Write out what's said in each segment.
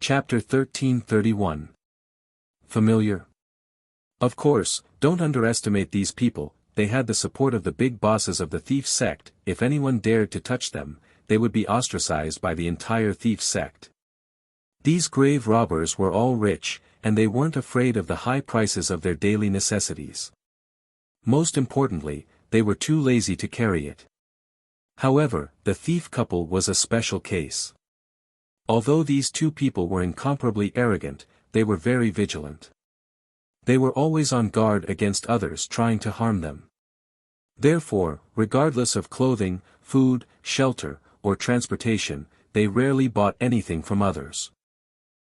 Chapter 1331. Familiar? Of course, don't underestimate these people. They had the support of the big bosses of the thief sect. If anyone dared to touch them, they would be ostracized by the entire thief sect. These grave robbers were all rich, and they weren't afraid of the high prices of their daily necessities. Most importantly, they were too lazy to carry it. However, the thief couple was a special case. Although these two people were incomparably arrogant, they were very vigilant. They were always on guard against others trying to harm them. Therefore, regardless of clothing, food, shelter, or transportation, they rarely bought anything from others.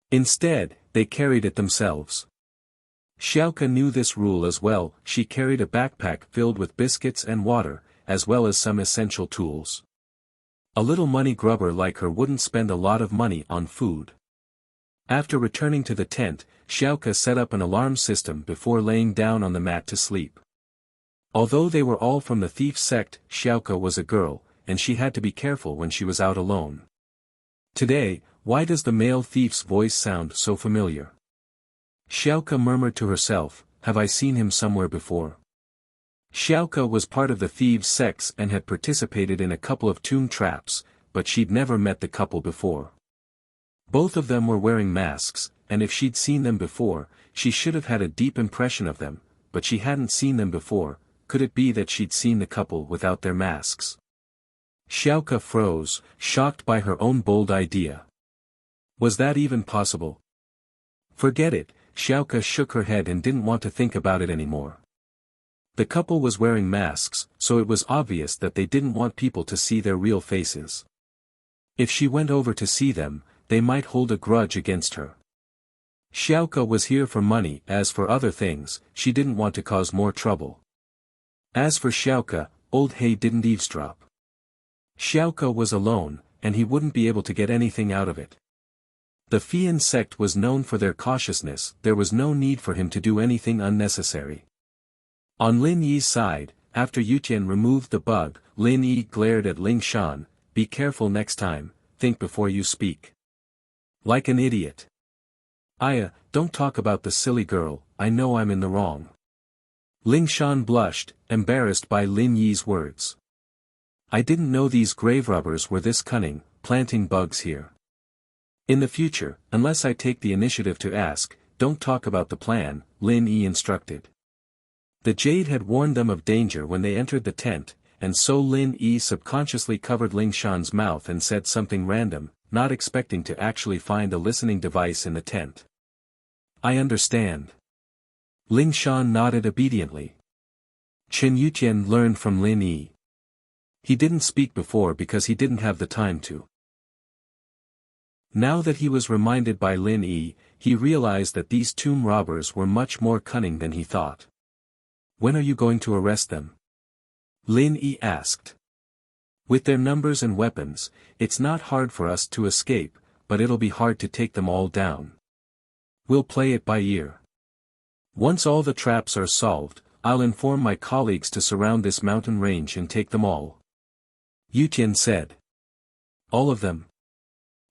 Instead, they carried it themselves. Xiaoka knew this rule as well. She carried a backpack filled with biscuits and water, as well as some essential tools. A little money grubber like her wouldn't spend a lot of money on food. After returning to the tent, Xiaoka set up an alarm system before laying down on the mat to sleep. Although they were all from the thief sect, Xiaoka was a girl, and she had to be careful when she was out alone. Today, why does the male thief's voice sound so familiar? Xiaoka murmured to herself, have I seen him somewhere before? Xiaoka was part of the thieves' sects and had participated in a couple of tomb traps, but she'd never met the couple before. Both of them were wearing masks, and if she'd seen them before, she should have had a deep impression of them, but she hadn't seen them before. Could it be that she'd seen the couple without their masks? Xiaoka froze, shocked by her own bold idea. Was that even possible? Forget it, Xiaoka shook her head and didn't want to think about it anymore. The couple was wearing masks, so it was obvious that they didn't want people to see their real faces. If she went over to see them, they might hold a grudge against her. Xiaoka was here for money. As for other things, she didn't want to cause more trouble. As for Xiaoka, old He didn't eavesdrop. Xiaoka was alone, and he wouldn't be able to get anything out of it. The Fian sect was known for their cautiousness. There was no need for him to do anything unnecessary. On Lin Yi's side, after Yutian removed the bug, Lin Yi glared at Ling Shan. Be careful next time, think before you speak. Like an idiot. Aya, don't talk about the silly girl, I know I'm in the wrong. Ling Shan blushed, embarrassed by Lin Yi's words. I didn't know these grave robbers were this cunning, planting bugs here. In the future, unless I take the initiative to ask, don't talk about the plan, Lin Yi instructed. The jade had warned them of danger when they entered the tent, and so Lin Yi subconsciously covered Ling Shan's mouth and said something random, not expecting to actually find a listening device in the tent. I understand. Ling Shan nodded obediently. Chen Yutian learned from Lin Yi. He didn't speak before because he didn't have the time to. Now that he was reminded by Lin Yi, he realized that these tomb robbers were much more cunning than he thought. When are you going to arrest them? Lin Yi asked. With their numbers and weapons, it's not hard for us to escape, but it'll be hard to take them all down. We'll play it by ear. Once all the traps are solved, I'll inform my colleagues to surround this mountain range and take them all. Yutian said. All of them?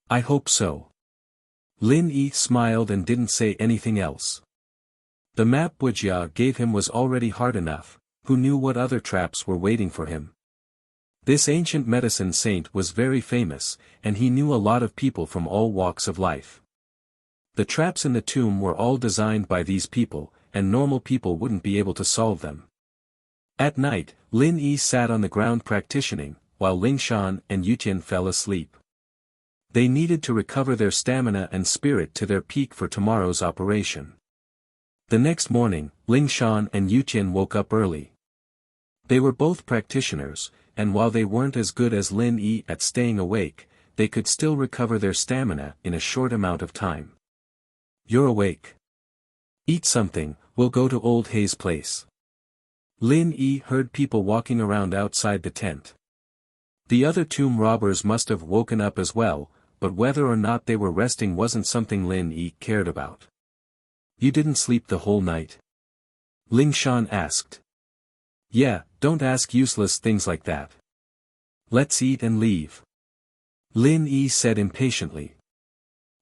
I hope so. Lin Yi smiled and didn't say anything else. The map Wuxia gave him was already hard enough, who knew what other traps were waiting for him. This ancient medicine saint was very famous, and he knew a lot of people from all walks of life. The traps in the tomb were all designed by these people, and normal people wouldn't be able to solve them. At night, Lin Yi sat on the ground practicing, while Ling Shan and Yutian fell asleep. They needed to recover their stamina and spirit to their peak for tomorrow's operation. The next morning, Ling Shan and Yutian woke up early. They were both practitioners, and while they weren't as good as Lin Yi at staying awake, they could still recover their stamina in a short amount of time. You're awake. Eat something, we'll go to old He's place. Lin Yi heard people walking around outside the tent. The other tomb robbers must have woken up as well, but whether or not they were resting wasn't something Lin Yi cared about. You didn't sleep the whole night? Ling Shan asked. Yeah, don't ask useless things like that. Let's eat and leave. Lin Yi said impatiently.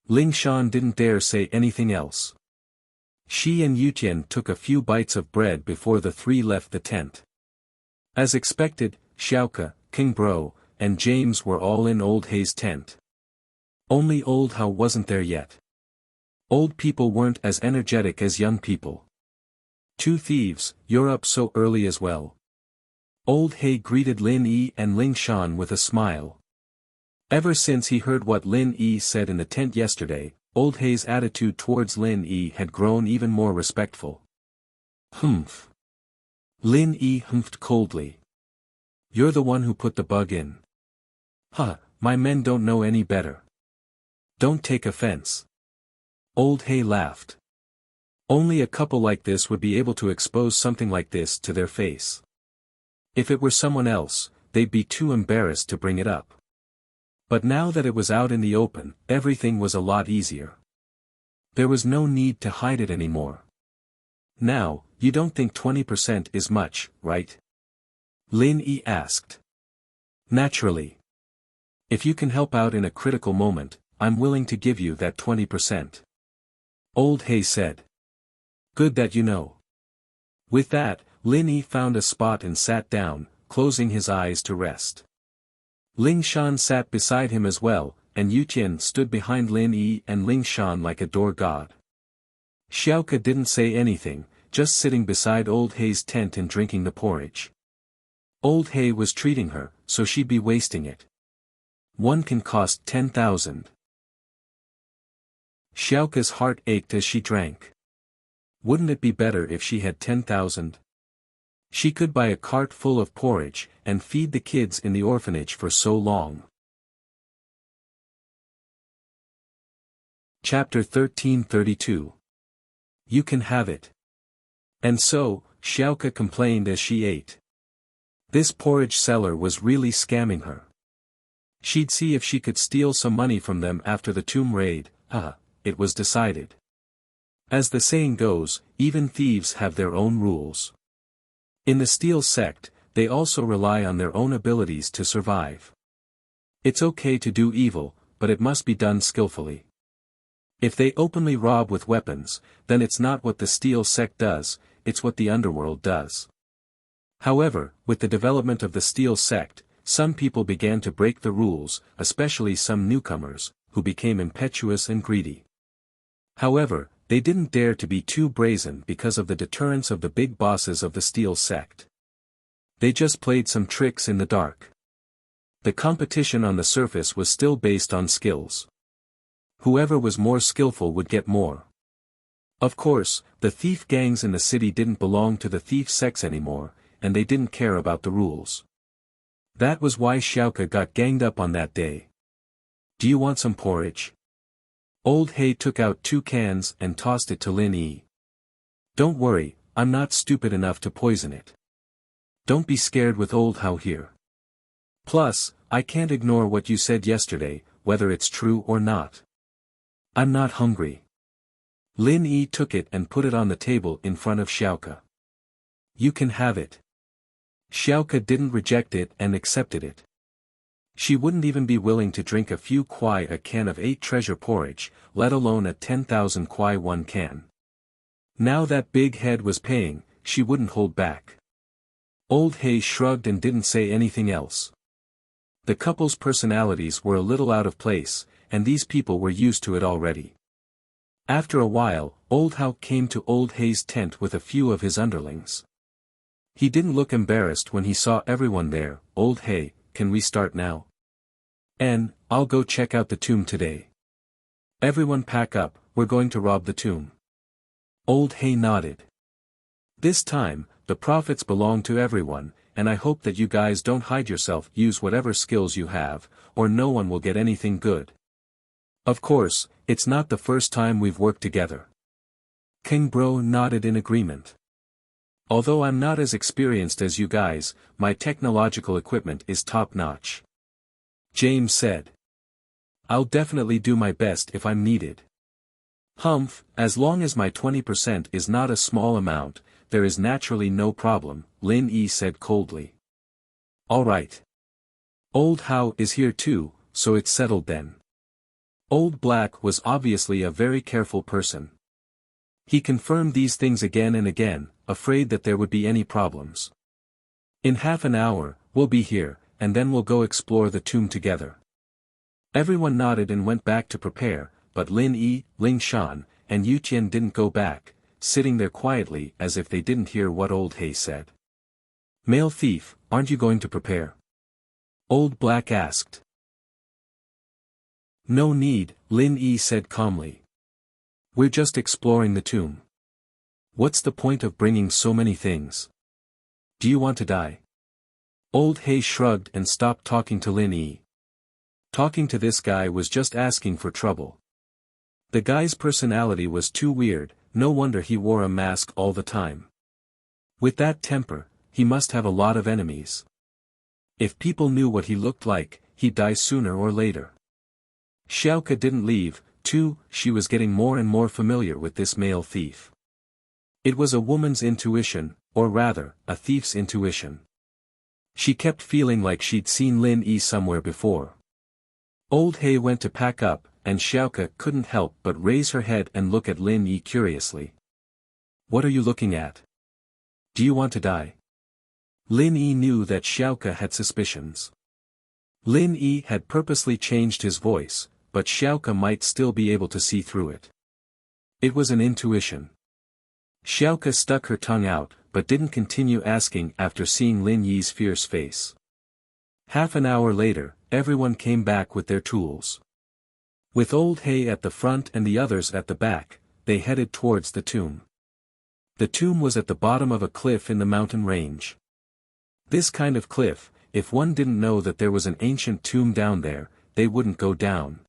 Ling Shan didn't dare say anything else. She and Yutian took a few bites of bread before the three left the tent. As expected, Xiaoke, King Bro, and James were all in Old Hei's tent. Only Old Hao wasn't there yet. Old people weren't as energetic as young people. "Two thieves, you're up so early as well." Old Hai greeted Lin Yi and Ling Shan with a smile. Ever since he heard what Lin Yi said in the tent yesterday, Old Hai's attitude towards Lin Yi had grown even more respectful. "Humph." Lin Yi humphed coldly. "You're the one who put the bug in." "Huh, my men don't know any better." "Don't take offense." Old Hai laughed. Only a couple like this would be able to expose something like this to their face. If it were someone else, they'd be too embarrassed to bring it up. But now that it was out in the open, everything was a lot easier. There was no need to hide it anymore. "Now, you don't think 20% is much, right?" Lin Yi asked. "Naturally. If you can help out in a critical moment, I'm willing to give you that 20%. Old Hai said. "Good that you know." With that, Lin Yi found a spot and sat down, closing his eyes to rest. Ling Shan sat beside him as well, and Yutian stood behind Lin Yi and Ling Shan like a door god. Xiaoke didn't say anything, just sitting beside Old Hei's tent and drinking the porridge. Old Hai was treating her, so she'd be wasting it. One can cost 10,000. Xiaoke's heart ached as she drank. Wouldn't it be better if she had 10,000? She could buy a cart full of porridge, and feed the kids in the orphanage for so long. Chapter 1332. You can have it. And so, Xiaoke complained as she ate. This porridge seller was really scamming her. She'd see if she could steal some money from them after the tomb raid. It was decided. As the saying goes, even thieves have their own rules. In the Steel sect, they also rely on their own abilities to survive. It's okay to do evil, but it must be done skillfully. If they openly rob with weapons, then it's not what the Steel sect does, it's what the underworld does. However, with the development of the Steel sect, some people began to break the rules, especially some newcomers, who became impetuous and greedy. However, they didn't dare to be too brazen because of the deterrence of the big bosses of the Steel sect. They just played some tricks in the dark. The competition on the surface was still based on skills. Whoever was more skillful would get more. Of course, the thief gangs in the city didn't belong to the thief sects anymore, and they didn't care about the rules. That was why Xiaoke got ganged up on that day. "Do you want some porridge?" Old Hai took out 2 cans and tossed it to Lin Yi. "Don't worry, I'm not stupid enough to poison it. Don't be scared with Old Hao here. Plus, I can't ignore what you said yesterday, whether it's true or not. I'm not hungry." Lin Yi took it and put it on the table in front of Xiaoke. "You can have it." Xiaoke didn't reject it and accepted it. She wouldn't even be willing to drink a few kwai a can of 8 treasure porridge, let alone a 10,000 kwai 1 can. Now that big head was paying, she wouldn't hold back. Old Hai shrugged and didn't say anything else. The couple's personalities were a little out of place, and these people were used to it already. After a while, Old Hao came to Old Hai's tent with a few of his underlings. He didn't look embarrassed when he saw everyone there. "Old Hai, can we start now? I'll go check out the tomb today." "Everyone pack up, we're going to rob the tomb." Old Hai nodded. "This time, the profits belong to everyone, and I hope that you guys don't hide yourself. Use whatever skills you have, or no one will get anything good. Of course, it's not the first time we've worked together." King Bro nodded in agreement. "Although I'm not as experienced as you guys, my technological equipment is top-notch," James said. "I'll definitely do my best if I'm needed." "Humph, as long as my 20% is not a small amount, there is naturally no problem," Lin Yi said coldly. "All right. Old Hao is here too, so it's settled then." Old Black was obviously a very careful person. He confirmed these things again and again, afraid that there would be any problems. In half an hour, we'll be here, and then we'll go explore the tomb together. Everyone nodded and went back to prepare, but Lin Yi, Ling Shan, and Yu Qian didn't go back, sitting there quietly as if they didn't hear what Old Hay said. Male thief, aren't you going to prepare? Old Black asked. No need, Lin Yi said calmly. We're just exploring the tomb. What's the point of bringing so many things? Do you want to die? Old Hay shrugged and stopped talking to Lin Yi. Talking to this guy was just asking for trouble. The guy's personality was too weird, no wonder he wore a mask all the time. With that temper, he must have a lot of enemies. If people knew what he looked like, he'd die sooner or later. Xiaoke didn't leave, too. She was getting more and more familiar with this male thief. It was a woman's intuition, or rather, a thief's intuition. She kept feeling like she'd seen Lin Yi somewhere before. Old Hay went to pack up, and Xiaoke couldn't help but raise her head and look at Lin Yi curiously. What are you looking at? Do you want to die? Lin Yi knew that Xiaoke had suspicions. Lin Yi had purposely changed his voice, but Xiaoke might still be able to see through it. It was an intuition. Xiaoke stuck her tongue out, but didn't continue asking after seeing Lin Yi's fierce face. Half an hour later, everyone came back with their tools. With Old Hay at the front and the others at the back, they headed towards the tomb. The tomb was at the bottom of a cliff in the mountain range. This kind of cliff, if one didn't know that there was an ancient tomb down there, they wouldn't go down.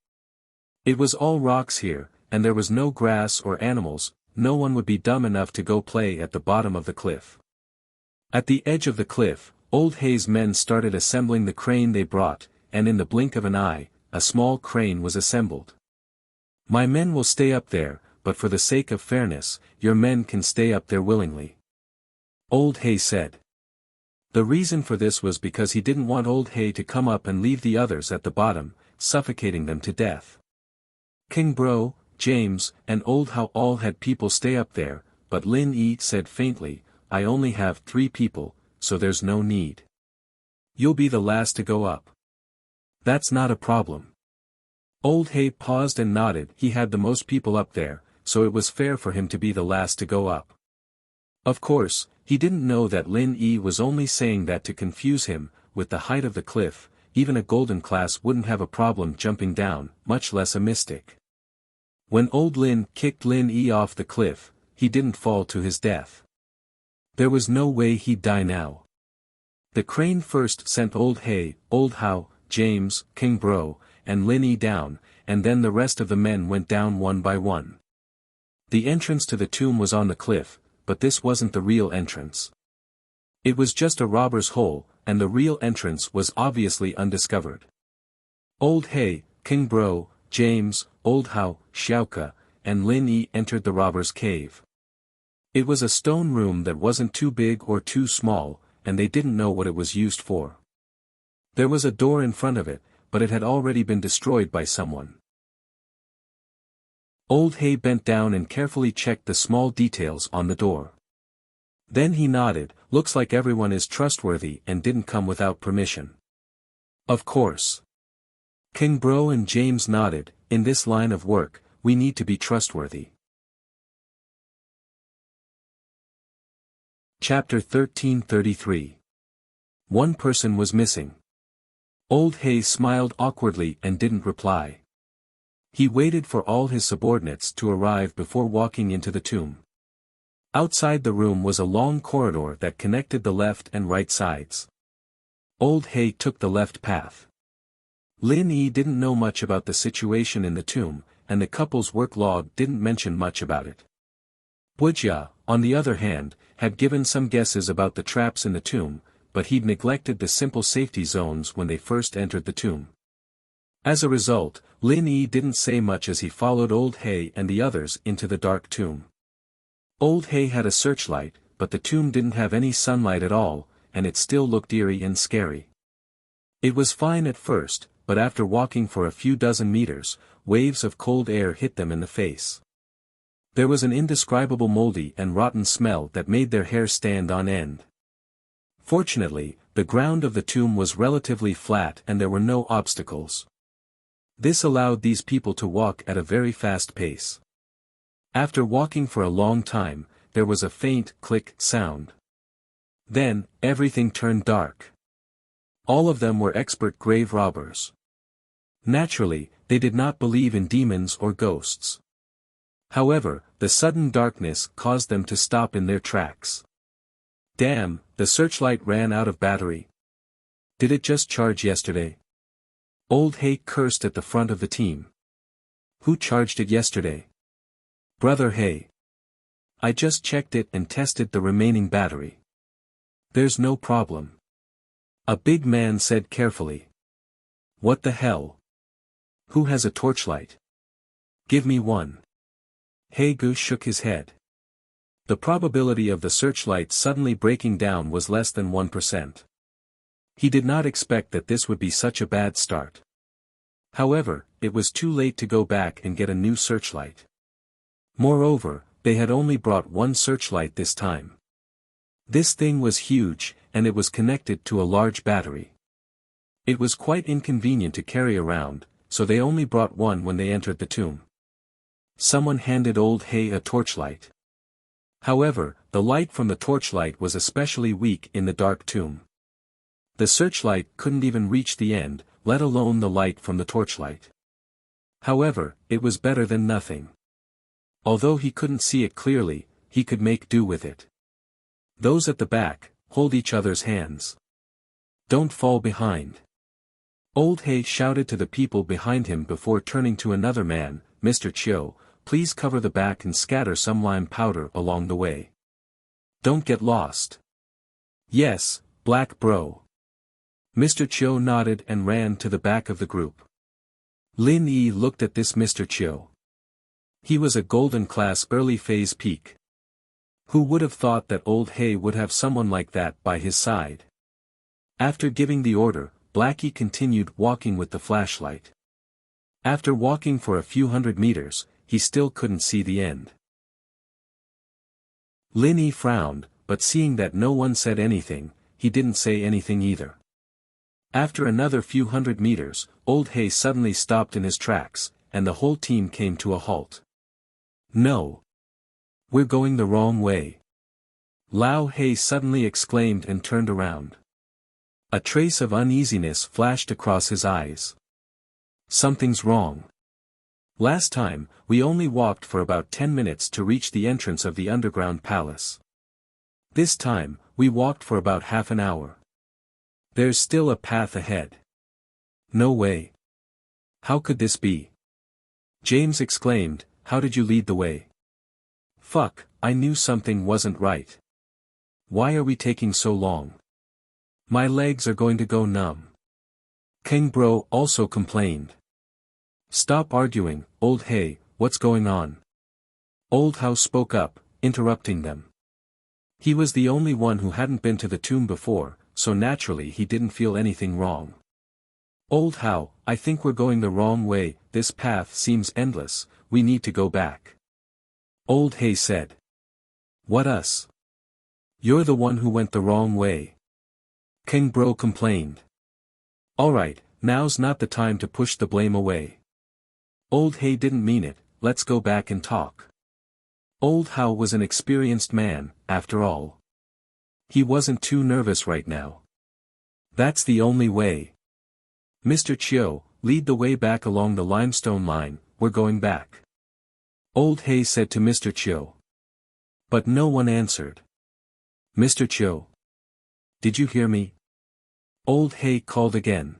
It was all rocks here, and there was no grass or animals. No one would be dumb enough to go play at the bottom of the cliff. At the edge of the cliff, Old Hay's men started assembling the crane they brought, and in the blink of an eye, a small crane was assembled. My men will stay up there, but for the sake of fairness, your men can stay up there willingly. Old Hay said. The reason for this was because he didn't want Old Hay to come up and leave the others at the bottom, suffocating them to death. King Bro, James, and Old How all had people stay up there, but Lin Yi said faintly, I only have 3 people, so there's no need. You'll be the last to go up. That's not a problem. Old Hay paused and nodded. He had the most people up there, so it was fair for him to be the last to go up. Of course, he didn't know that Lin Yi was only saying that to confuse him. With the height of the cliff, even a golden class wouldn't have a problem jumping down, much less a mystic. When Old Lin kicked Lin Yi off the cliff, he didn't fall to his death. There was no way he'd die now. The crane first sent Old Hay, Old How, James, King Bro, and Lin Yi down, and then the rest of the men went down one by one. The entrance to the tomb was on the cliff, but this wasn't the real entrance. It was just a robber's hole, and the real entrance was obviously undiscovered. Old Hay, King Bro, James, Old How, Xiaoke, and Lin Yi entered the robber's cave. It was a stone room that wasn't too big or too small, and they didn't know what it was used for. There was a door in front of it, but it had already been destroyed by someone. Old Hay bent down and carefully checked the small details on the door. Then he nodded. Looks like everyone is trustworthy and didn't come without permission. Of course. King Bro and James nodded. In this line of work, we need to be trustworthy. Chapter 1333. One person was missing. Old Hay smiled awkwardly and didn't reply. He waited for all his subordinates to arrive before walking into the tomb. Outside the room was a long corridor that connected the left and right sides. Old Hay took the left path. Lin Yi didn't know much about the situation in the tomb, and the couple's work log didn't mention much about it. Wuxia, on the other hand, had given some guesses about the traps in the tomb, but he'd neglected the simple safety zones when they first entered the tomb. As a result, Lin Yi didn't say much as he followed Old Hay and the others into the dark tomb. Old Hay had a searchlight, but the tomb didn't have any sunlight at all, and it still looked eerie and scary. It was fine at first, but after walking for a few dozen meters, waves of cold air hit them in the face. There was an indescribable moldy and rotten smell that made their hair stand on end. Fortunately, the ground of the tomb was relatively flat and there were no obstacles. This allowed these people to walk at a very fast pace. After walking for a long time, there was a faint click sound. Then, everything turned dark. All of them were expert grave robbers. Naturally, they did not believe in demons or ghosts. However, the sudden darkness caused them to stop in their tracks. Damn, the searchlight ran out of battery. Did it just charge yesterday? Old Hay cursed at the front of the team. Who charged it yesterday? Brother Hay. I just checked it and tested the remaining battery. There's no problem. A big man said carefully. What the hell? Who has a torchlight? Give me one. Hagu shook his head. The probability of the searchlight suddenly breaking down was less than 1%. He did not expect that this would be such a bad start. However, it was too late to go back and get a new searchlight. Moreover, they had only brought one searchlight this time. This thing was huge, and it was connected to a large battery. It was quite inconvenient to carry around, so they only brought one when they entered the tomb. Someone handed Old Hay a torchlight. However, the light from the torchlight was especially weak in the dark tomb. The searchlight couldn't even reach the end, let alone the light from the torchlight. However, it was better than nothing. Although he couldn't see it clearly, he could make do with it. Those at the back, hold each other's hands. Don't fall behind. Old Hay shouted to the people behind him before turning to another man, Mr. Chiu, please cover the back and scatter some lime powder along the way. Don't get lost. Yes, black bro. Mr. Chiu nodded and ran to the back of the group. Lin Yi looked at this Mr. Chiu. He was a golden class early phase peak. Who would have thought that Old Hay would have someone like that by his side? After giving the order, Blackie continued walking with the flashlight. After walking for a few hundred meters, he still couldn't see the end. Lin Yi frowned, but seeing that no one said anything, he didn't say anything either. After another few hundred meters, Old Hay suddenly stopped in his tracks, and the whole team came to a halt. No. We're going the wrong way. Lao Hay suddenly exclaimed and turned around. A trace of uneasiness flashed across his eyes. Something's wrong. Last time, we only walked for about 10 minutes to reach the entrance of the underground palace. This time, we walked for about half an hour. There's still a path ahead. No way. How could this be? James exclaimed, how did you lead the way? Fuck, I knew something wasn't right. Why are we taking so long? My legs are going to go numb. King Bro also complained. Stop arguing, Old Hay, what's going on? Old Howe spoke up, interrupting them. He was the only one who hadn't been to the tomb before, so naturally he didn't feel anything wrong. Old Howe, I think we're going the wrong way, this path seems endless, we need to go back. Old Hay said. What us? You're the one who went the wrong way. King Bro complained. Alright, now's not the time to push the blame away. Old Hay didn't mean it, let's go back and talk. Old Howe was an experienced man, after all. He wasn't too nervous right now. That's the only way. Mr. Chiu, lead the way back along the limestone line, we're going back. Old Hay said to Mr. Chiu. But no one answered. Mr. Chiu. Did you hear me? Old Hay called again.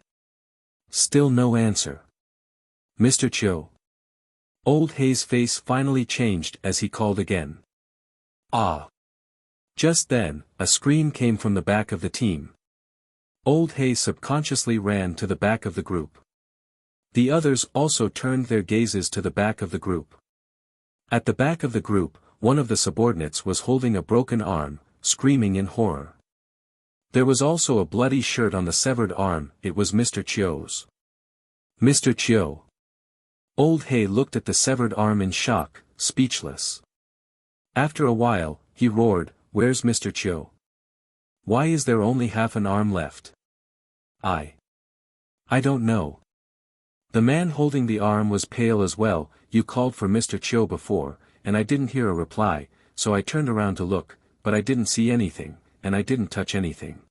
Still no answer. Mr. Chiu. Old Hay's face finally changed as he called again. Ah! Just then, a scream came from the back of the team. Old Hay subconsciously ran to the back of the group. The others also turned their gazes to the back of the group. At the back of the group, one of the subordinates was holding a broken arm, screaming in horror. There was also a bloody shirt on the severed arm, it was Mr. Chiu's. Mr. Chiu. Old Hay looked at the severed arm in shock, speechless. After a while, he roared, "Where's Mr. Chiu? Why is there only half an arm left?" I don't know. The man holding the arm was pale as well. "You called for Mr. Chiu before, and I didn't hear a reply, so I turned around to look, but I didn't see anything, and I didn't touch anything.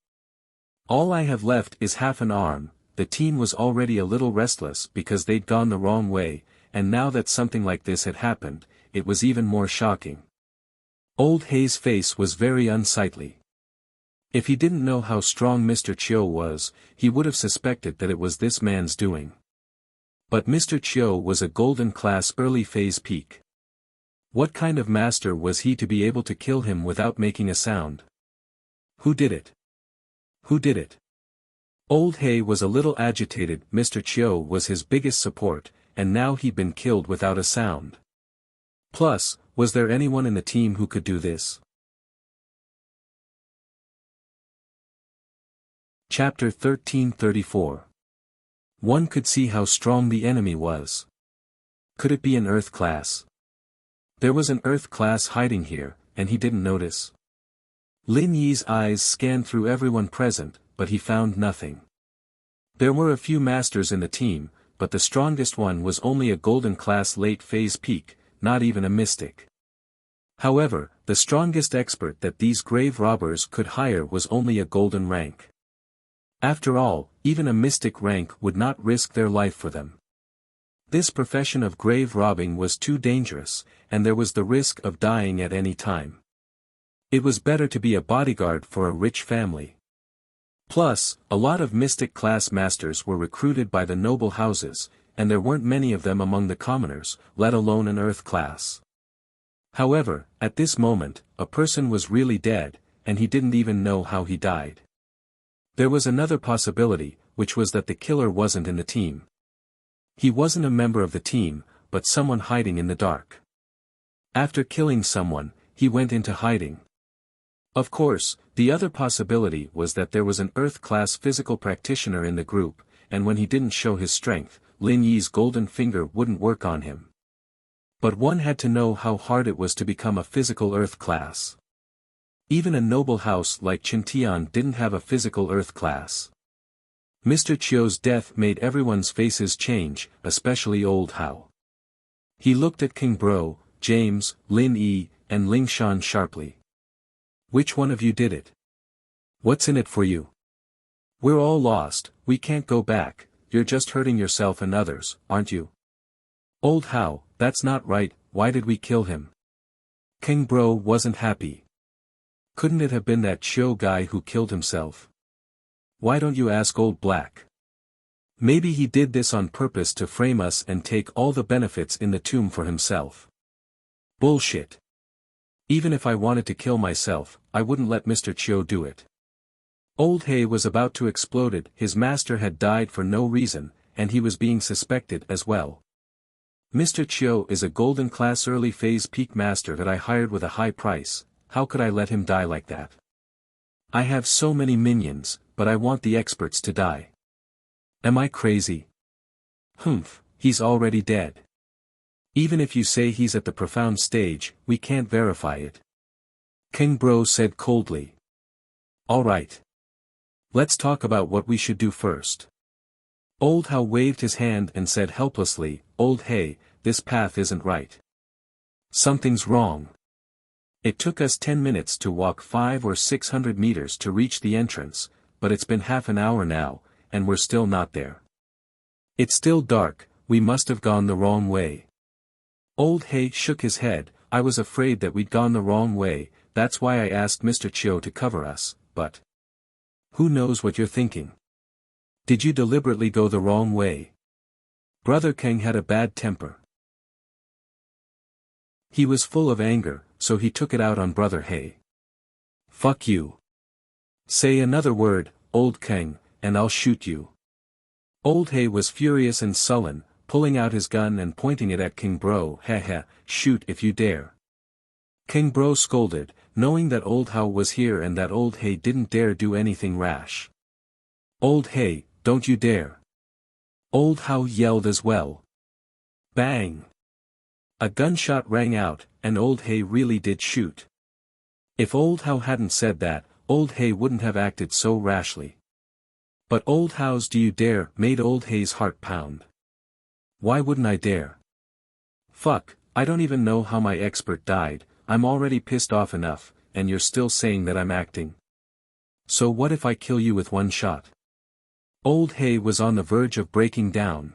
All I have left is half an arm." The team was already a little restless because they'd gone the wrong way, and now that something like this had happened, it was even more shocking. Old Hay's face was very unsightly. If he didn't know how strong Mr. Chiu was, he would have suspected that it was this man's doing. But Mr. Chiu was a golden class early phase peak. What kind of master was he to be able to kill him without making a sound? Who did it? Who did it? Old Hay was a little agitated. Mr. Chiu was his biggest support, and now he'd been killed without a sound. Plus, was there anyone in the team who could do this? Chapter 1334. One could see how strong the enemy was. Could it be an Earth class? There was an Earth class hiding here, and he didn't notice. Lin Yi's eyes scanned through everyone present, but he found nothing. There were a few masters in the team, but the strongest one was only a golden class late phase peak, not even a mystic. However, the strongest expert that these grave robbers could hire was only a golden rank. After all, even a mystic rank would not risk their life for them. This profession of grave robbing was too dangerous, and there was the risk of dying at any time. It was better to be a bodyguard for a rich family. Plus, a lot of mystic class masters were recruited by the noble houses, and there weren't many of them among the commoners, let alone an Earth class. However, at this moment, a person was really dead, and he didn't even know how he died. There was another possibility, which was that the killer wasn't in the team. He wasn't a member of the team, but someone hiding in the dark. After killing someone, he went into hiding. Of course, the other possibility was that there was an Earth-class physical practitioner in the group, and when he didn't show his strength, Lin Yi's golden finger wouldn't work on him. But one had to know how hard it was to become a physical Earth class. Even a noble house like Chintian didn't have a physical Earth class. Mr. Chiu's death made everyone's faces change, especially Old Hao. He looked at King Bro, James, Lin Yi, and Ling Shan sharply. "Which one of you did it? What's in it for you? We're all lost, we can't go back, you're just hurting yourself and others, aren't you?" "Old Hao, that's not right, why did we kill him?" King Bro wasn't happy. "Couldn't it have been that Chiu guy who killed himself? Why don't you ask Old Black? Maybe he did this on purpose to frame us and take all the benefits in the tomb for himself." "Bullshit. Even if I wanted to kill myself, I wouldn't let Mr. Chiu do it." Old Hay was about to explode. His master had died for no reason, and he was being suspected as well. "Mr. Chiu is a golden class early phase peak master that I hired with a high price, how could I let him die like that? I have so many minions, but I want the experts to die. Am I crazy? Humph, he's already dead. Even if you say he's at the profound stage, we can't verify it." King Bro said coldly. "All right. Let's talk about what we should do first." Old Hao waved his hand and said helplessly, "Old Hay, this path isn't right. Something's wrong. It took us 10 minutes to walk 500 or 600 meters to reach the entrance, but it's been half an hour now, and we're still not there. It's still dark, we must have gone the wrong way." Old Hay shook his head. "I was afraid that we'd gone the wrong way, that's why I asked Mr. Chiu to cover us, but... Who knows what you're thinking? Did you deliberately go the wrong way?" Brother Kang had a bad temper. He was full of anger, so he took it out on Brother Hay. "Fuck you. Say another word, Old Kang, and I'll shoot you." Old Hay was furious and sullen, pulling out his gun and pointing it at King Bro. "Heh, shoot if you dare." King Bro scolded, knowing that Old Hao was here and that Old Hay didn't dare do anything rash. "Old Hay, don't you dare." Old How yelled as well. Bang! A gunshot rang out, and Old Hay really did shoot. If Old How hadn't said that, Old Hay wouldn't have acted so rashly. But Old How's "do you dare" made Old Hay's heart pound. Why wouldn't I dare? Fuck, I don't even know how my expert died, I'm already pissed off enough, and you're still saying that I'm acting. So what if I kill you with one shot? Old Hay was on the verge of breaking down.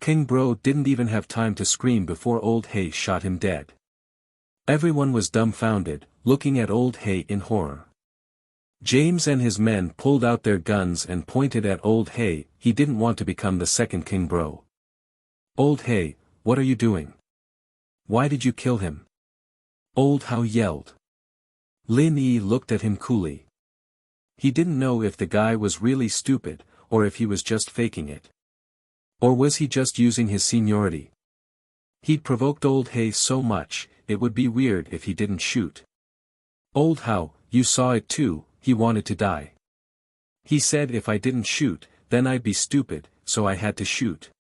King Bro didn't even have time to scream before Old Hay shot him dead. Everyone was dumbfounded, looking at Old Hay in horror. James and his men pulled out their guns and pointed at Old Hay. He didn't want to become the second King Bro. Old Hay, what are you doing? Why did you kill him? Old How yelled. Lin Yi looked at him coolly. He didn't know if the guy was really stupid, or if he was just faking it. Or was he just using his seniority? He'd provoked Old Hay so much, it would be weird if he didn't shoot. Old How, you saw it too, he wanted to die. He said if I didn't shoot, then I'd be stupid, so I had to shoot.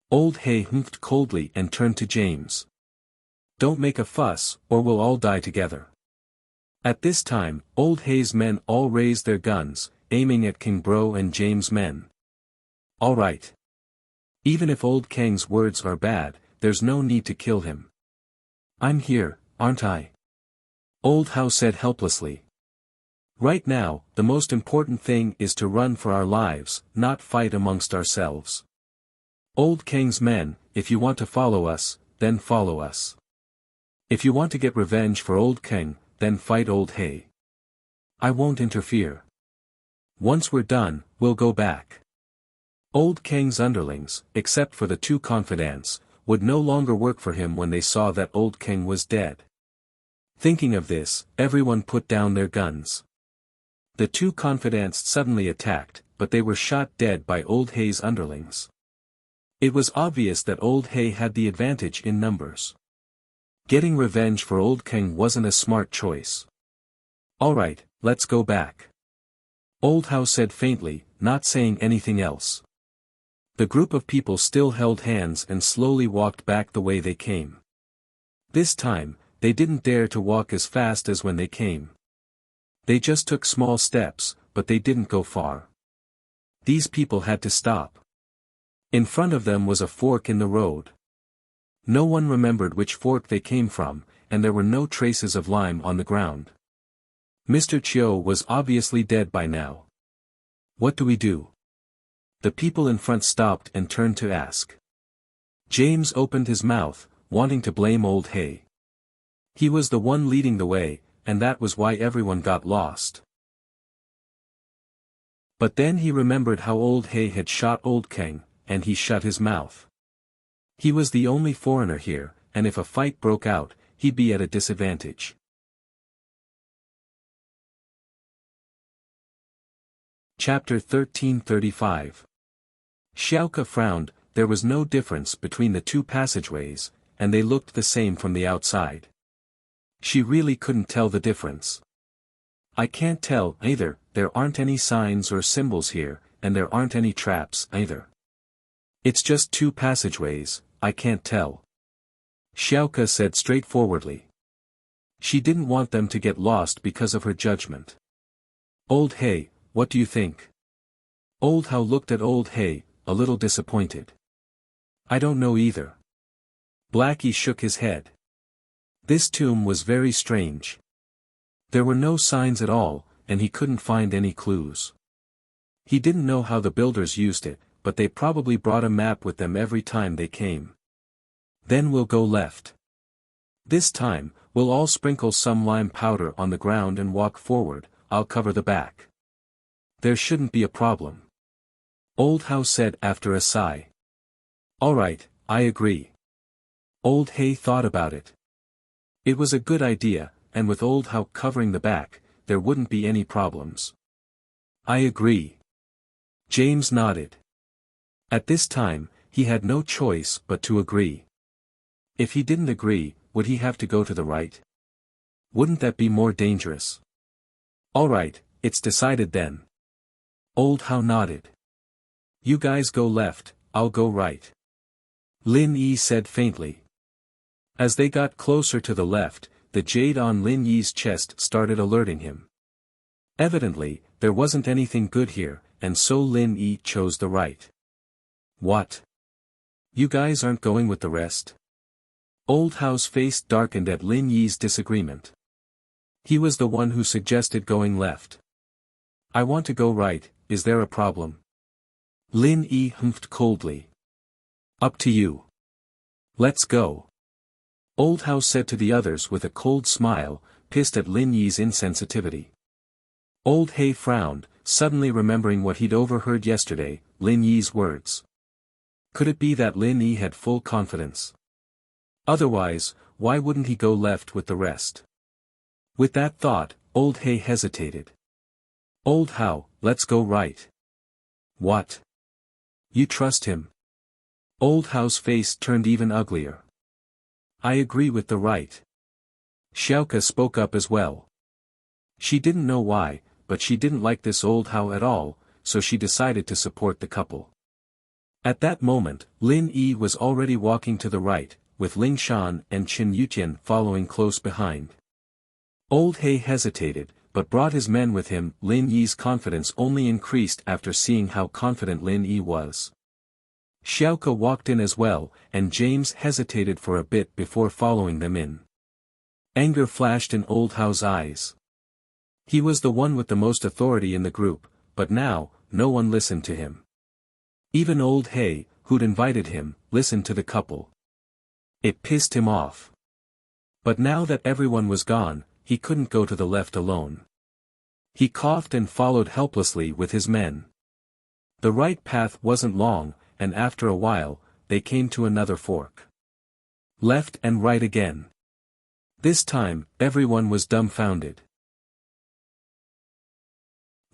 Old Hay humphed coldly and turned to James. Don't make a fuss, or we'll all die together. At this time, Old Hay's men all raised their guns, aiming at King Bro and James' men. All right. Even if Old Kang's words are bad, there's no need to kill him. I'm here, aren't I? Old How said helplessly. Right now, the most important thing is to run for our lives, not fight amongst ourselves. Old Kang's men, if you want to follow us, then follow us. If you want to get revenge for Old Kang, then fight Old Hay. I won't interfere. Once we're done, we'll go back. Old Kang's underlings, except for the two confidants, would no longer work for him when they saw that Old Kang was dead. Thinking of this, everyone put down their guns. The two confidants suddenly attacked, but they were shot dead by Old Hay's underlings. It was obvious that Old Hay had the advantage in numbers. Getting revenge for Old Kang wasn't a smart choice. Alright, let's go back. Old How said faintly, not saying anything else. The group of people still held hands and slowly walked back the way they came. This time, they didn't dare to walk as fast as when they came. They just took small steps, but they didn't go far. These people had to stop. In front of them was a fork in the road. No one remembered which fork they came from, and there were no traces of lime on the ground. Mr. Chiu was obviously dead by now. What do we do? The people in front stopped and turned to ask. James opened his mouth, wanting to blame Old Hay. He was the one leading the way, and that was why everyone got lost. But then he remembered how Old Hay had shot Old Kang, and he shut his mouth. He was the only foreigner here, and if a fight broke out, he'd be at a disadvantage. Chapter 1335. Xiaoke frowned. There was no difference between the two passageways, and they looked the same from the outside. She really couldn't tell the difference. I can't tell either, there aren't any signs or symbols here, and there aren't any traps either. It's just two passageways, I can't tell. Xiaoke said straightforwardly. She didn't want them to get lost because of her judgment. Old Hay, what do you think? Old How looked at Old Hay, a little disappointed. I don't know either. Blackie shook his head. This tomb was very strange. There were no signs at all, and he couldn't find any clues. He didn't know how the builders used it, but they probably brought a map with them every time they came. Then we'll go left. This time, we'll all sprinkle some lime powder on the ground and walk forward, I'll cover the back. There shouldn't be a problem. Old How said after a sigh. Alright, I agree. Old Hay thought about it. It was a good idea, and with Old How covering the back, there wouldn't be any problems. I agree. James nodded. At this time, he had no choice but to agree. If he didn't agree, would he have to go to the right? Wouldn't that be more dangerous? Alright, it's decided then. Old How nodded. You guys go left, I'll go right. Lin Yi said faintly. As they got closer to the left, the jade on Lin Yi's chest started alerting him. Evidently, there wasn't anything good here, and so Lin Yi chose the right. What? You guys aren't going with the rest? Old Hao's face darkened at Lin Yi's disagreement. He was the one who suggested going left. I want to go right, is there a problem? Lin Yi humphed coldly. Up to you. Let's go. Old Hao said to the others with a cold smile, pissed at Lin Yi's insensitivity. Old He frowned, suddenly remembering what he'd overheard yesterday, Lin Yi's words. Could it be that Lin Yi had full confidence? Otherwise, why wouldn't he go left with the rest? With that thought, Old He hesitated. Old Hao, let's go right. What? You trust him? Old Hao's face turned even uglier. I agree with the right. Xiaoka spoke up as well. She didn't know why, but she didn't like this Old Hao at all, so she decided to support the couple. At that moment, Lin Yi was already walking to the right, with Ling Shan and Qin Yutian following close behind. Old He hesitated, but brought his men with him. Lin Yi's confidence only increased after seeing how confident Lin Yi was. Xiaoka walked in as well, and James hesitated for a bit before following them in. Anger flashed in Old Hao's eyes. He was the one with the most authority in the group, but now, no one listened to him. Even Old He, who'd invited him, listened to the couple. It pissed him off. But now that everyone was gone, he couldn't go to the left alone. He coughed and followed helplessly with his men. The right path wasn't long, and after a while, they came to another fork. Left and right again. This time, everyone was dumbfounded.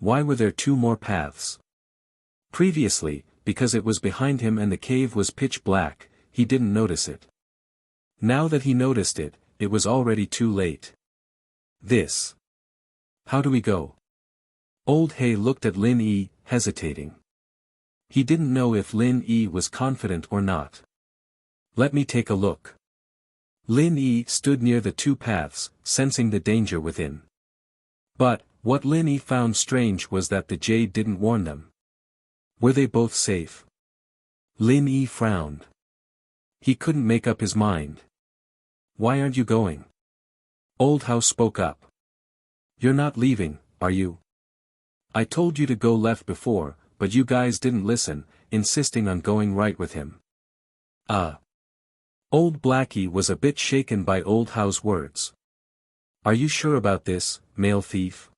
Why were there two more paths? Previously, because it was behind him and the cave was pitch black, he didn't notice it. Now that he noticed it, it was already too late. This. How do we go? Old He looked at Lin Yi, hesitating. He didn't know if Lin Yi was confident or not. Let me take a look. Lin Yi stood near the two paths, sensing the danger within. But, what Lin Yi found strange was that the jade didn't warn them. Were they both safe? Lin Yi frowned. He couldn't make up his mind. Why aren't you going? Old Hao spoke up. You're not leaving, are you? I told you to go left before, but you guys didn't listen, insisting on going right with him. Old Blackie was a bit shaken by Old Hao's words. Are you sure about this, male thief?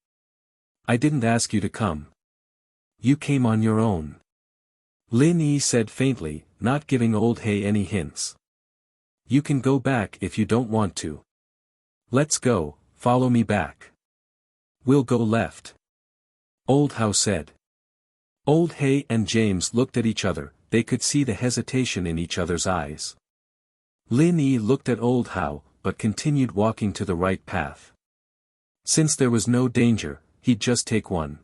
I didn't ask you to come. You came on your own. Lin Yi said faintly, not giving Old He any hints. You can go back if you don't want to. Let's go, follow me back. We'll go left. Old Hao said. Old He and James looked at each other, they could see the hesitation in each other's eyes. Lin Yi looked at Old Hao, but continued walking to the right path. Since there was no danger, he'd just take one.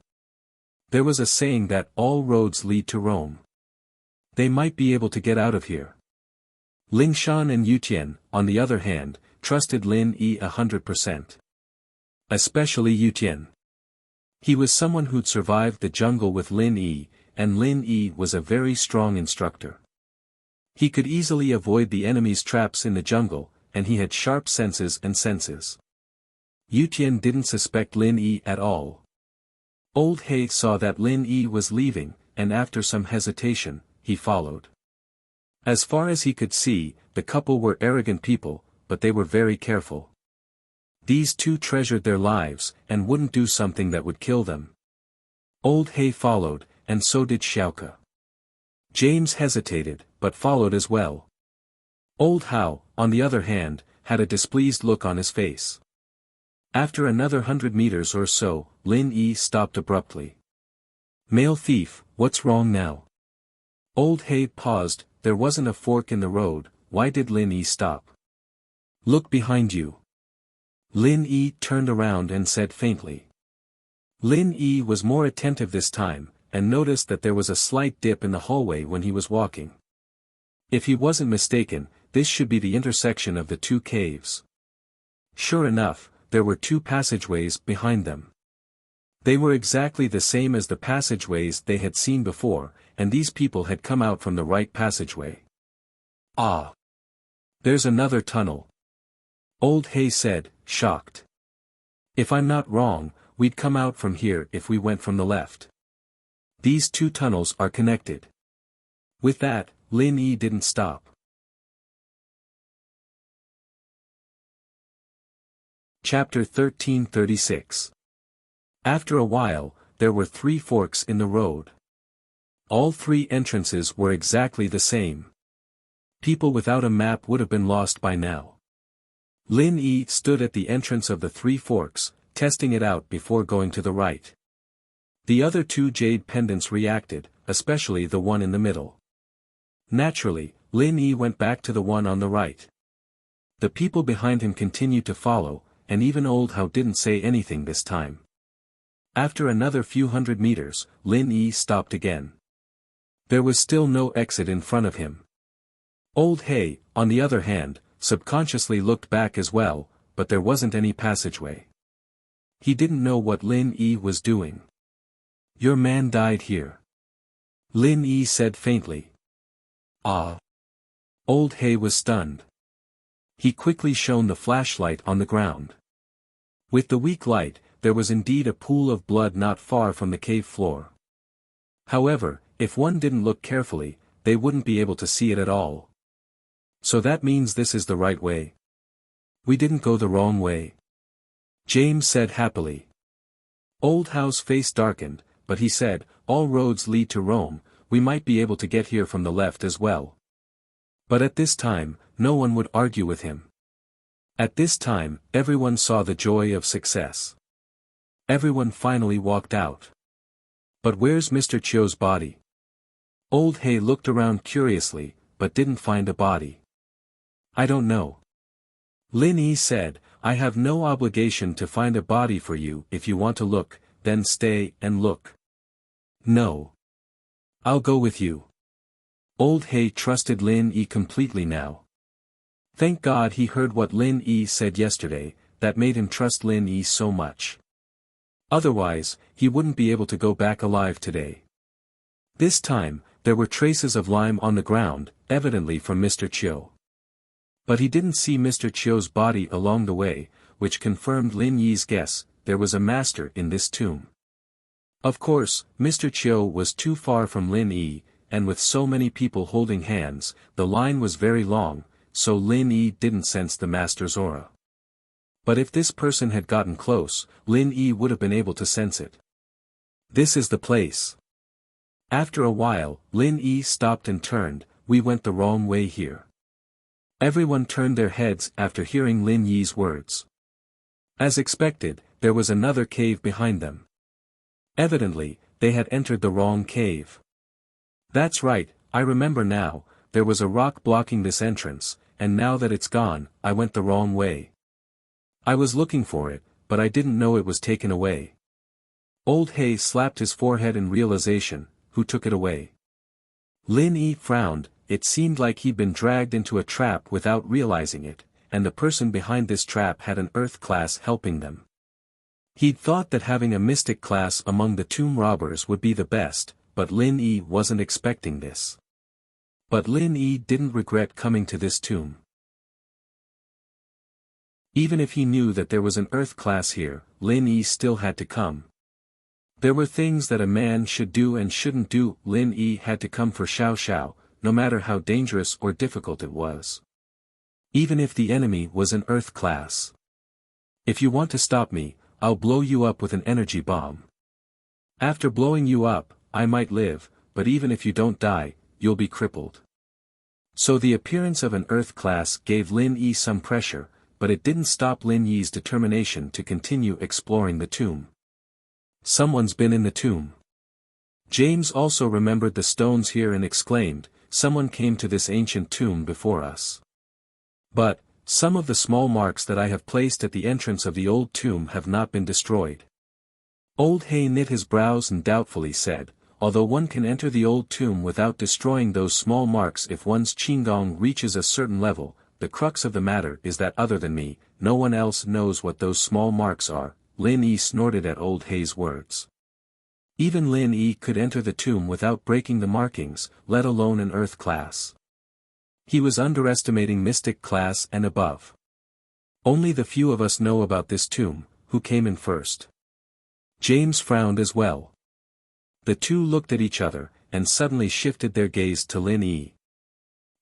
There was a saying that all roads lead to Rome. They might be able to get out of here. Ling Shan and Yutian, on the other hand, trusted Lin Yi 100%. Especially Yutian. He was someone who'd survived the jungle with Lin Yi, and Lin Yi was a very strong instructor. He could easily avoid the enemy's traps in the jungle, and he had sharp senses and senses. Yutian didn't suspect Lin Yi at all. Old He saw that Lin Yi was leaving, and after some hesitation, he followed. As far as he could see, the couple were arrogant people, but they were very careful. These two treasured their lives, and wouldn't do something that would kill them. Old He followed, and so did Xiaoka. James hesitated, but followed as well. Old Hao, on the other hand, had a displeased look on his face. After another 100 meters or so, Lin Yi stopped abruptly. Male thief, what's wrong now? Old He paused, there wasn't a fork in the road, why did Lin Yi stop? Look behind you. Lin Yi turned around and said faintly. Lin Yi was more attentive this time, and noticed that there was a slight dip in the hallway when he was walking. If he wasn't mistaken, this should be the intersection of the two caves. Sure enough, there were two passageways behind them. They were exactly the same as the passageways they had seen before, and these people had come out from the right passageway. Ah! There's another tunnel. Old Hay said, shocked. If I'm not wrong, we'd come out from here if we went from the left. These two tunnels are connected. With that, Lin Yi didn't stop. Chapter 1336. After a while, there were 3 forks in the road. All 3 entrances were exactly the same. People without a map would have been lost by now. Lin Yi stood at the entrance of the 3 forks, testing it out before going to the right. The other 2 jade pendants reacted, especially the one in the middle. Naturally, Lin Yi went back to the one on the right. The people behind him continued to follow, and even Old How didn't say anything this time. After another few hundred meters, Lin Yi stopped again. There was still no exit in front of him. Old Hay, on the other hand, subconsciously looked back as well, but there wasn't any passageway. He didn't know what Lin Yi was doing. Your man died here. Lin Yi said faintly. Ah. Old Hay was stunned. He quickly shone the flashlight on the ground. With the weak light, there was indeed a pool of blood not far from the cave floor. However, if one didn't look carefully, they wouldn't be able to see it at all. So that means this is the right way. We didn't go the wrong way. James said happily. Old How's face darkened, but he said, all roads lead to Rome, we might be able to get here from the left as well. But at this time, no one would argue with him. At this time, everyone saw the joy of success. Everyone finally walked out. But where's Mr. Chio's body? Old Hay looked around curiously, but didn't find a body. I don't know. Lin Yi said, I have no obligation to find a body for you. If you want to look, then stay and look. No. I'll go with you. Old Hay trusted Lin Yi completely now. Thank God he heard what Lin Yi said yesterday, that made him trust Lin Yi so much. Otherwise, he wouldn't be able to go back alive today. This time, there were traces of lime on the ground, evidently from Mr. Chio. But he didn't see Mr. Chio's body along the way, which confirmed Lin Yi's guess, there was a master in this tomb. Of course, Mr. Chio was too far from Lin Yi, and with so many people holding hands, the line was very long, so Lin Yi didn't sense the master's aura. But if this person had gotten close, Lin Yi would have been able to sense it. This is the place. After a while, Lin Yi stopped and turned, we went the wrong way here. Everyone turned their heads after hearing Lin Yi's words. As expected, there was another cave behind them. Evidently, they had entered the wrong cave. That's right, I remember now, there was a rock blocking this entrance, and now that it's gone, I went the wrong way. I was looking for it, but I didn't know it was taken away. Old Hay slapped his forehead in realization, who took it away. Lin Yi frowned, it seemed like he'd been dragged into a trap without realizing it, and the person behind this trap had an earth class helping them. He'd thought that having a mystic class among the tomb robbers would be the best, but Lin Yi wasn't expecting this. But Lin Yi didn't regret coming to this tomb. Even if he knew that there was an earth class here, Lin Yi still had to come. There were things that a man should do and shouldn't do. Lin Yi had to come for Xiao Xiao, no matter how dangerous or difficult it was. Even if the enemy was an earth class. If you want to stop me, I'll blow you up with an energy bomb. After blowing you up, I might live, but even if you don't die, you'll be crippled. So the appearance of an earth class gave Lin Yi some pressure, but it didn't stop Lin Yi's determination to continue exploring the tomb. Someone's been in the tomb. James also remembered the stones here and exclaimed, someone came to this ancient tomb before us. But, some of the small marks that I have placed at the entrance of the old tomb have not been destroyed. Old Hay knit his brows and doubtfully said, although one can enter the old tomb without destroying those small marks if one's qigong reaches a certain level, the crux of the matter is that other than me, no one else knows what those small marks are. Lin Yi snorted at old Hei's words. Even Lin Yi could enter the tomb without breaking the markings, let alone an earth class. He was underestimating mystic class and above. Only the few of us know about this tomb. Who came in first? James frowned as well. The two looked at each other, and suddenly shifted their gaze to Lin Yi.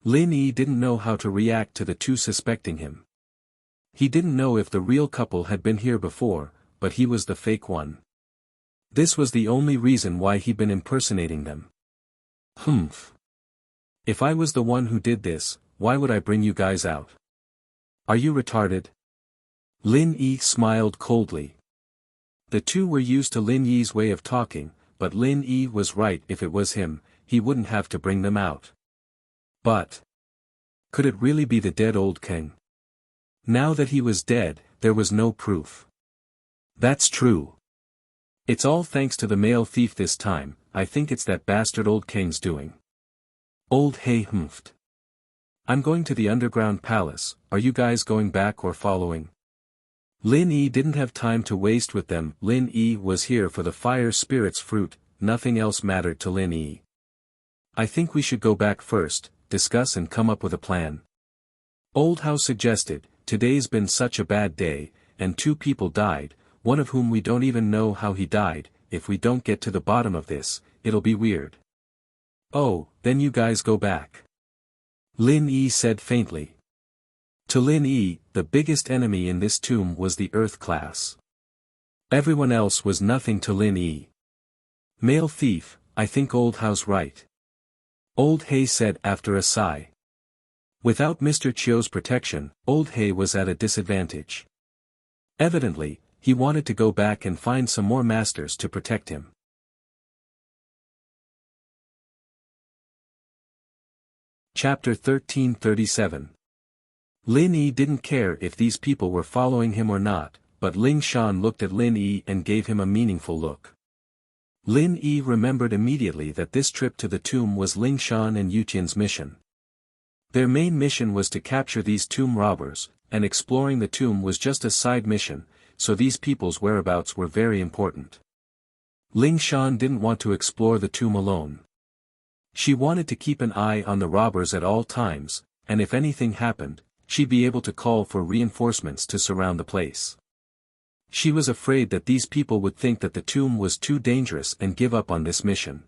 Lin Yi didn't know how to react to the two suspecting him. He didn't know if the real couple had been here before, but he was the fake one. This was the only reason why he'd been impersonating them. Humph. If I was the one who did this, why would I bring you guys out? Are you retarded? Lin Yi smiled coldly. The two were used to Lin Yi's way of talking, but Lin Yi was right. If it was him, he wouldn't have to bring them out. But could it really be the dead old king? Now that he was dead, there was no proof. That's true. It's all thanks to the male thief this time. I think it's that bastard old king's doing. Old Hei humphed. I'm going to the underground palace. Are you guys going back or following? Lin Yi didn't have time to waste with them. Lin Yi was here for the fire spirit's fruit, nothing else mattered to Lin Yi. I think we should go back first, discuss and come up with a plan. Old House suggested. Today's been such a bad day, and two people died, one of whom we don't even know how he died. If we don't get to the bottom of this, it'll be weird. Oh, then you guys go back. Lin Yi said faintly. To Lin Yi, the biggest enemy in this tomb was the earth class. Everyone else was nothing to Lin Yi. Male thief, I think Old House right. Old Hei said after a sigh. Without Mr. Chio's protection, Old Hei was at a disadvantage. Evidently, he wanted to go back and find some more masters to protect him. Chapter 1337. Lin Yi didn't care if these people were following him or not, but Ling Shan looked at Lin Yi and gave him a meaningful look. Lin Yi remembered immediately that this trip to the tomb was Ling Shan and Yuqian's mission. Their main mission was to capture these tomb robbers, and exploring the tomb was just a side mission, so these people's whereabouts were very important. Ling Shan didn't want to explore the tomb alone. She wanted to keep an eye on the robbers at all times, and if anything happened, she'd be able to call for reinforcements to surround the place. She was afraid that these people would think that the tomb was too dangerous and give up on this mission.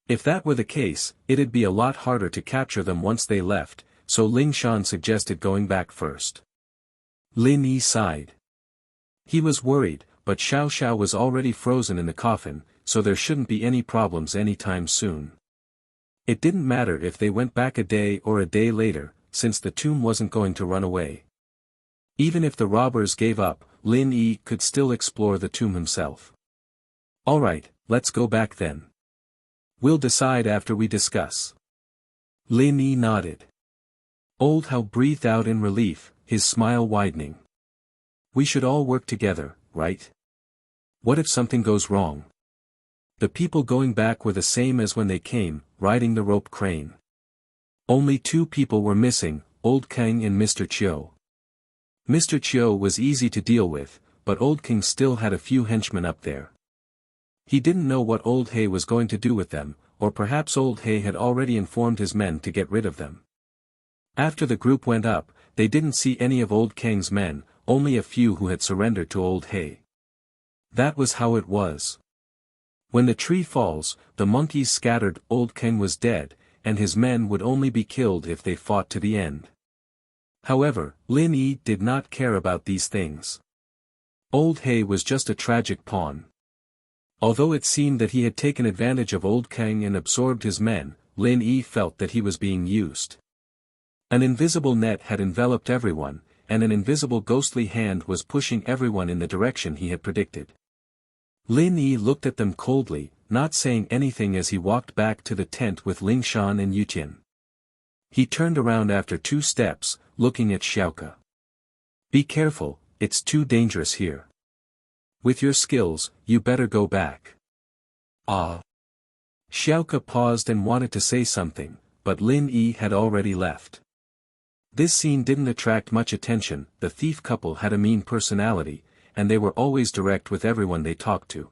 If that were the case, it'd be a lot harder to capture them once they left, so Ling Shan suggested going back first. Lin Yi sighed. He was worried, but Xiao Xiao was already frozen in the coffin, so there shouldn't be any problems anytime soon. It didn't matter if they went back a day or a day later, since the tomb wasn't going to run away. Even if the robbers gave up, Lin Yi could still explore the tomb himself. Alright, let's go back then. We'll decide after we discuss. Lin Yi nodded. Old Hao breathed out in relief, his smile widening. We should all work together, right? What if something goes wrong? The people going back were the same as when they came, riding the rope crane. Only two people were missing, Old Kang and Mr. Chiu. Mr. Chiu was easy to deal with, but Old King still had a few henchmen up there. He didn't know what Old Hei was going to do with them, or perhaps Old Hei had already informed his men to get rid of them. After the group went up, they didn't see any of Old Kang's men, only a few who had surrendered to Old Hei. That was how it was. When the tree falls, the monkeys scattered. Old Kang was dead, and his men would only be killed if they fought to the end. However, Lin Yi did not care about these things. Old Hei was just a tragic pawn. Although it seemed that he had taken advantage of Old Kang and absorbed his men, Lin Yi felt that he was being used. An invisible net had enveloped everyone, and an invisible ghostly hand was pushing everyone in the direction he had predicted. Lin Yi looked at them coldly, not saying anything as he walked back to the tent with Ling Shan and Yuqian. He turned around after 2 steps, looking at Xiaoke. Be careful, it's too dangerous here. With your skills, you better go back. Ah. Xiaoke paused and wanted to say something, but Lin Yi had already left. This scene didn't attract much attention. The thief couple had a mean personality, and they were always direct with everyone they talked to.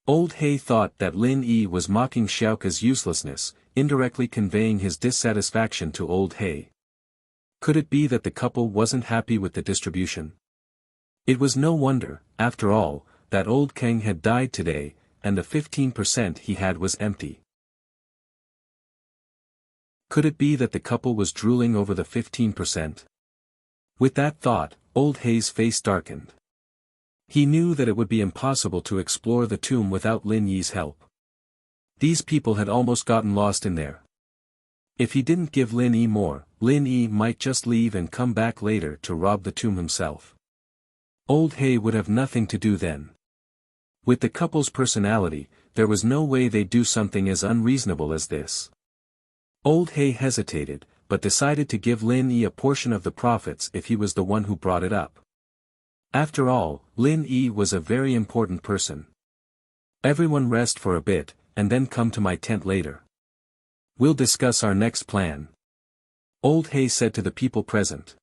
Old He thought that Lin Yi was mocking Xiaoke's uselessness, indirectly conveying his dissatisfaction to Old He. Could it be that the couple wasn't happy with the distribution? It was no wonder, after all, that old Kang had died today, and the 15% he had was empty. Could it be that the couple was drooling over the 15%? With that thought, Old He's face darkened. He knew that it would be impossible to explore the tomb without Lin Yi's help. These people had almost gotten lost in there. If he didn't give Lin Yi more, Lin Yi might just leave and come back later to rob the tomb himself. Old He would have nothing to do then. With the couple's personality, there was no way they'd do something as unreasonable as this. Old He hesitated, but decided to give Lin Yi a portion of the profits if he was the one who brought it up. After all, Lin Yi was a very important person. Everyone rest for a bit, and then come to my tent later. We'll discuss our next plan. Old He said to the people present.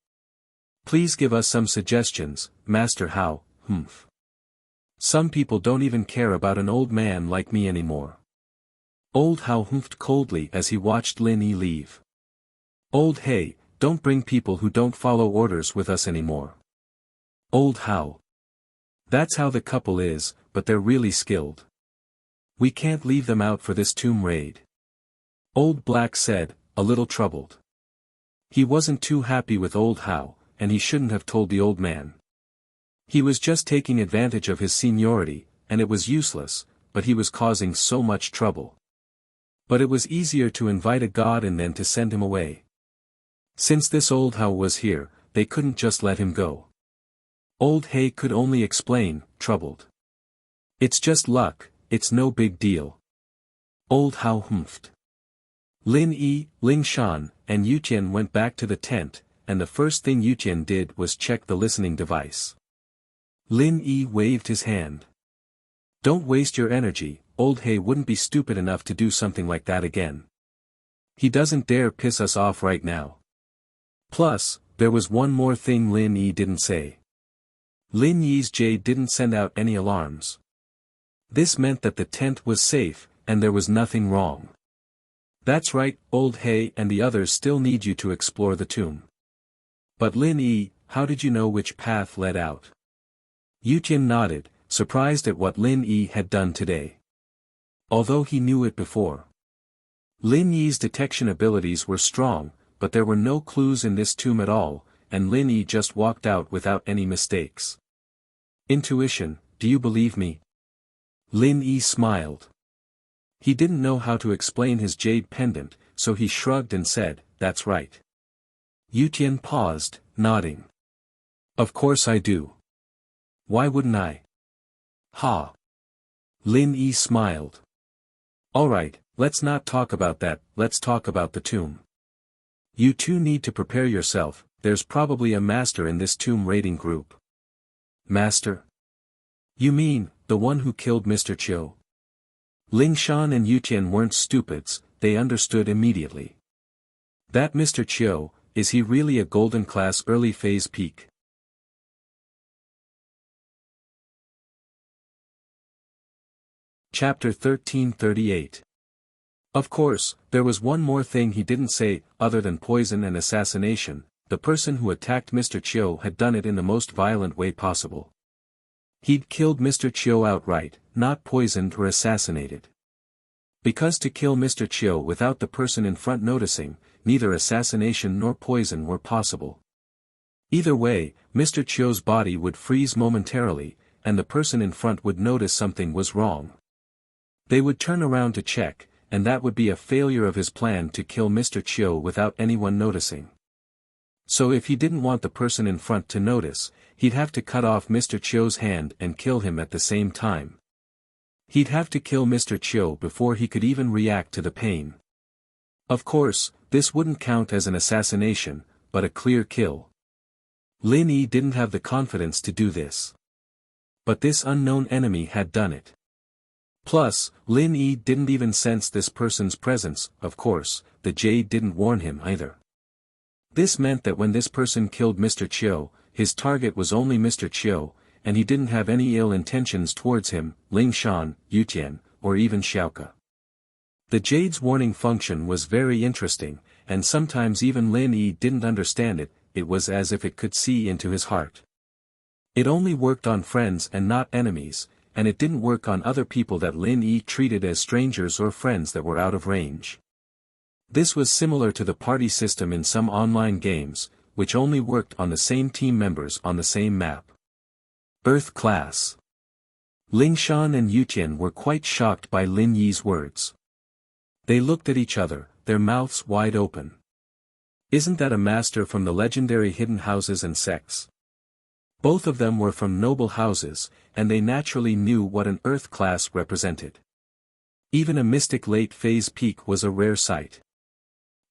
Please give us some suggestions, Master Hao. Some people don't even care about an old man like me anymore. Old Hao humphed coldly as he watched Lin Yi leave. Old He, don't bring people who don't follow orders with us anymore. Old Hao. That's how the couple is, but they're really skilled. We can't leave them out for this tomb raid. Old Black said, a little troubled. He wasn't too happy with Old Hao, and he shouldn't have told the old man. He was just taking advantage of his seniority, and it was useless, but he was causing so much trouble. But it was easier to invite a god and then to send him away. Since this Old Hao was here, they couldn't just let him go. Old He could only explain, troubled. It's just luck, it's no big deal. Old Hao humphed. Lin Yi, Ling Shan, and Yutian went back to the tent, and the first thing Yutian did was check the listening device. Lin Yi waved his hand. Don't waste your energy, Old He wouldn't be stupid enough to do something like that again. He doesn't dare piss us off right now. Plus, there was one more thing Lin Yi didn't say. Lin Yi's jade didn't send out any alarms. This meant that the tent was safe, and there was nothing wrong. That's right, Old He and the others still need you to explore the tomb. But Lin Yi, how did you know which path led out? Yutian nodded, surprised at what Lin Yi had done today. Although he knew it before. Lin Yi's detection abilities were strong, but there were no clues in this tomb at all, and Lin Yi just walked out without any mistakes. Intuition, do you believe me? Lin Yi smiled. He didn't know how to explain his jade pendant, so he shrugged and said, that's right. Yutian paused, nodding. Of course I do. Why wouldn't I? Ha. Lin Yi smiled. Alright, let's not talk about that, let's talk about the tomb. You two need to prepare yourself, there's probably a master in this tomb raiding group. Master? You mean, the one who killed Mr. Chiu? Ling Shan and Yutian weren't stupids, they understood immediately. That Mr. Chiu, is he really a golden class early phase peak? Chapter 1338. Of course, there was one more thing he didn't say, other than poison and assassination. The person who attacked Mr. Chiu had done it in the most violent way possible. He'd killed Mr. Chiu outright, not poisoned or assassinated. Because to kill Mr. Chiu without the person in front noticing, neither assassination nor poison were possible. Either way, Mr. Chiu's body would freeze momentarily, and the person in front would notice something was wrong. They would turn around to check, and that would be a failure of his plan to kill Mr. Chiu without anyone noticing. So if he didn't want the person in front to notice, he'd have to cut off Mr. Chiu's hand and kill him at the same time. He'd have to kill Mr. Chiu before he could even react to the pain. Of course, this wouldn't count as an assassination, but a clear kill. Lin Yi didn't have the confidence to do this. But this unknown enemy had done it. Plus, Lin Yi didn't even sense this person's presence. Of course, the jade didn't warn him either. This meant that when this person killed Mr. Chiu, his target was only Mr. Chiu, and he didn't have any ill intentions towards him, Ling Shan, Yutian, or even Xiaoke. The jade's warning function was very interesting, and sometimes even Lin Yi didn't understand it. It was as if it could see into his heart. It only worked on friends and not enemies, and it didn't work on other people that Lin Yi treated as strangers or friends that were out of range. This was similar to the party system in some online games, which only worked on the same team members on the same map. Earth class. Ling Shan and Yutian were quite shocked by Lin Yi's words. They looked at each other, their mouths wide open. Isn't that a master from the legendary hidden houses and sects? Both of them were from noble houses, and they naturally knew what an earth class represented. Even a mystic late phase peak was a rare sight.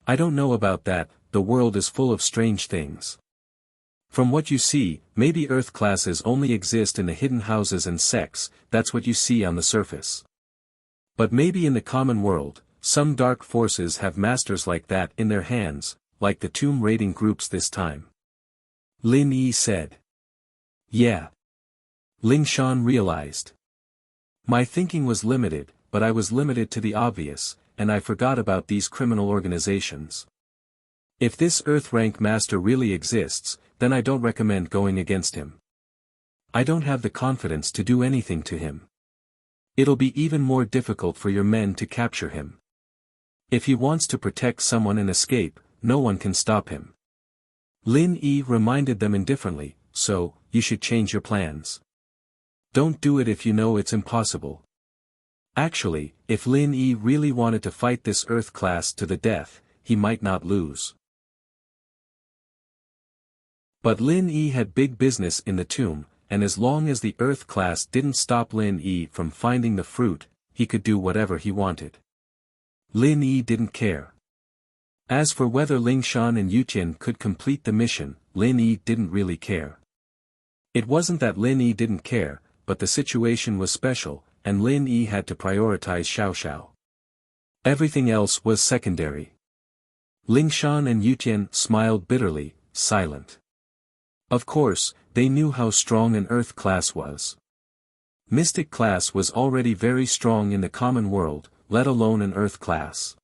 I don't know about that, the world is full of strange things. From what you see, maybe earth classes only exist in the hidden houses and sects, that's what you see on the surface. But maybe in the common world, some dark forces have masters like that in their hands, like the tomb raiding groups this time. Lin Yi said. Yeah. Ling Shan realized. My thinking was limited, but I was limited to the obvious, and I forgot about these criminal organizations. If this Earth rank master really exists, then I don't recommend going against him. I don't have the confidence to do anything to him. It'll be even more difficult for your men to capture him. If he wants to protect someone and escape, no one can stop him. Lin Yi reminded them indifferently, so, you should change your plans. Don't do it if you know it's impossible. Actually, if Lin Yi really wanted to fight this Earth class to the death, he might not lose. But Lin Yi had big business in the tomb, and as long as the Earth class didn't stop Lin Yi from finding the fruit, he could do whatever he wanted. Lin Yi didn't care. As for whether Ling Shan and Yutian could complete the mission, Lin Yi didn't really care. It wasn't that Lin Yi didn't care, but the situation was special, and Lin Yi had to prioritize Xiao Xiao. Everything else was secondary. Ling Shan and Yutian smiled bitterly, silent. Of course, they knew how strong an Earth class was. Mystic class was already very strong in the common world, let alone an Earth class.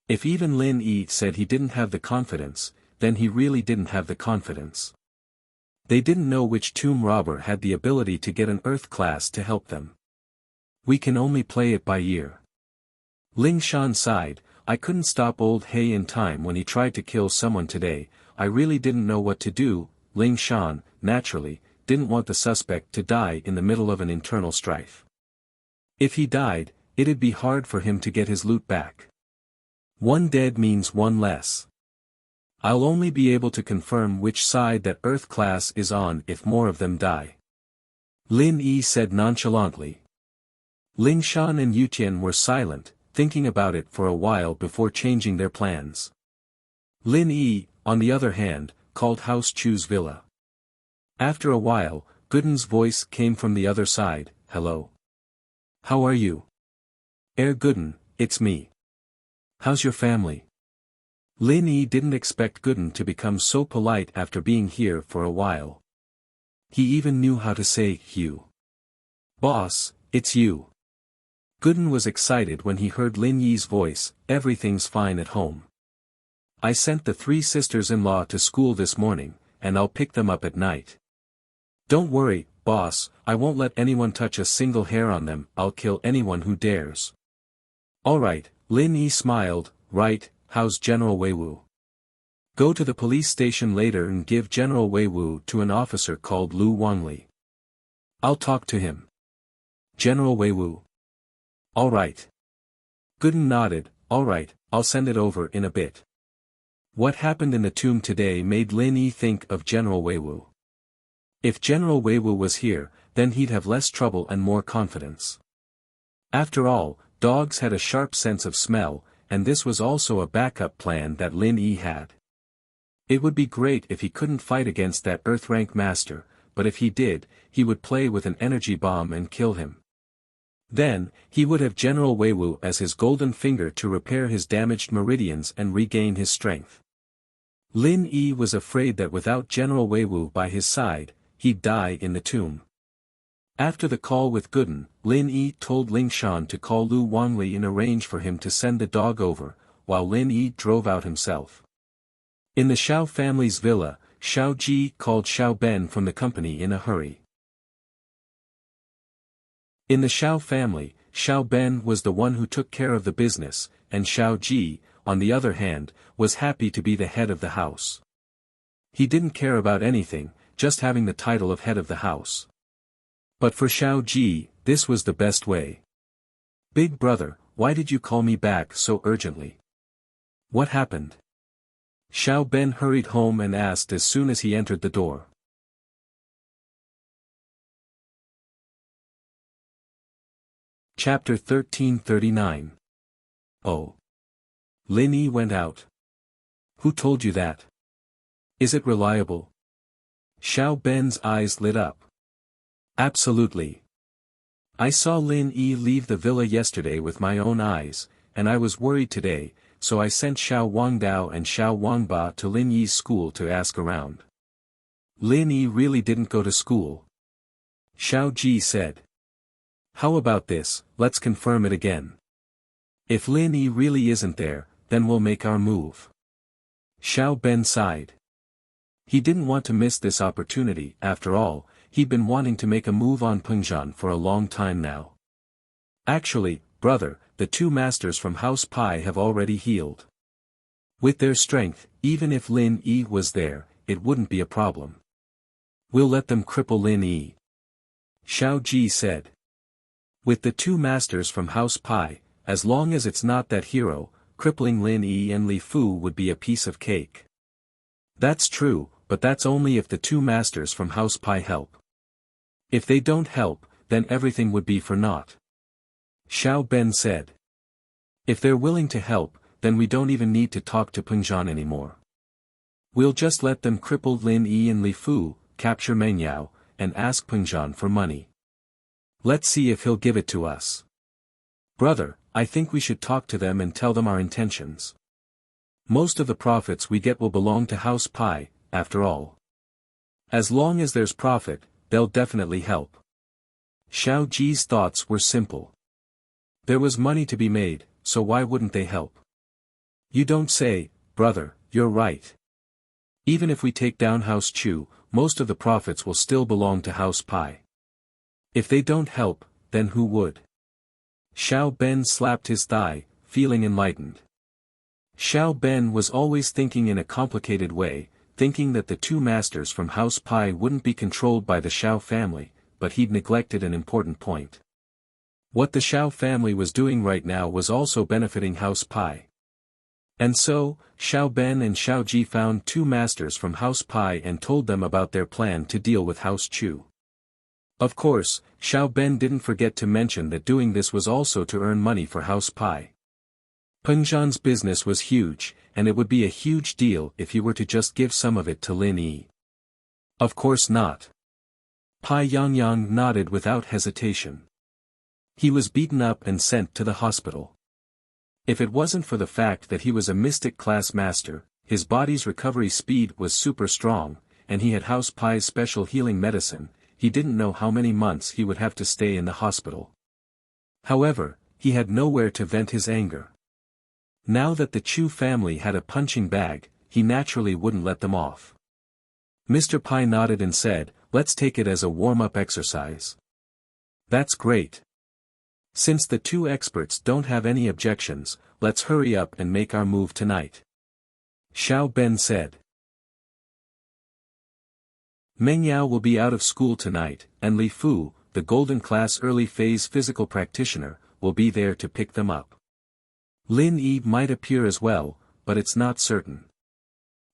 If even Lin Yi said he didn't have the confidence, then he really didn't have the confidence. They didn't know which tomb robber had the ability to get an Earth class to help them. We can only play it by ear. Ling Shan sighed. I couldn't stop old He in time when he tried to kill someone today. I really didn't know what to do. Ling Shan, naturally, didn't want the suspect to die in the middle of an internal strife. If he died, it'd be hard for him to get his loot back. One dead means one less. I'll only be able to confirm which side that Earth class is on if more of them die. Lin Yi said nonchalantly. Ling Shan and Yutian were silent, thinking about it for a while before changing their plans. Lin Yi, on the other hand, called House Chu's villa. After a while, Gooden's voice came from the other side. Hello. How are you? Gooden, it's me. How's your family? Lin Yi didn't expect Gooden to become so polite after being here for a while. He even knew how to say Hugh. Boss, it's you. Gooden was excited when he heard Lin Yi's voice. Everything's fine at home. I sent the 3 sisters-in-law to school this morning, and I'll pick them up at night. Don't worry, boss, I won't let anyone touch a single hair on them. I'll kill anyone who dares. Alright, Lin Yi smiled. Right, how's General Weiwu? Go to the police station later and give General Weiwu to an officer called Lu Wangli. I'll talk to him. General Weiwu. Alright. Gooden nodded. Alright, I'll send it over in a bit. What happened in the tomb today made Lin Yi think of General Weiwu. If General Weiwu was here, then he'd have less trouble and more confidence. After all, dogs had a sharp sense of smell, and this was also a backup plan that Lin Yi had. It would be great if he couldn't fight against that Earth-rank master, but if he did, he would play with an energy bomb and kill him. Then, he would have General Weiwu as his golden finger to repair his damaged meridians and regain his strength. Lin Yi was afraid that without General Weiwu by his side, he'd die in the tomb. After the call with Gooden, Lin Yi told Ling Shan to call Lu Wangli and arrange for him to send the dog over, while Lin Yi drove out himself. In the Xiao family's villa, Xiao Ji called Xiao Ben from the company in a hurry. In the Xiao family, Xiao Ben was the one who took care of the business, and Xiao Ji, on the other hand, was happy to be the head of the house. He didn't care about anything, just having the title of head of the house. But for Xiao Ji, this was the best way. "Big brother, why did you call me back so urgently? What happened?" Xiao Ben hurried home and asked as soon as he entered the door. Chapter 1339. Oh. Lin Yi went out. Who told you that? Is it reliable? Xiao Ben's eyes lit up. Absolutely. I saw Lin Yi leave the villa yesterday with my own eyes, and I was worried today, so I sent Xiao Wangdao and Xiao Wangba to Lin Yi's school to ask around. Lin Yi really didn't go to school. Xiao Ji said. How about this, let's confirm it again. If Lin Yi really isn't there, then we'll make our move. Xiao Ben sighed. He didn't want to miss this opportunity, after all, he'd been wanting to make a move on Pengzhan for a long time now. Actually, brother, the two masters from House Pai have already healed. With their strength, even if Lin Yi was there, it wouldn't be a problem. We'll let them cripple Lin Yi. Xiao Ji said. With the two masters from House Pai, as long as it's not that hero, crippling Lin Yi and Li Fu would be a piece of cake. That's true, but that's only if the two masters from House Pai help. If they don't help, then everything would be for naught. Xiao Ben said. If they're willing to help, then we don't even need to talk to Pengzhan anymore. We'll just let them cripple Lin Yi and Li Fu, capture Meng Yao, and ask Pengzhan for money. Let's see if he'll give it to us. Brother, I think we should talk to them and tell them our intentions. Most of the profits we get will belong to House Pai, after all. As long as there's profit, they'll definitely help. Xiao Ji's thoughts were simple. There was money to be made, so why wouldn't they help? You don't say, brother, you're right. Even if we take down House Chu, most of the profits will still belong to House Pai. If they don't help, then who would? Xiao Ben slapped his thigh, feeling enlightened. Xiao Ben was always thinking in a complicated way, thinking that the two masters from House Pai wouldn't be controlled by the Xiao family, but he'd neglected an important point. What the Xiao family was doing right now was also benefiting House Pai. And so, Xiao Ben and Xiao Ji found two masters from House Pai and told them about their plan to deal with House Chu. Of course, Xiao Ben didn't forget to mention that doing this was also to earn money for House Pai. Pengzhan's business was huge, and it would be a huge deal if he were to just give some of it to Lin Yi. Of course not. Pai Yangyang nodded without hesitation. He was beaten up and sent to the hospital. If it wasn't for the fact that he was a mystic class master, his body's recovery speed was super strong, and he had House Pai's special healing medicine, he didn't know how many months he would have to stay in the hospital. However, he had nowhere to vent his anger. Now that the Chu family had a punching bag, he naturally wouldn't let them off. Mr. Pai nodded and said, let's take it as a warm-up exercise. That's great. Since the two experts don't have any objections, let's hurry up and make our move tonight. Xiao Ben said. Meng Yao will be out of school tonight, and Li Fu, the golden class early phase physical practitioner, will be there to pick them up. Lin Yi might appear as well, but it's not certain.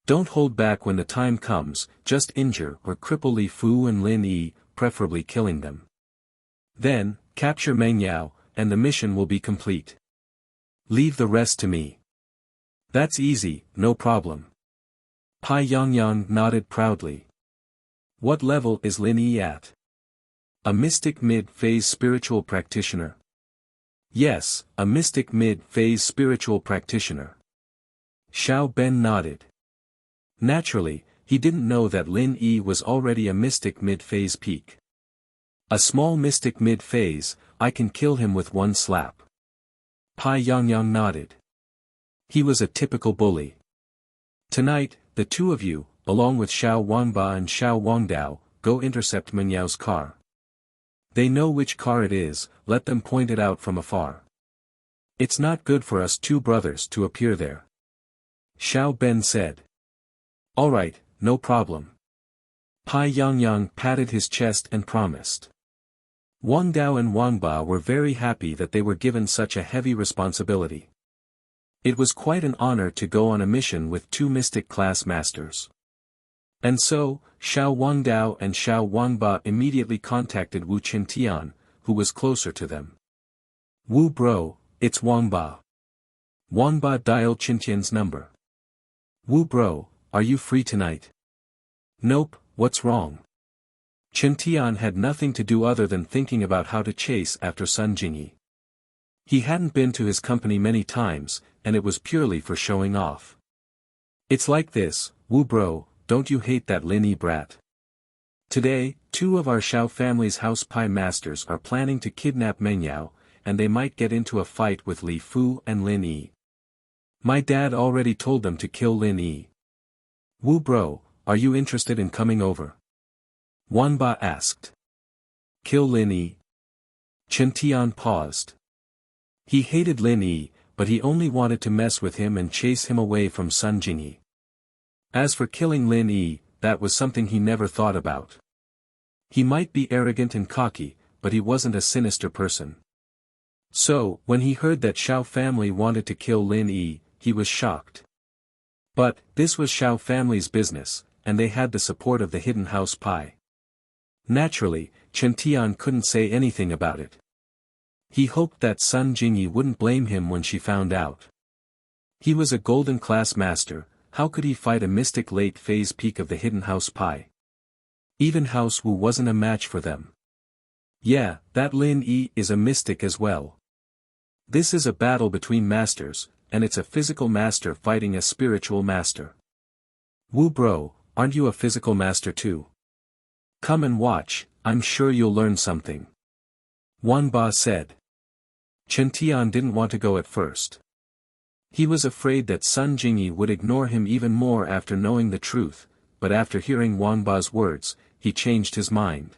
Don't hold back when the time comes, just injure or cripple Li Fu and Lin Yi, preferably killing them. Then, capture Meng Yao, and the mission will be complete. Leave the rest to me. That's easy, no problem. Pai Yangyang nodded proudly. What level is Lin Yi at? A mystic mid-phase spiritual practitioner. Yes, a mystic mid-phase spiritual practitioner. Xiao Ben nodded. Naturally, he didn't know that Lin Yi was already a mystic mid-phase peak. A small mystic mid-phase, I can kill him with one slap. Pai Yangyang nodded. He was a typical bully. Tonight, the two of you, along with Xiao Wanba and Xiao Wangdao, go intercept Menyao's car. They know which car it is, let them point it out from afar. It's not good for us two brothers to appear there. Xiao Ben said. All right, no problem. Pai Yangyang patted his chest and promised. Wang Dao and Wang Ba were very happy that they were given such a heavy responsibility. It was quite an honor to go on a mission with two mystic class masters. And so, Xiao Wangdao and Xiao Wangba immediately contacted Wu Qintian, who was closer to them. Wu bro, it's Wangba. Wangba dialed Qintian's number. Wu bro, are you free tonight? Nope, what's wrong? Qintian had nothing to do other than thinking about how to chase after Sun Jingyi. He hadn't been to his company many times, and it was purely for showing off. It's like this, Wu bro, don't you hate that Lin Yi brat? Today, two of our Xiao family's house pie masters are planning to kidnap Mengyao, and they might get into a fight with Li Fu and Lin Yi. My dad already told them to kill Lin Yi. Wu bro, are you interested in coming over? Wanba asked. Kill Lin Yi? Qintian paused. He hated Lin Yi, but he only wanted to mess with him and chase him away from Sun Jingyi. As for killing Lin Yi, that was something he never thought about. He might be arrogant and cocky, but he wasn't a sinister person. So, when he heard that Xiao family wanted to kill Lin Yi, he was shocked. But, this was Xiao family's business, and they had the support of the hidden house pie. Naturally, Qintian couldn't say anything about it. He hoped that Sun Jingyi wouldn't blame him when she found out. He was a golden class master, how could he fight a mystic late phase peak of the hidden house pie? Even House Wu wasn't a match for them. Yeah, that Lin Yi is a mystic as well. This is a battle between masters, and it's a physical master fighting a spiritual master. Wu bro, aren't you a physical master too? Come and watch, I'm sure you'll learn something. Wanba said. Qintian didn't want to go at first. He was afraid that Sun Jingyi would ignore him even more after knowing the truth, but after hearing Wanba's words, he changed his mind.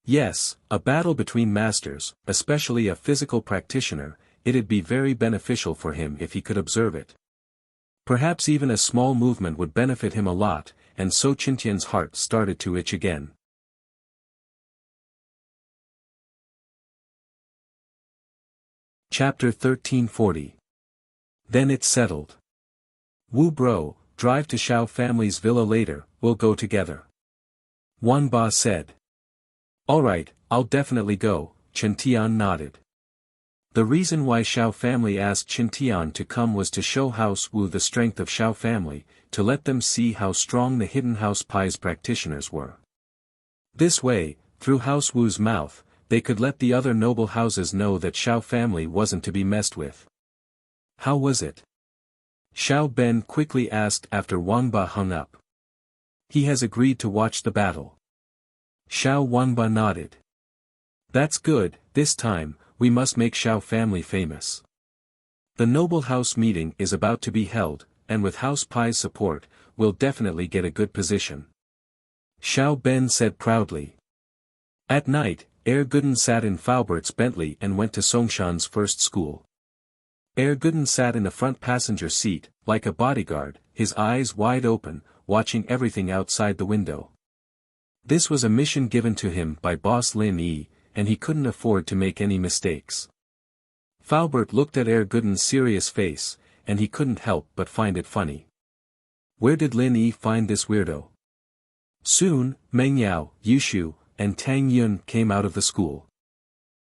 Yes, a battle between masters, especially a physical practitioner, it'd be very beneficial for him if he could observe it. Perhaps even a small movement would benefit him a lot, and so Qintian's heart started to itch again. Chapter 1340. Then it's settled. Wu bro, drive to Xiao family's villa later, we'll go together. Wanba said. Alright, I'll definitely go, Qintian nodded. The reason why Xiao family asked Qintian to come was to show House Wu the strength of Xiao family, to let them see how strong the hidden house pie's practitioners were. This way, through House Wu's mouth, they could let the other noble houses know that Xiao family wasn't to be messed with. How was it? Xiao Ben quickly asked after Wanba hung up. He has agreed to watch the battle. Xiao Wanba nodded. That's good, this time, we must make Xiao family famous. The noble house meeting is about to be held, and with House Pai's support, we'll definitely get a good position. Xiao Ben said proudly. At night, Gooden sat in Faubert's Bentley and went to Songshan's first school. Gooden sat in the front passenger seat, like a bodyguard, his eyes wide open, watching everything outside the window. This was a mission given to him by boss Lin Yi, and he couldn't afford to make any mistakes. Faubert looked at Gooden's serious face, and he couldn't help but find it funny. Where did Lin Yi find this weirdo? Soon, Meng Yao, Yushu, and Tang Yun came out of the school.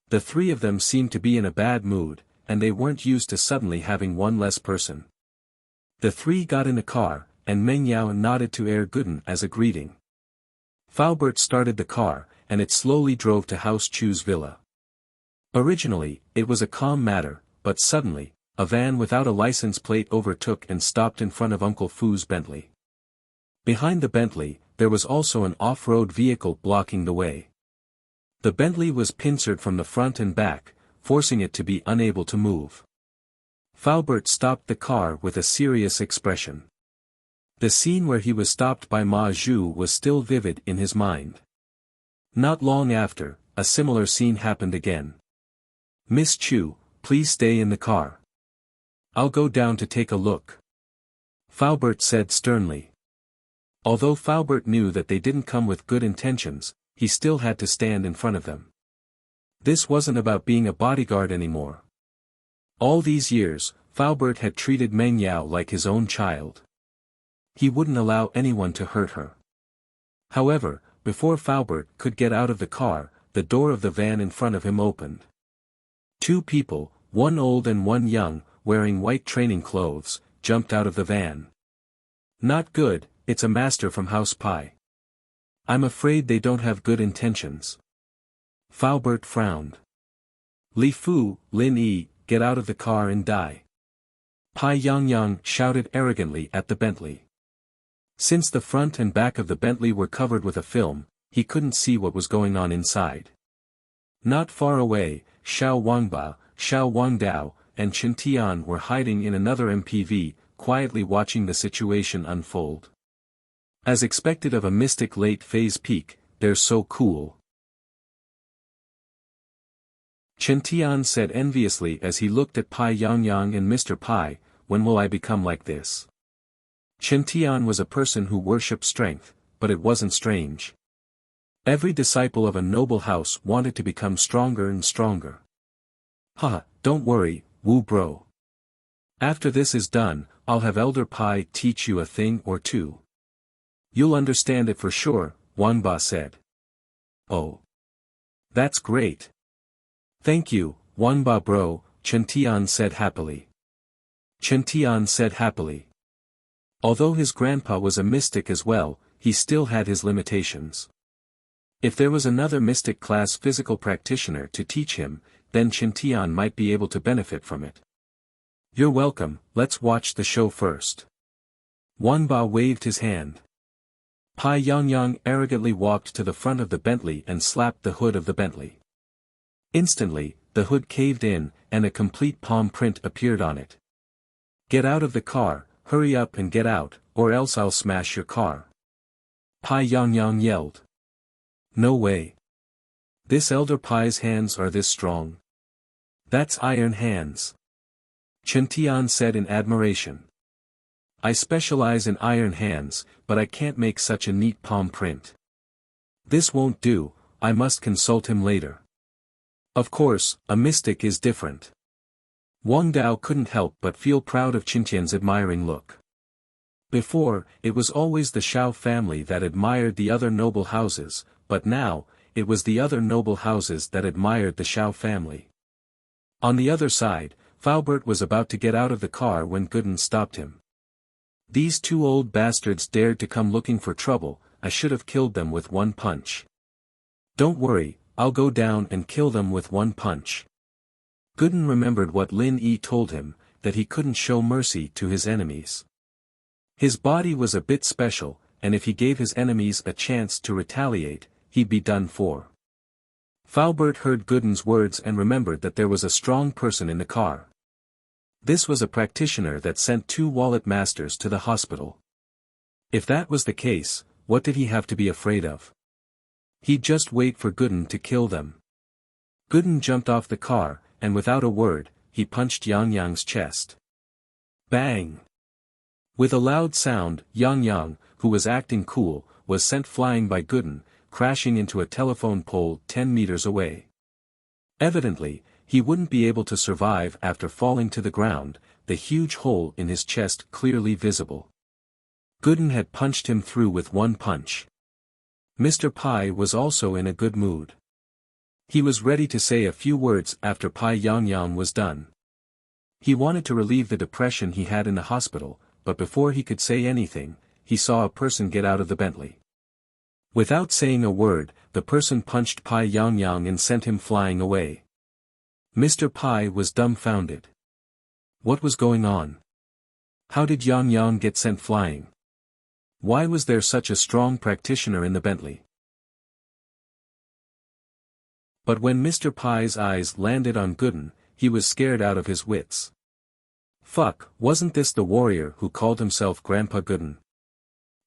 The three of them seemed to be in a bad mood, and they weren't used to suddenly having one less person. The three got in a car, and Meng Yao nodded to Gooden as a greeting. Faubert started the car, and it slowly drove to House Chu's villa. Originally, it was a calm matter, but suddenly, a van without a license plate overtook and stopped in front of Uncle Fu's Bentley. Behind the Bentley, there was also an off-road vehicle blocking the way. The Bentley was pincered from the front and back, forcing it to be unable to move. Faubert stopped the car with a serious expression. The scene where he was stopped by Ma Zhu was still vivid in his mind. Not long after, a similar scene happened again. "Miss Chu, please stay in the car. I'll go down to take a look," Faubert said sternly. Although Faubert knew that they didn't come with good intentions, he still had to stand in front of them. This wasn't about being a bodyguard anymore. All these years, Faubert had treated Meng Yao like his own child. He wouldn't allow anyone to hurt her. However, before Faubert could get out of the car, the door of the van in front of him opened. Two people, one old and one young, wearing white training clothes, jumped out of the van. "Not good, it's a master from House Pi. I'm afraid they don't have good intentions." Faubert frowned. "Li Fu, Lin Yi, get out of the car and die." Pai Yangyang shouted arrogantly at the Bentley. Since the front and back of the Bentley were covered with a film, he couldn't see what was going on inside. Not far away, Xiao Wangba, Xiao Wangdao, and Chen Tian were hiding in another MPV, quietly watching the situation unfold. As expected of a mystic late-phase peak, they're so cool. Chen Tian said enviously as he looked at Pai Yangyang and Mr. Pai, "When will I become like this?" Chen Tian was a person who worshipped strength, but it wasn't strange. Every disciple of a noble house wanted to become stronger and stronger. "Haha, don't worry, Wu bro. After this is done, I'll have Elder Pai teach you a thing or two. You'll understand it for sure," Wanba said. "Oh. That's great. Thank you, Wanba bro," Chen Tian said happily. Chen Tian said happily. Although his grandpa was a mystic as well, he still had his limitations. If there was another mystic class physical practitioner to teach him, then Chen Tian might be able to benefit from it. "You're welcome, let's watch the show first." Wanba waved his hand. Pai Yangyang arrogantly walked to the front of the Bentley and slapped the hood of the Bentley. Instantly, the hood caved in, and a complete palm print appeared on it. "Get out of the car, hurry up and get out, or else I'll smash your car," Pai Yangyang yelled. "No way. This Elder Pai's hands are this strong. That's iron hands," Chen Tian said in admiration. "I specialize in iron hands, but I can't make such a neat palm print. This won't do, I must consult him later." Of course, a mystic is different. Wang Dao couldn't help but feel proud of Qintian's admiring look. Before, it was always the Shao family that admired the other noble houses, but now, it was the other noble houses that admired the Shao family. On the other side, Faubert was about to get out of the car when Gooden stopped him. "These two old bastards dared to come looking for trouble, I should have killed them with one punch." "Don't worry, I'll go down and kill them with one punch." Gooden remembered what Lin Yi told him, that he couldn't show mercy to his enemies. His body was a bit special, and if he gave his enemies a chance to retaliate, he'd be done for. Faubert heard Gooden's words and remembered that there was a strong person in the car. This was a practitioner that sent 2 wallet masters to the hospital. If that was the case, what did he have to be afraid of? He'd just wait for Gooden to kill them. Gooden jumped off the car, and without a word, he punched Yang Yang's chest. Bang! With a loud sound, Yang Yang, who was acting cool, was sent flying by Gooden, crashing into a telephone pole 10 meters away. Evidently, he wouldn't be able to survive after falling to the ground, the huge hole in his chest clearly visible. Gooden had punched him through with one punch. Mr. Pai was also in a good mood. He was ready to say a few words after Pai Yangyang was done. He wanted to relieve the depression he had in the hospital, but before he could say anything, he saw a person get out of the Bentley. Without saying a word, the person punched Pai Yangyang and sent him flying away. Mr. Pai was dumbfounded. What was going on? How did Yang Yang get sent flying? Why was there such a strong practitioner in the Bentley? But when Mr. Pai's eyes landed on Gooden, he was scared out of his wits. Fuck, wasn't this the warrior who called himself Grandpa Gooden?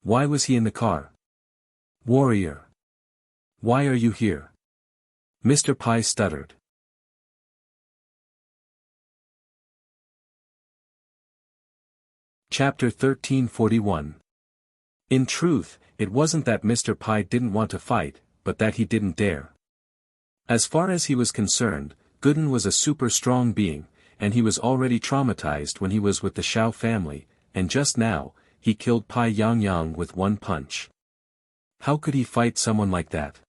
Why was he in the car? Warrior. Why are you here? Mr. Pai stuttered. Chapter 1341. In truth, it wasn't that Mr. Pai didn't want to fight, but that he didn't dare. As far as he was concerned, Gooden was a super strong being, and he was already traumatized when he was with the Shao family, and just now, he killed Pai Yang Yang with one punch. How could he fight someone like that?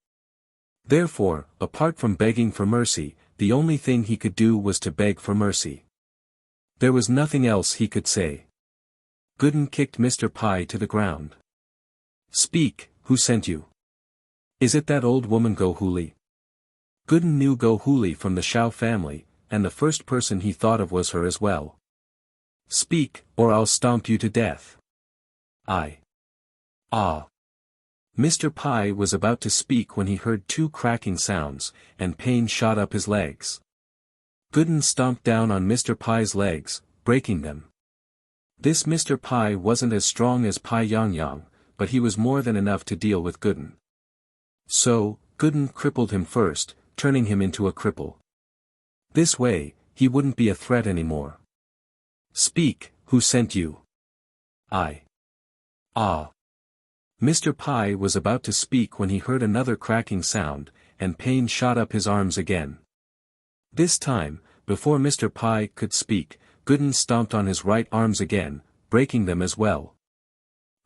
Therefore, apart from begging for mercy, the only thing he could do was to beg for mercy. There was nothing else he could say. Gooden kicked Mr. Pai to the ground. Speak, who sent you? Is it that old woman Go Huli? Gooden knew Go Huli from the Shao family, and the first person he thought of was her as well. Speak, or I'll stomp you to death. Mr. Pai was about to speak when he heard two cracking sounds, and pain shot up his legs. Gooden stomped down on Mr. Pai's legs, breaking them. This Mr. Pai wasn't as strong as Pai Yang Yang, but he was more than enough to deal with Gooden. So, Gooden crippled him first, turning him into a cripple. This way, he wouldn't be a threat anymore. Speak, who sent you? Mr. Pai was about to speak when he heard another cracking sound, and pain shot up his arms again. This time, before Mr. Pai could speak, Gooden stomped on his right arms again, breaking them as well.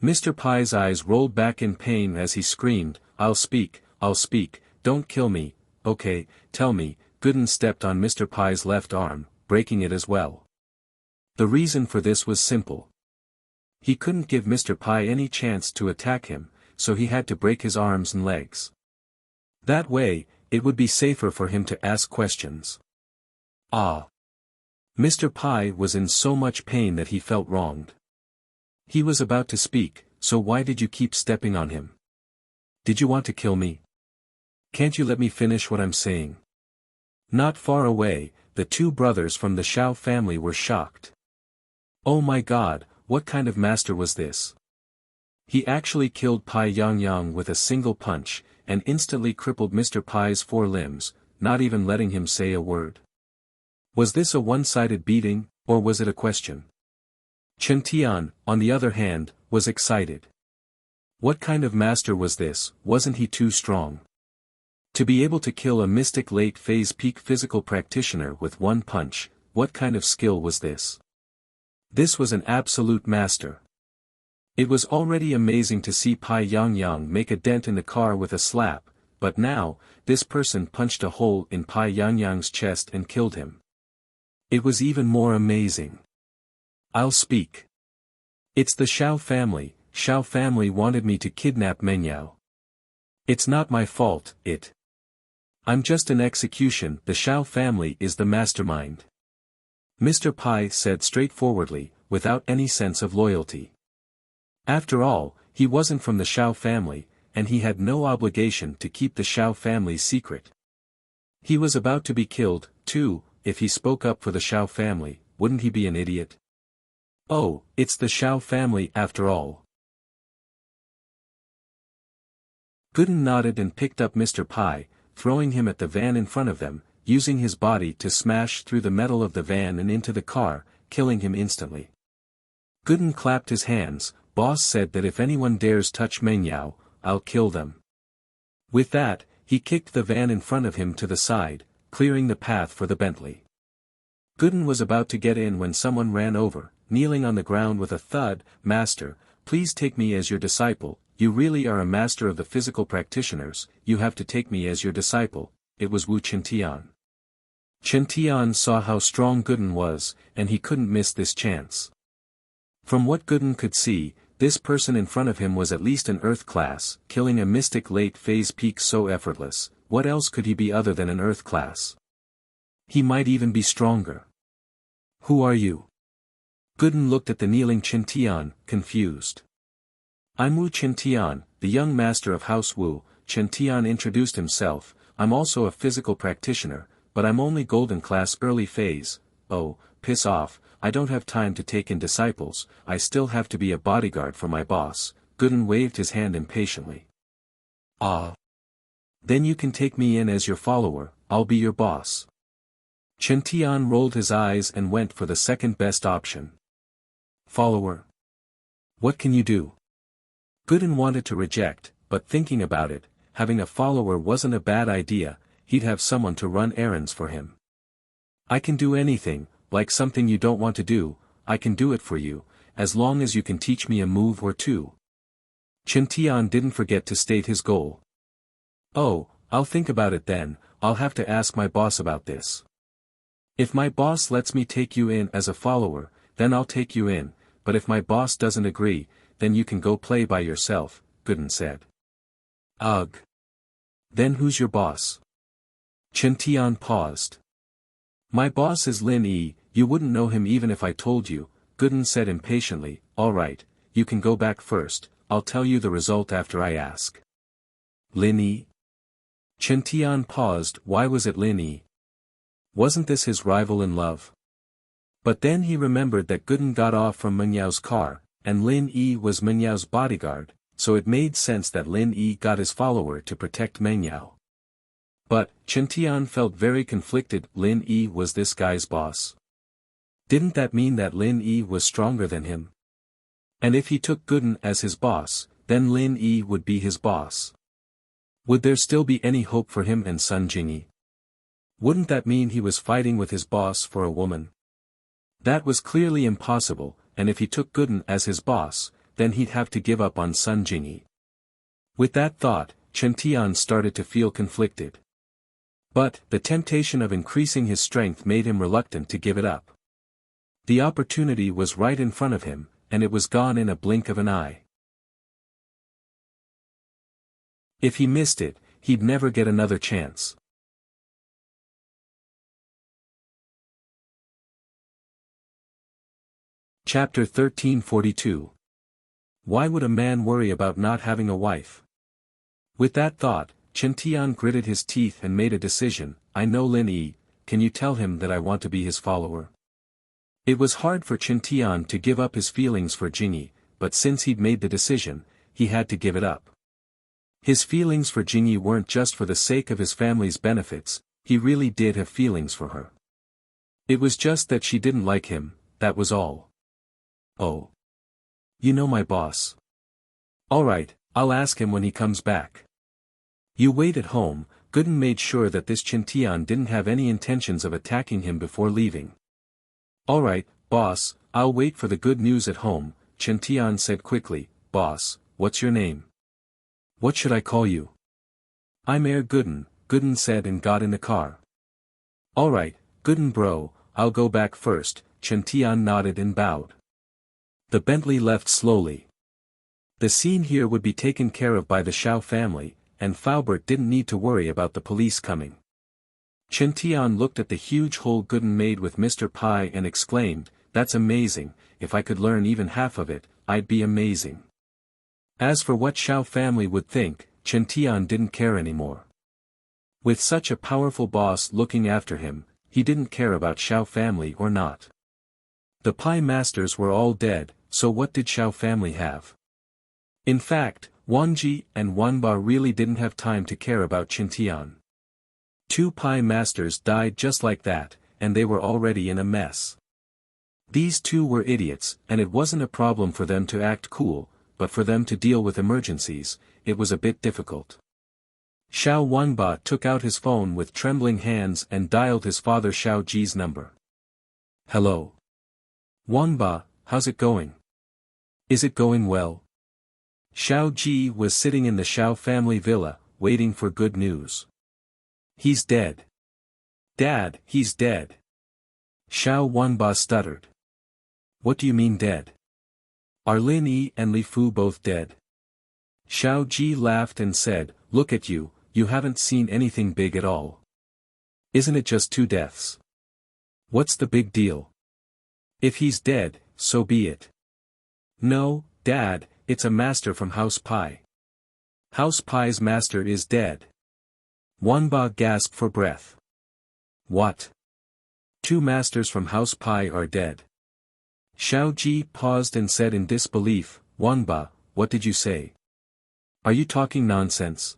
Mr. Pai's eyes rolled back in pain as he screamed, I'll speak, don't kill me, okay, tell me. Gooden stepped on Mr. Pai's left arm, breaking it as well. The reason for this was simple. He couldn't give Mr. Pai any chance to attack him, so he had to break his arms and legs. That way, it would be safer for him to ask questions. Mr. Pai was in so much pain that he felt wronged. He was about to speak, so why did you keep stepping on him? Did you want to kill me? Can't you let me finish what I'm saying? Not far away, the two brothers from the Shao family were shocked. Oh my god, what kind of master was this? He actually killed Pai Yang Yang with a single punch, and instantly crippled Mr. Pai's 4 limbs, not even letting him say a word. Was this a one-sided beating, or was it a question? Chen Tian, on the other hand, was excited. What kind of master was this? Wasn't he too strong? To be able to kill a mystic late-phase peak physical practitioner with one punch, what kind of skill was this? This was an absolute master. It was already amazing to see Pai Yang Yang make a dent in the car with a slap, but now, this person punched a hole in Pai Yang Yang's chest and killed him. It was even more amazing. I'll speak. It's the Shao family. Shao family wanted me to kidnap Menyao. It's not my fault, I'm just an execution. The Shao family is the mastermind. Mr. Pai said straightforwardly, without any sense of loyalty. After all, he wasn't from the Shao family, and he had no obligation to keep the Shao family's secret. He was about to be killed, too. If he spoke up for the Shao family, wouldn't he be an idiot? Oh, it's the Shao family after all. Gooden nodded and picked up Mr. Pai, throwing him at the van in front of them, using his body to smash through the metal of the van and into the car, killing him instantly. Gooden clapped his hands. Boss said that if anyone dares touch Menyao, I'll kill them. With that, he kicked the van in front of him to the side, clearing the path for the Bentley. Gooden was about to get in when someone ran over, kneeling on the ground with a thud. Master, please take me as your disciple. You really are a master of the physical practitioners. You have to take me as your disciple. It was Wu Chintian. Chintian saw how strong Gooden was, and he couldn't miss this chance. From what Gooden could see, this person in front of him was at least an Earth class, killing a mystic late phase peak so effortless. What else could he be other than an Earth class? He might even be stronger. Who are you? Gooden looked at the kneeling Qintian, confused. I'm Wu Qintian, the young master of House Wu. Qintian introduced himself. I'm also a physical practitioner, but I'm only golden class early phase. Oh, piss off, I don't have time to take in disciples, I still have to be a bodyguard for my boss. Gooden waved his hand impatiently. Ah. Then you can take me in as your follower, I'll be your boss. Qintian rolled his eyes and went for the second best option. Follower. What can you do? Gooden wanted to reject, but thinking about it, having a follower wasn't a bad idea, he'd have someone to run errands for him. I can do anything, like something you don't want to do, I can do it for you, as long as you can teach me a move or two. Qintian didn't forget to state his goal. Oh, I'll think about it then, I'll have to ask my boss about this. If my boss lets me take you in as a follower, then I'll take you in, but if my boss doesn't agree, then you can go play by yourself, Gooden said. Ugh. Then who's your boss? Qintian paused. My boss is Lin Yi, you wouldn't know him even if I told you, Gooden said impatiently. Alright, you can go back first, I'll tell you the result after I ask. Lin Yi? Qintian paused. Why was it Lin Yi? Wasn't this his rival in love? But then he remembered that Gooden got off from Menyao's car, and Lin Yi was Menyao's bodyguard, so it made sense that Lin Yi got his follower to protect Menyao. But, Qintian felt very conflicted. Lin Yi was this guy's boss. Didn't that mean that Lin Yi was stronger than him? And if he took Gooden as his boss, then Lin Yi would be his boss. Would there still be any hope for him and Sun Jingyi? Wouldn't that mean he was fighting with his boss for a woman? That was clearly impossible, and if he took Gooden as his boss, then he'd have to give up on Sun Jingyi. With that thought, Qintian started to feel conflicted. But, the temptation of increasing his strength made him reluctant to give it up. The opportunity was right in front of him, and it was gone in a blink of an eye. If he missed it, he'd never get another chance. Chapter 1342. Why would a man worry about not having a wife? With that thought, Qintian gritted his teeth and made a decision. I know Lin Yi, can you tell him that I want to be his follower? It was hard for Qintian to give up his feelings for Jingyi, but since he'd made the decision, he had to give it up. His feelings for Jingyi weren't just for the sake of his family's benefits, he really did have feelings for her. It was just that she didn't like him, that was all. Oh. You know my boss. Alright, I'll ask him when he comes back. You wait at home. Gooden made sure that this Qintian didn't have any intentions of attacking him before leaving. Alright, boss, I'll wait for the good news at home, Qintian said quickly. Boss, what's your name? What should I call you? I'm Gooden, Gooden said and got in the car. Alright, Gooden bro, I'll go back first, Qintian nodded and bowed. The Bentley left slowly. The scene here would be taken care of by the Shao family, and Faubert didn't need to worry about the police coming. Qintian looked at the huge hole Gooden made with Mr. Pai and exclaimed, that's amazing, if I could learn even half of it, I'd be amazing. As for what Shao family would think, Qintian didn't care anymore. With such a powerful boss looking after him, he didn't care about Shao family or not. The Pai masters were all dead, so what did Shao family have? In fact, Wanji and Wanba really didn't have time to care about Qintian. Two Pai masters died just like that, and they were already in a mess. These two were idiots, and it wasn't a problem for them to act cool, but for them to deal with emergencies, it was a bit difficult. Xiao Wanba took out his phone with trembling hands and dialed his father Xiao Ji's number. Hello. Wanba, how's it going? Is it going well? Xiao Ji was sitting in the Xiao family villa, waiting for good news. He's dead. Dad, he's dead. Xiao Wanba stuttered. What do you mean dead? Are Lin Yi and Li Fu both dead? Xiao Ji laughed and said, look at you, you haven't seen anything big at all. Isn't it just 2 deaths? What's the big deal? If he's dead, so be it. No, Dad, it's a master from House Pi. House Pi's master is dead. Wanba gasped for breath. What? 2 masters from House Pi are dead. Xiao Ji paused and said in disbelief, Wanba, what did you say? Are you talking nonsense?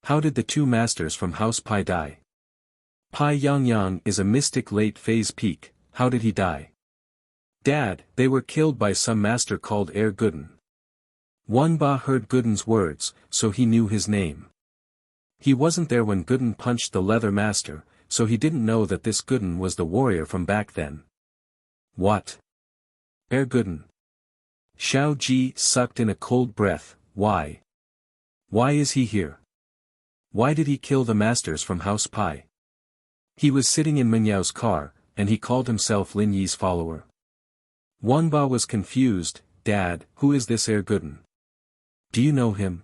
How did the 2 masters from House Pi die? Pai Yangyang is a mystic late phase peak, how did he die? Dad, they were killed by some master called Air Gooden. Wanba heard Gooden's words, so he knew his name. He wasn't there when Gooden punched the leather master, so he didn't know that this Gooden was the warrior from back then. What? Air Gooden. Xiao Ji sucked in a cold breath, why? Why is he here? Why did he kill the masters from House Pi? He was sitting in Minyao's car, and he called himself Lin Yi's follower. Wanba was confused, Dad, who is this Air Gooden? Do you know him?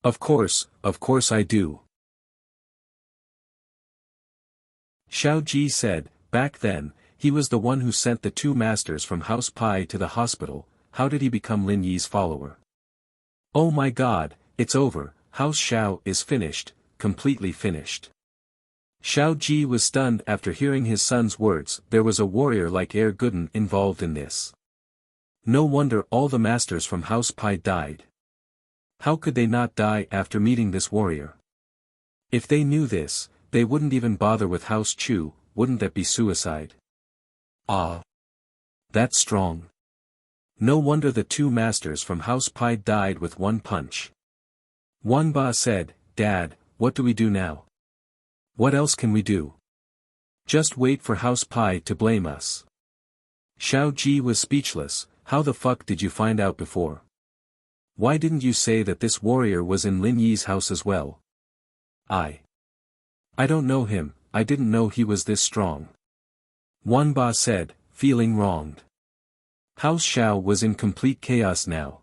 Of course I do. Xiao Ji said, back then, he was the one who sent the 2 masters from House Pi to the hospital. How did he become Lin Yi's follower? Oh my God, it's over, House Xiao is finished, completely finished. Xiao Ji was stunned after hearing his son's words. There was a warrior like Air Gooden involved in this. No wonder all the masters from House Pi died. How could they not die after meeting this warrior? If they knew this, they wouldn't even bother with House Chu, wouldn't that be suicide? Ah. That's strong. No wonder the 2 masters from House Pi died with 1 punch. Wanba said, Dad, what do we do now? What else can we do? Just wait for House Pi to blame us. Xiao Ji was speechless. How the fuck did you find out before? Why didn't you say that this warrior was in Lin Yi's house as well? I don't know him, I didn't know he was this strong. Wanba said, feeling wronged. House Xiao was in complete chaos now.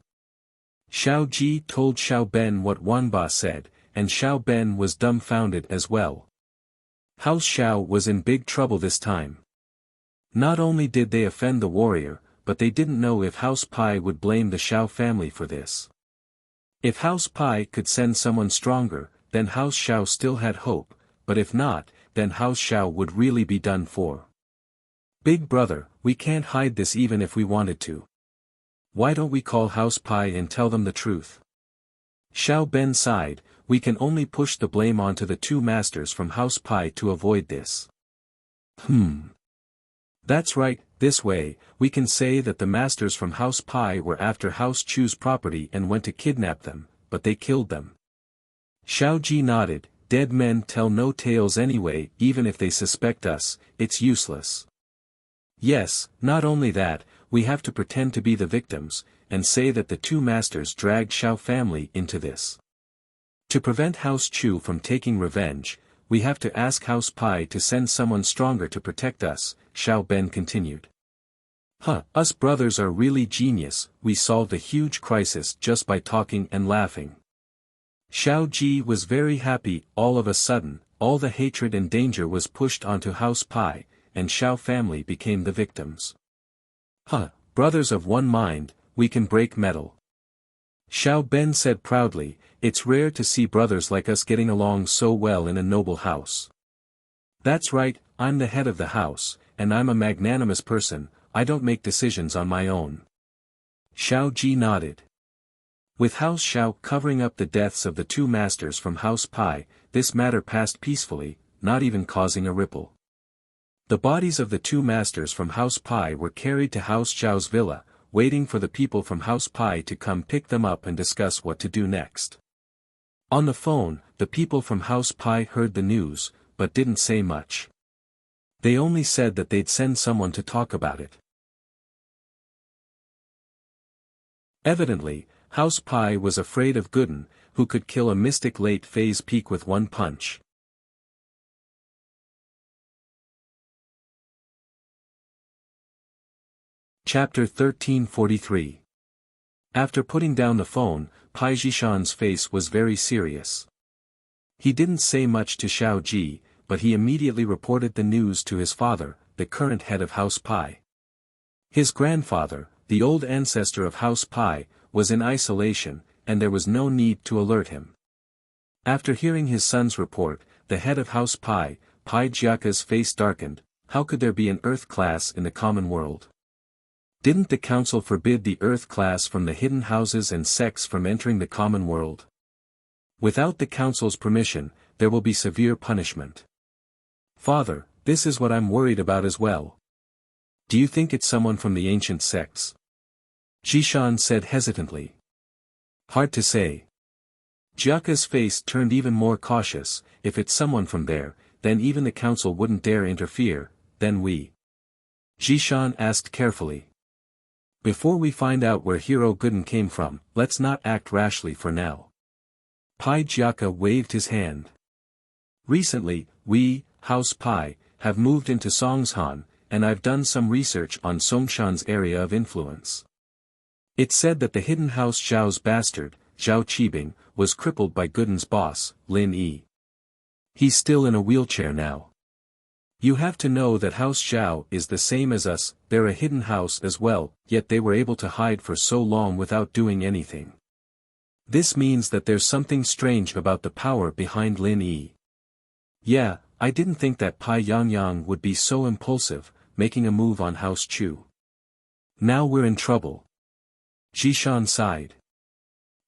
Xiao Ji told Xiao Ben what Wanba said, and Xiao Ben was dumbfounded as well. House Xiao was in big trouble this time. Not only did they offend the warrior, but they didn't know if House Pi would blame the Xiao family for this. If House Pi could send someone stronger, then House Xiao still had hope, but if not, then House Xiao would really be done for. Big brother, we can't hide this even if we wanted to. Why don't we call House Pi and tell them the truth? Xiao Ben sighed, we can only push the blame onto the 2 masters from House Pi to avoid this. That's right, this way, we can say that the masters from House Pi were after House Chu's property and went to kidnap them, but they killed them. Xiao Ji nodded, dead men tell no tales anyway, even if they suspect us, it's useless. Yes, not only that, we have to pretend to be the victims, and say that the 2 masters dragged Xiao family into this. To prevent House Chu from taking revenge, we have to ask House Pi to send someone stronger to protect us, Xiao Ben continued. Us brothers are really genius, we solved a huge crisis just by talking and laughing. Xiao Ji was very happy. All of a sudden, all the hatred and danger was pushed onto House Pi, and Xiao family became the victims. Brothers of one mind, we can break metal. Xiao Ben said proudly, it's rare to see brothers like us getting along so well in a noble house. That's right, I'm the head of the house, and I'm a magnanimous person, I don't make decisions on my own. Xiao Ji nodded. With House Xiao covering up the deaths of the 2 masters from House Pi, this matter passed peacefully, not even causing a ripple. The bodies of the 2 masters from House Pi were carried to House Xiao's villa, waiting for the people from House Pi to come pick them up and discuss what to do next. On the phone, the people from House Pi heard the news, but didn't say much. They only said that they'd send someone to talk about it. Evidently, House Pi was afraid of Gooden, who could kill a mystic late phase peak with 1 punch. Chapter 1343. After putting down the phone, Pai Jishan's face was very serious. He didn't say much to Xiao Ji, but he immediately reported the news to his father, the current head of House Pi. His grandfather, the old ancestor of House Pi, was in isolation, and there was no need to alert him. After hearing his son's report, the head of House Pi, Pai Jiaka's face darkened. How could there be an Earth class in the common world? Didn't the council forbid the Earth class from the hidden houses and sects from entering the common world? Without the council's permission, there will be severe punishment. Father, this is what I'm worried about as well. Do you think it's someone from the ancient sects? Jishan said hesitantly. Hard to say. Jiaka's face turned even more cautious. If it's someone from there, then even the council wouldn't dare interfere, then we. Jishan asked carefully. Before we find out where Hero Gooden came from, let's not act rashly for now. Pai Jiaka waved his hand. Recently, we, House Pai, have moved into Songshan, and I've done some research on Songshan's area of influence. It's said that the hidden House Zhao's bastard, Zhao Qibing, was crippled by Gooden's boss, Lin Yi. He's still in a wheelchair now. You have to know that House Zhao is the same as us, they're a hidden house as well, yet they were able to hide for so long without doing anything. This means that there's something strange about the power behind Lin Yi. Yeah, I didn't think that Pai Yangyang would be so impulsive, making a move on House Chu. Now we're in trouble. Jishan sighed.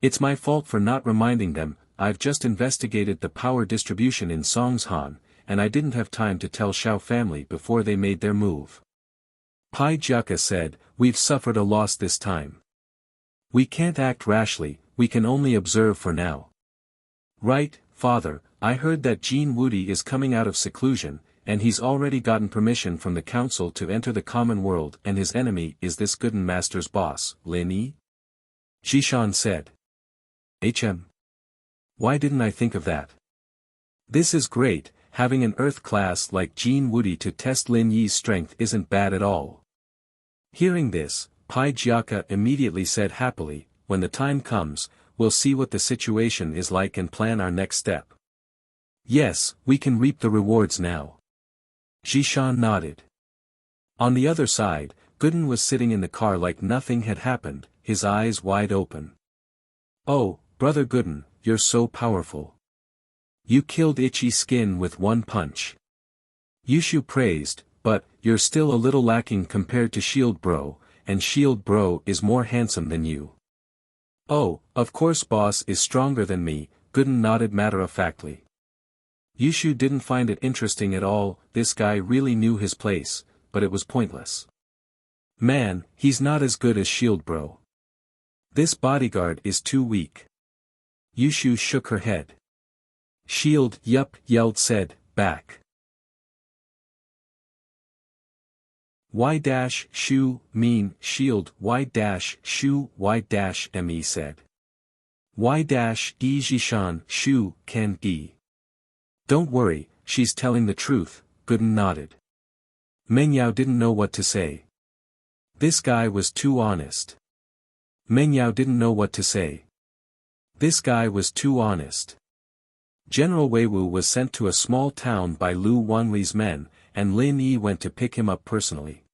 It's my fault for not reminding them. I've just investigated the power distribution in Songshan, and I didn't have time to tell Xiao family before they made their move. Pai Jiaka said, we've suffered a loss this time. We can't act rashly, we can only observe for now. Right, father, I heard that Jin Wudi is coming out of seclusion, and he's already gotten permission from the council to enter the common world, and his enemy is this Gooden Master's boss, Lin Yi? Jishan said. Why didn't I think of that? This is great, having an Earth class like Jin Wudi to test Lin Yi's strength isn't bad at all. Hearing this, Pai Jiaka immediately said happily, when the time comes, we'll see what the situation is like and plan our next step. Yes, we can reap the rewards now. Jishan nodded. On the other side, Gooden was sitting in the car like nothing had happened, his eyes wide open. Oh, Brother Gooden, you're so powerful. You killed Itchy Skin with one punch. Yushu praised, but, you're still a little lacking compared to Shield Bro, and Shield Bro is more handsome than you. Oh, of course boss is stronger than me, Gooden nodded matter-of-factly. Yushu didn't find it interesting at all, this guy really knew his place, but it was pointless. Man, he's not as good as Shield Bro. This bodyguard is too weak. Yushu shook her head. Shield, yup, yelled said, back. Y-shu, mean, shield, Y-shu, Y-me said. Y-e Jishan, shu, can gi. Don't worry, she's telling the truth, Gooden nodded. Mengyao didn't know what to say. This guy was too honest. Mengyao didn't know what to say. This guy was too honest. General Weiwu was sent to a small town by Lu Wangli's men, and Lin Yi went to pick him up personally.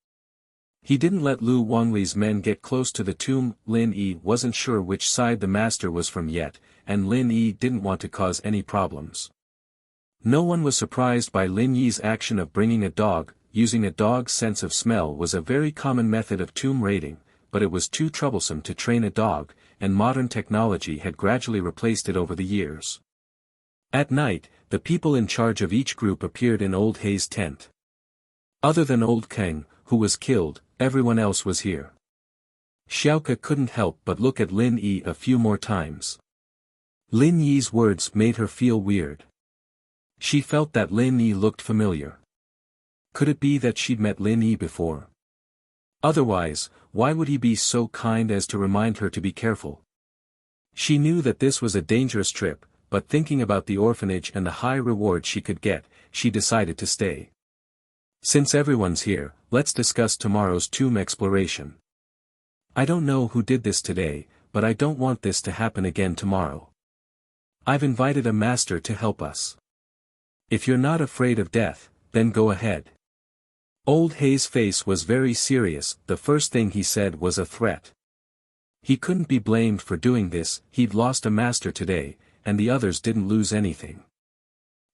He didn't let Lu Wangli's men get close to the tomb. Lin Yi wasn't sure which side the master was from yet, and Lin Yi didn't want to cause any problems. No one was surprised by Lin Yi's action of bringing a dog. Using a dog's sense of smell was a very common method of tomb raiding, but it was too troublesome to train a dog, and modern technology had gradually replaced it over the years. At night, the people in charge of each group appeared in Old Hei's tent. Other than Old Kang, who was killed, everyone else was here. Xiaoke couldn't help but look at Lin Yi a few more times. Lin Yi's words made her feel weird. She felt that Lin Yi looked familiar. Could it be that she'd met Lin Yi before? Otherwise, why would he be so kind as to remind her to be careful? She knew that this was a dangerous trip, but thinking about the orphanage and the high reward she could get, she decided to stay. Since everyone's here, let's discuss tomorrow's tomb exploration. I don't know who did this today, but I don't want this to happen again tomorrow. I've invited a master to help us. If you're not afraid of death, then go ahead. Old Hay's face was very serious. The first thing he said was a threat. He couldn't be blamed for doing this, he'd lost a master today, and the others didn't lose anything.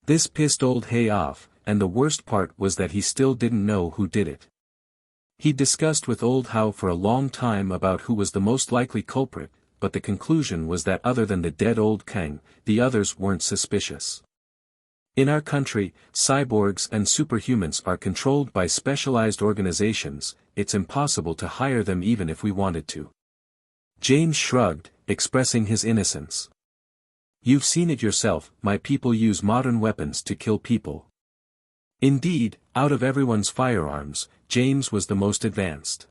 This pissed Old Hay off, and the worst part was that he still didn't know who did it. He discussed with Old How for a long time about who was the most likely culprit, but the conclusion was that other than the dead Old Kang, the others weren't suspicious. In our country, cyborgs and superhumans are controlled by specialized organizations. It's impossible to hire them even if we wanted to. James shrugged, expressing his innocence. You've seen it yourself, my people use modern weapons to kill people. Indeed, out of everyone's firearms, James was the most advanced.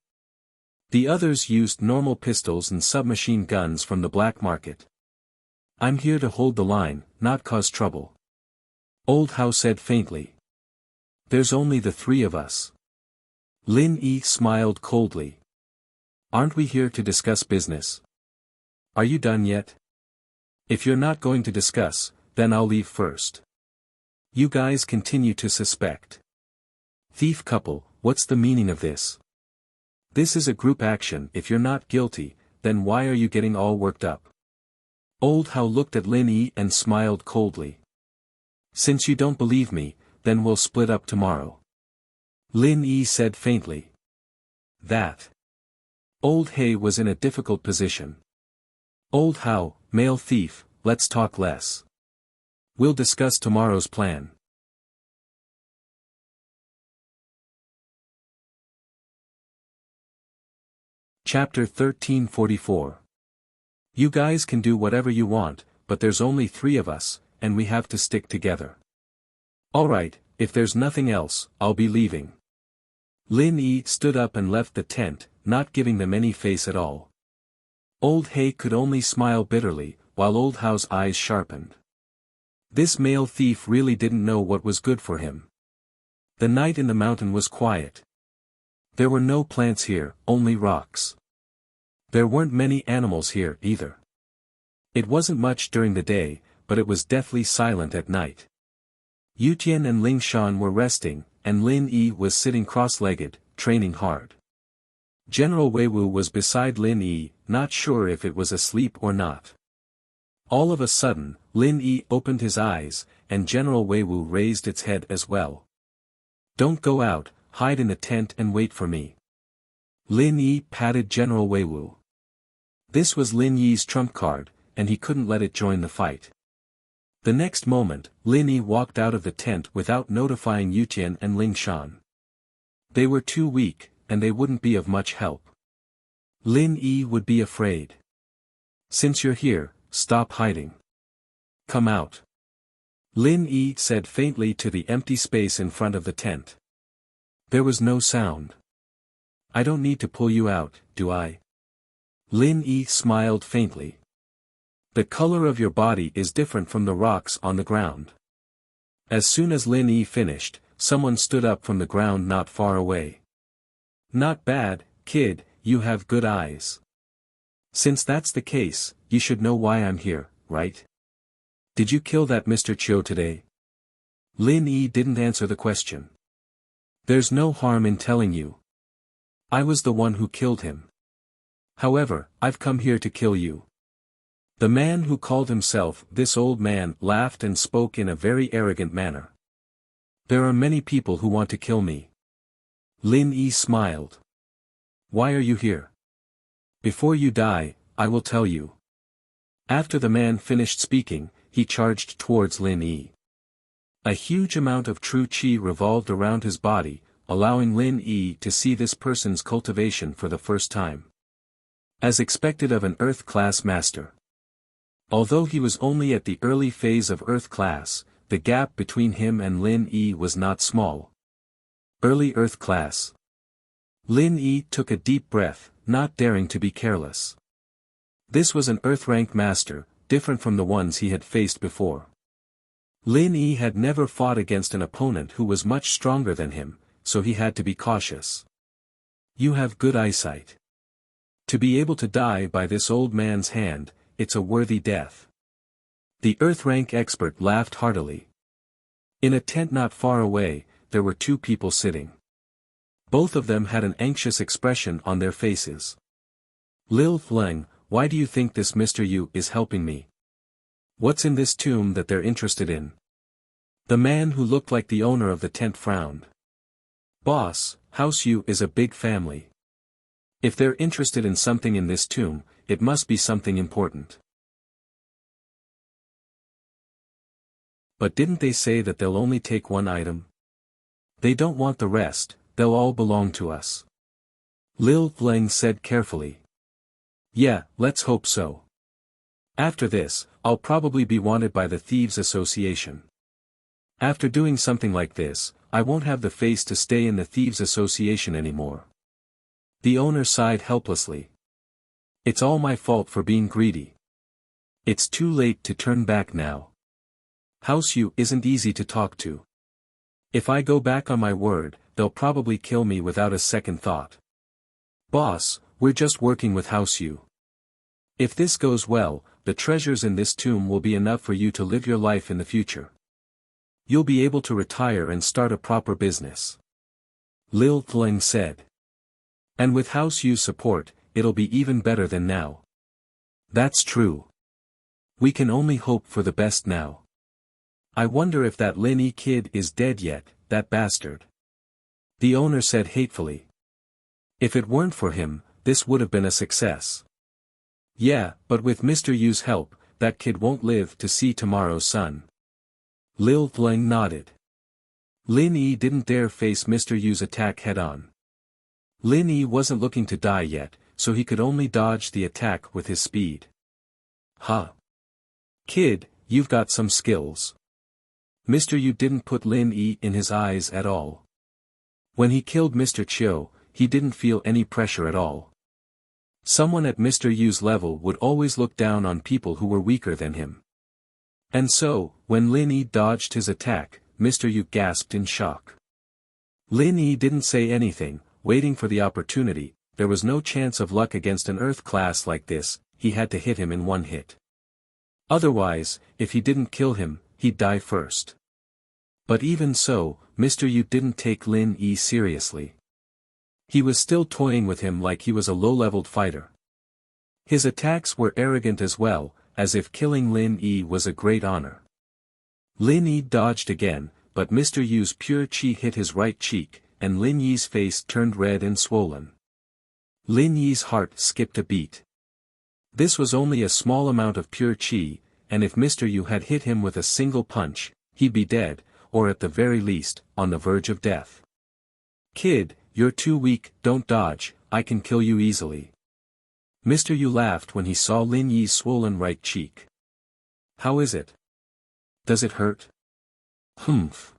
The others used normal pistols and submachine guns from the black market. I'm here to hold the line, not cause trouble. Old How said faintly. There's only the three of us. Lin Yi smiled coldly. Aren't we here to discuss business? Are you done yet? If you're not going to discuss, then I'll leave first. You guys continue to suspect. Thief couple, what's the meaning of this? This is a group action. If you're not guilty, then why are you getting all worked up? Old How looked at Lin Yi and smiled coldly. Since you don't believe me, then we'll split up tomorrow. Lin Yi said faintly. That. Old Hay was in a difficult position. Old How, male thief, let's talk less. We'll discuss tomorrow's plan. Chapter 1344. You guys can do whatever you want, but there's only three of us, and we have to stick together. Alright, if there's nothing else, I'll be leaving. Lin Yi stood up and left the tent, not giving them any face at all. Old Hay could only smile bitterly, while Old How's eyes sharpened. This male thief really didn't know what was good for him. The night in the mountain was quiet. There were no plants here, only rocks. There weren't many animals here either. It wasn't much during the day, but it was deathly silent at night. Yutian and Ling Shan were resting, and Lin Yi was sitting cross-legged, training hard. General Weiwu was beside Lin Yi, not sure if it was asleep or not. All of a sudden, Lin Yi opened his eyes, and General Weiwu raised its head as well. Don't go out, hide in the tent and wait for me. Lin Yi patted General Weiwu. This was Lin Yi's trump card, and he couldn't let it join the fight. The next moment, Lin Yi walked out of the tent without notifying Yutian and Ling Shan. They were too weak, and they wouldn't be of much help. Lin Yi would be afraid. Since you're here, stop hiding. Come out. Lin Yi said faintly to the empty space in front of the tent. There was no sound. I don't need to pull you out, do I? Lin Yi smiled faintly. The color of your body is different from the rocks on the ground. As soon as Lin Yi finished, someone stood up from the ground not far away. Not bad, kid, you have good eyes. Since that's the case, you should know why I'm here, right? Did you kill that Mr. Chiu today? Lin Yi didn't answer the question. There's no harm in telling you. I was the one who killed him. However, I've come here to kill you. The man who called himself this old man laughed and spoke in a very arrogant manner. There are many people who want to kill me. Lin Yi smiled. Why are you here? Before you die, I will tell you. After the man finished speaking, he charged towards Lin Yi. A huge amount of true qi revolved around his body, allowing Lin Yi to see this person's cultivation for the first time. As expected of an Earth-class master. Although he was only at the early phase of Earth class, the gap between him and Lin Yi was not small. Early Earth class. Lin Yi took a deep breath, not daring to be careless. This was an Earth-rank master, different from the ones he had faced before. Lin Yi had never fought against an opponent who was much stronger than him, so he had to be cautious. You have good eyesight. To be able to die by this old man's hand, it's a worthy death. The Earth-rank expert laughed heartily. In a tent not far away, there were two people sitting. Both of them had an anxious expression on their faces. Lil Fleng, why do you think this Mr. Yu is helping me? What's in this tomb that they're interested in? The man who looked like the owner of the tent frowned. Boss, House Yu is a big family. If they're interested in something in this tomb, it must be something important. But didn't they say that they'll only take one item? They don't want the rest, they'll all belong to us. Lil Fleng said carefully. Yeah, let's hope so. After this, I'll probably be wanted by the Thieves Association. After doing something like this, I won't have the face to stay in the Thieves Association anymore. The owner sighed helplessly. It's all my fault for being greedy. It's too late to turn back now. House Yu isn't easy to talk to. If I go back on my word, they'll probably kill me without a second thought. Boss, we're just working with House Yu. If this goes well, the treasures in this tomb will be enough for you to live your life in the future. You'll be able to retire and start a proper business. Lil Fleng said. And with House Yu's support, it'll be even better than now. That's true. We can only hope for the best now. I wonder if that Lin Yi kid is dead yet, that bastard. The owner said hatefully. If it weren't for him, this would have been a success. Yeah, but with Mr. Yu's help, that kid won't live to see tomorrow's sun. Lil Fleng nodded. Lin Yi didn't dare face Mr. Yu's attack head-on. Lin Yi wasn't looking to die yet, so he could only dodge the attack with his speed. Huh. Kid, you've got some skills. Mr. Yu didn't put Lin Yi in his eyes at all. When he killed Mr. Chiu, he didn't feel any pressure at all. Someone at Mr. Yu's level would always look down on people who were weaker than him. And so, when Lin Yi dodged his attack, Mr. Yu gasped in shock. Lin Yi didn't say anything, waiting for the opportunity. There was no chance of luck against an Earth class like this, he had to hit him in one hit. Otherwise, if he didn't kill him, he'd die first. But even so, Mr. Yu didn't take Lin Yi seriously. He was still toying with him like he was a low-leveled fighter. His attacks were arrogant as well, as if killing Lin Yi was a great honor. Lin Yi dodged again, but Mr. Yu's pure chi hit his right cheek, and Lin Yi's face turned red and swollen. Lin Yi's heart skipped a beat. This was only a small amount of pure chi, and if Mr. Yu had hit him with a single punch, he'd be dead, or at the very least, on the verge of death. Kid, you're too weak, don't dodge, I can kill you easily. Mr. Yu laughed when he saw Lin Yi's swollen right cheek. How is it? Does it hurt? Humph.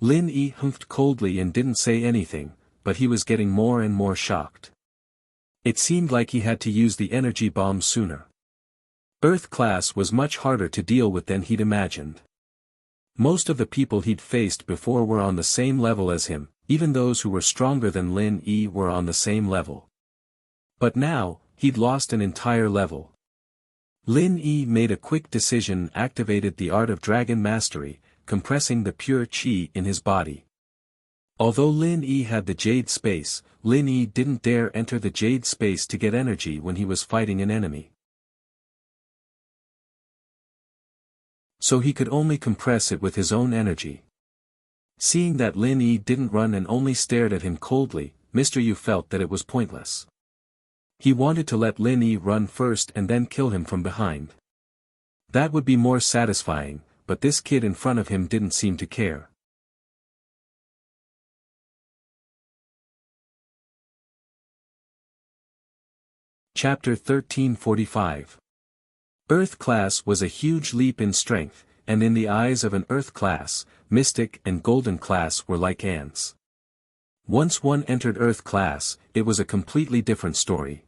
Lin Yi humphed coldly and didn't say anything, but he was getting more and more shocked. It seemed like he had to use the energy bomb sooner. Earth class was much harder to deal with than he'd imagined. Most of the people he'd faced before were on the same level as him, even those who were stronger than Lin Yi were on the same level. But now, he'd lost an entire level. Lin Yi made a quick decision, activated the art of dragon mastery, compressing the pure chi in his body. Although Lin Yi had the jade space, Lin Yi didn't dare enter the jade space to get energy when he was fighting an enemy. So he could only compress it with his own energy. Seeing that Lin Yi didn't run and only stared at him coldly, Mr. Yu felt that it was pointless. He wanted to let Lin Yi run first and then kill him from behind. That would be more satisfying, but this kid in front of him didn't seem to care. Chapter 1345. Earth class was a huge leap in strength, and in the eyes of an Earth class, Mystic and Golden class were like ants. Once one entered Earth class, it was a completely different story.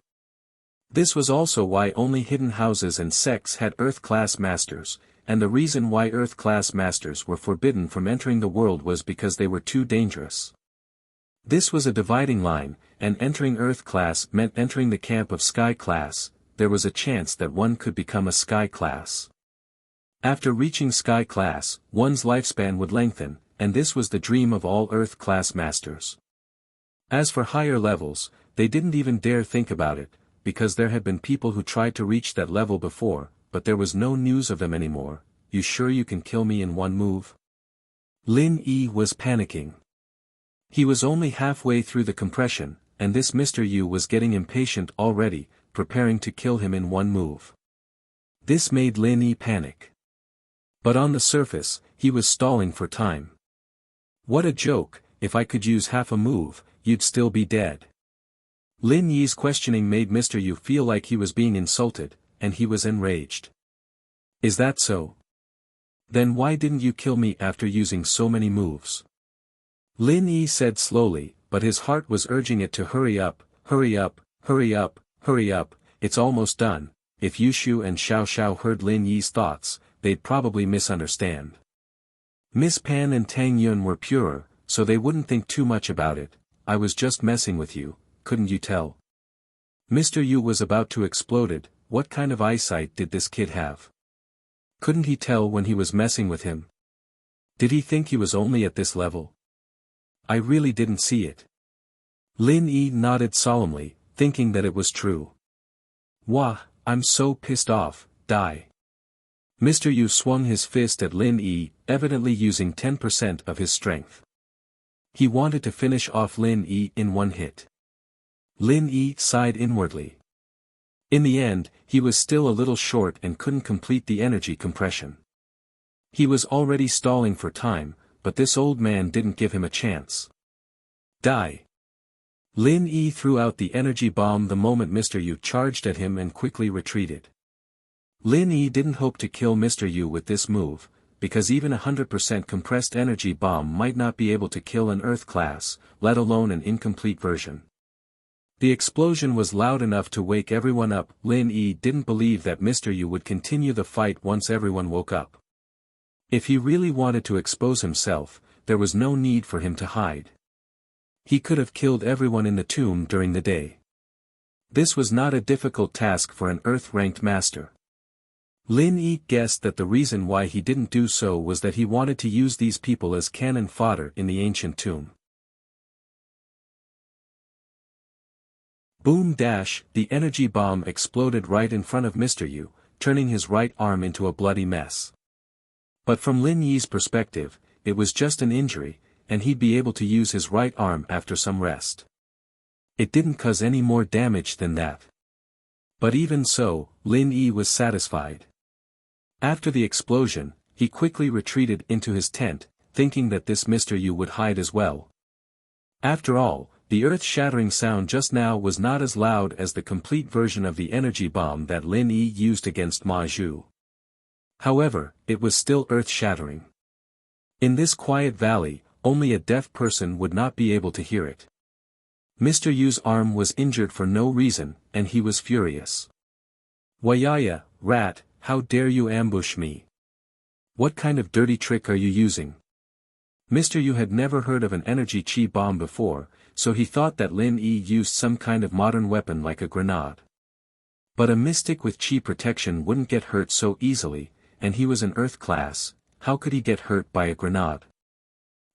This was also why only hidden houses and sects had Earth class masters, and the reason why Earth class masters were forbidden from entering the world was because they were too dangerous. This was a dividing line, and entering Earth class meant entering the camp of Sky class. There was a chance that one could become a Sky class. After reaching Sky class, one's lifespan would lengthen, and this was the dream of all Earth class masters. As for higher levels, they didn't even dare think about it, because there had been people who tried to reach that level before, but there was no news of them anymore. You sure you can kill me in one move? Lin Yi was panicking. He was only halfway through the compression, and this Mr. Yu was getting impatient already, preparing to kill him in one move. This made Lin Yi panic. But on the surface, he was stalling for time. What a joke, if I could use half a move, you'd still be dead. Lin Yi's questioning made Mr. Yu feel like he was being insulted, and he was enraged. Is that so? Then why didn't you kill me after using so many moves? Lin Yi said slowly, but his heart was urging it to hurry up, hurry up, hurry up, hurry up, it's almost done. If Yushu and Xiao Xiao heard Lin Yi's thoughts, they'd probably misunderstand. Miss Pan and Tang Yun were purer, so they wouldn't think too much about it. I was just messing with you, couldn't you tell? Mr. Yu was about to explode. What kind of eyesight did this kid have? Couldn't he tell when he was messing with him? Did he think he was only at this level? I really didn't see it. Lin Yi nodded solemnly, thinking that it was true. Wah, I'm so pissed off, die. Mr. Yu swung his fist at Lin Yi, evidently using 10% of his strength. He wanted to finish off Lin Yi in one hit. Lin Yi sighed inwardly. In the end, he was still a little short and couldn't complete the energy compression. He was already stalling for time, but this old man didn't give him a chance. Die. Lin Yi threw out the energy bomb the moment Mr. Yu charged at him and quickly retreated. Lin Yi didn't hope to kill Mr. Yu with this move, because even 100% compressed energy bomb might not be able to kill an Earth class, let alone an incomplete version. The explosion was loud enough to wake everyone up. Lin Yi didn't believe that Mr. Yu would continue the fight once everyone woke up. If he really wanted to expose himself, there was no need for him to hide. He could have killed everyone in the tomb during the day. This was not a difficult task for an Earth-ranked master. Lin Yi guessed that the reason why he didn't do so was that he wanted to use these people as cannon fodder in the ancient tomb. Boom dash, the energy bomb exploded right in front of Mr. Yu, turning his right arm into a bloody mess. But from Lin Yi's perspective, it was just an injury, and he'd be able to use his right arm after some rest. It didn't cause any more damage than that. But even so, Lin Yi was satisfied. After the explosion, he quickly retreated into his tent, thinking that this Mr. Yu would hide as well. After all, the earth-shattering sound just now was not as loud as the complete version of the energy bomb that Lin Yi used against Ma Zhu. However, it was still earth-shattering. In this quiet valley, only a deaf person would not be able to hear it. Mr. Yu's arm was injured for no reason, and he was furious. Wayaya, rat, how dare you ambush me? What kind of dirty trick are you using? Mr. Yu had never heard of an energy chi bomb before, so he thought that Lin Yi used some kind of modern weapon like a grenade. But a mystic with chi protection wouldn't get hurt so easily, and he was an Earth class. How could he get hurt by a grenade?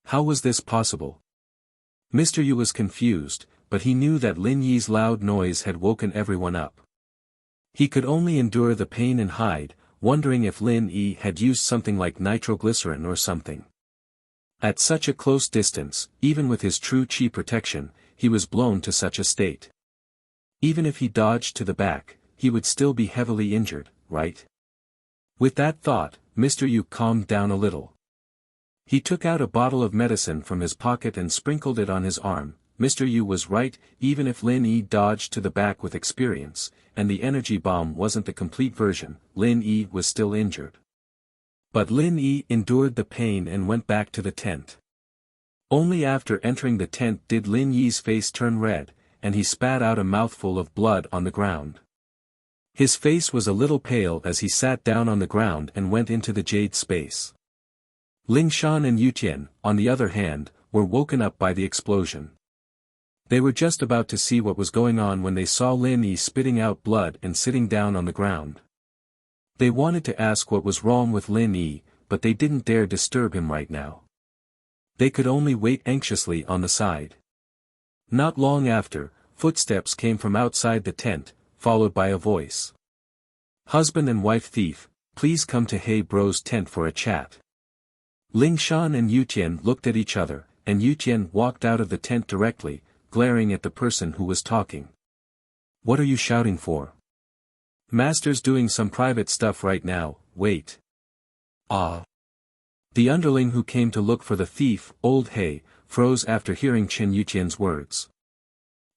How was this possible? Mr. Yu was confused, but he knew that Lin Yi's loud noise had woken everyone up. He could only endure the pain and hide, wondering if Lin Yi had used something like nitroglycerin or something. At such a close distance, even with his true chi protection, he was blown to such a state. Even if he dodged to the back, he would still be heavily injured, right? With that thought, Mr. Yu calmed down a little. He took out a bottle of medicine from his pocket and sprinkled it on his arm. Mr. Yu was right, even if Lin Yi dodged to the back with experience, and the energy bomb wasn't the complete version, Lin Yi was still injured. But Lin Yi endured the pain and went back to the tent. Only after entering the tent did Lin Yi's face turn red, and he spat out a mouthful of blood on the ground. His face was a little pale as he sat down on the ground and went into the jade space. Lingshan and Yutian, on the other hand, were woken up by the explosion. They were just about to see what was going on when they saw Lin Yi spitting out blood and sitting down on the ground. They wanted to ask what was wrong with Lin Yi, but they didn't dare disturb him right now. They could only wait anxiously on the side. Not long after, footsteps came from outside the tent, followed by a voice. "Husband and wife thief, please come to Hey Bro's tent for a chat." Ling Shan and Yutian looked at each other, and Yutian walked out of the tent directly, glaring at the person who was talking. "What are you shouting for?" "Master's doing some private stuff right now, wait." "Ah." The underling who came to look for the thief, Old Hay, froze after hearing Chen Yutian's words.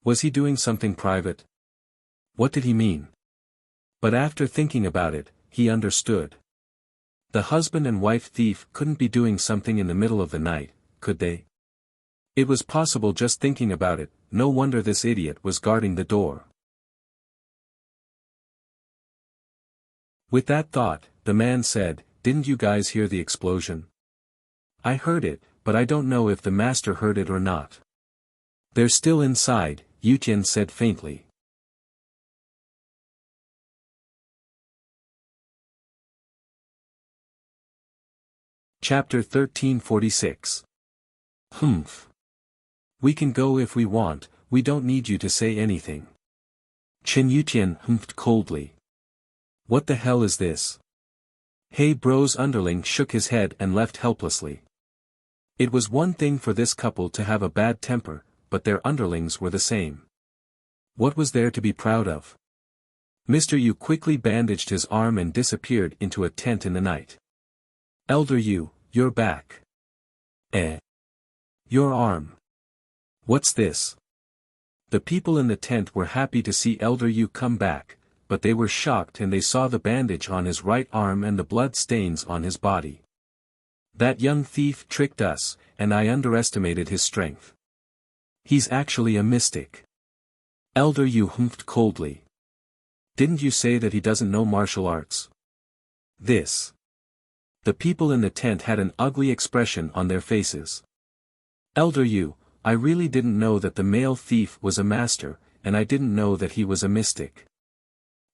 Was he doing something private? What did he mean? But after thinking about it, he understood. The husband and wife thief couldn't be doing something in the middle of the night, could they? It was possible just thinking about it, no wonder this idiot was guarding the door. With that thought, the man said, "Didn't you guys hear the explosion?" "I heard it, but I don't know if the master heard it or not." "They're still inside," Yutian said faintly. Chapter 1346. Humph. "We can go if we want, we don't need you to say anything." Chen Yutian humphed coldly. "What the hell is this?" Hey Bro's underling shook his head and left helplessly. It was one thing for this couple to have a bad temper, but their underlings were the same. What was there to be proud of? Mr. Yu quickly bandaged his arm and disappeared into a tent in the night. "Elder Yu, you're back." Your arm. What's this?" The people in the tent were happy to see Elder Yu come back, but they were shocked and they saw the bandage on his right arm and the blood stains on his body. "That young thief tricked us, and I underestimated his strength. He's actually a mystic." Elder Yu humphed coldly. "Didn't you say that he doesn't know martial arts?" This. The people in the tent had an ugly expression on their faces. "Elder Yu, I really didn't know that the male thief was a master, and I didn't know that he was a mystic.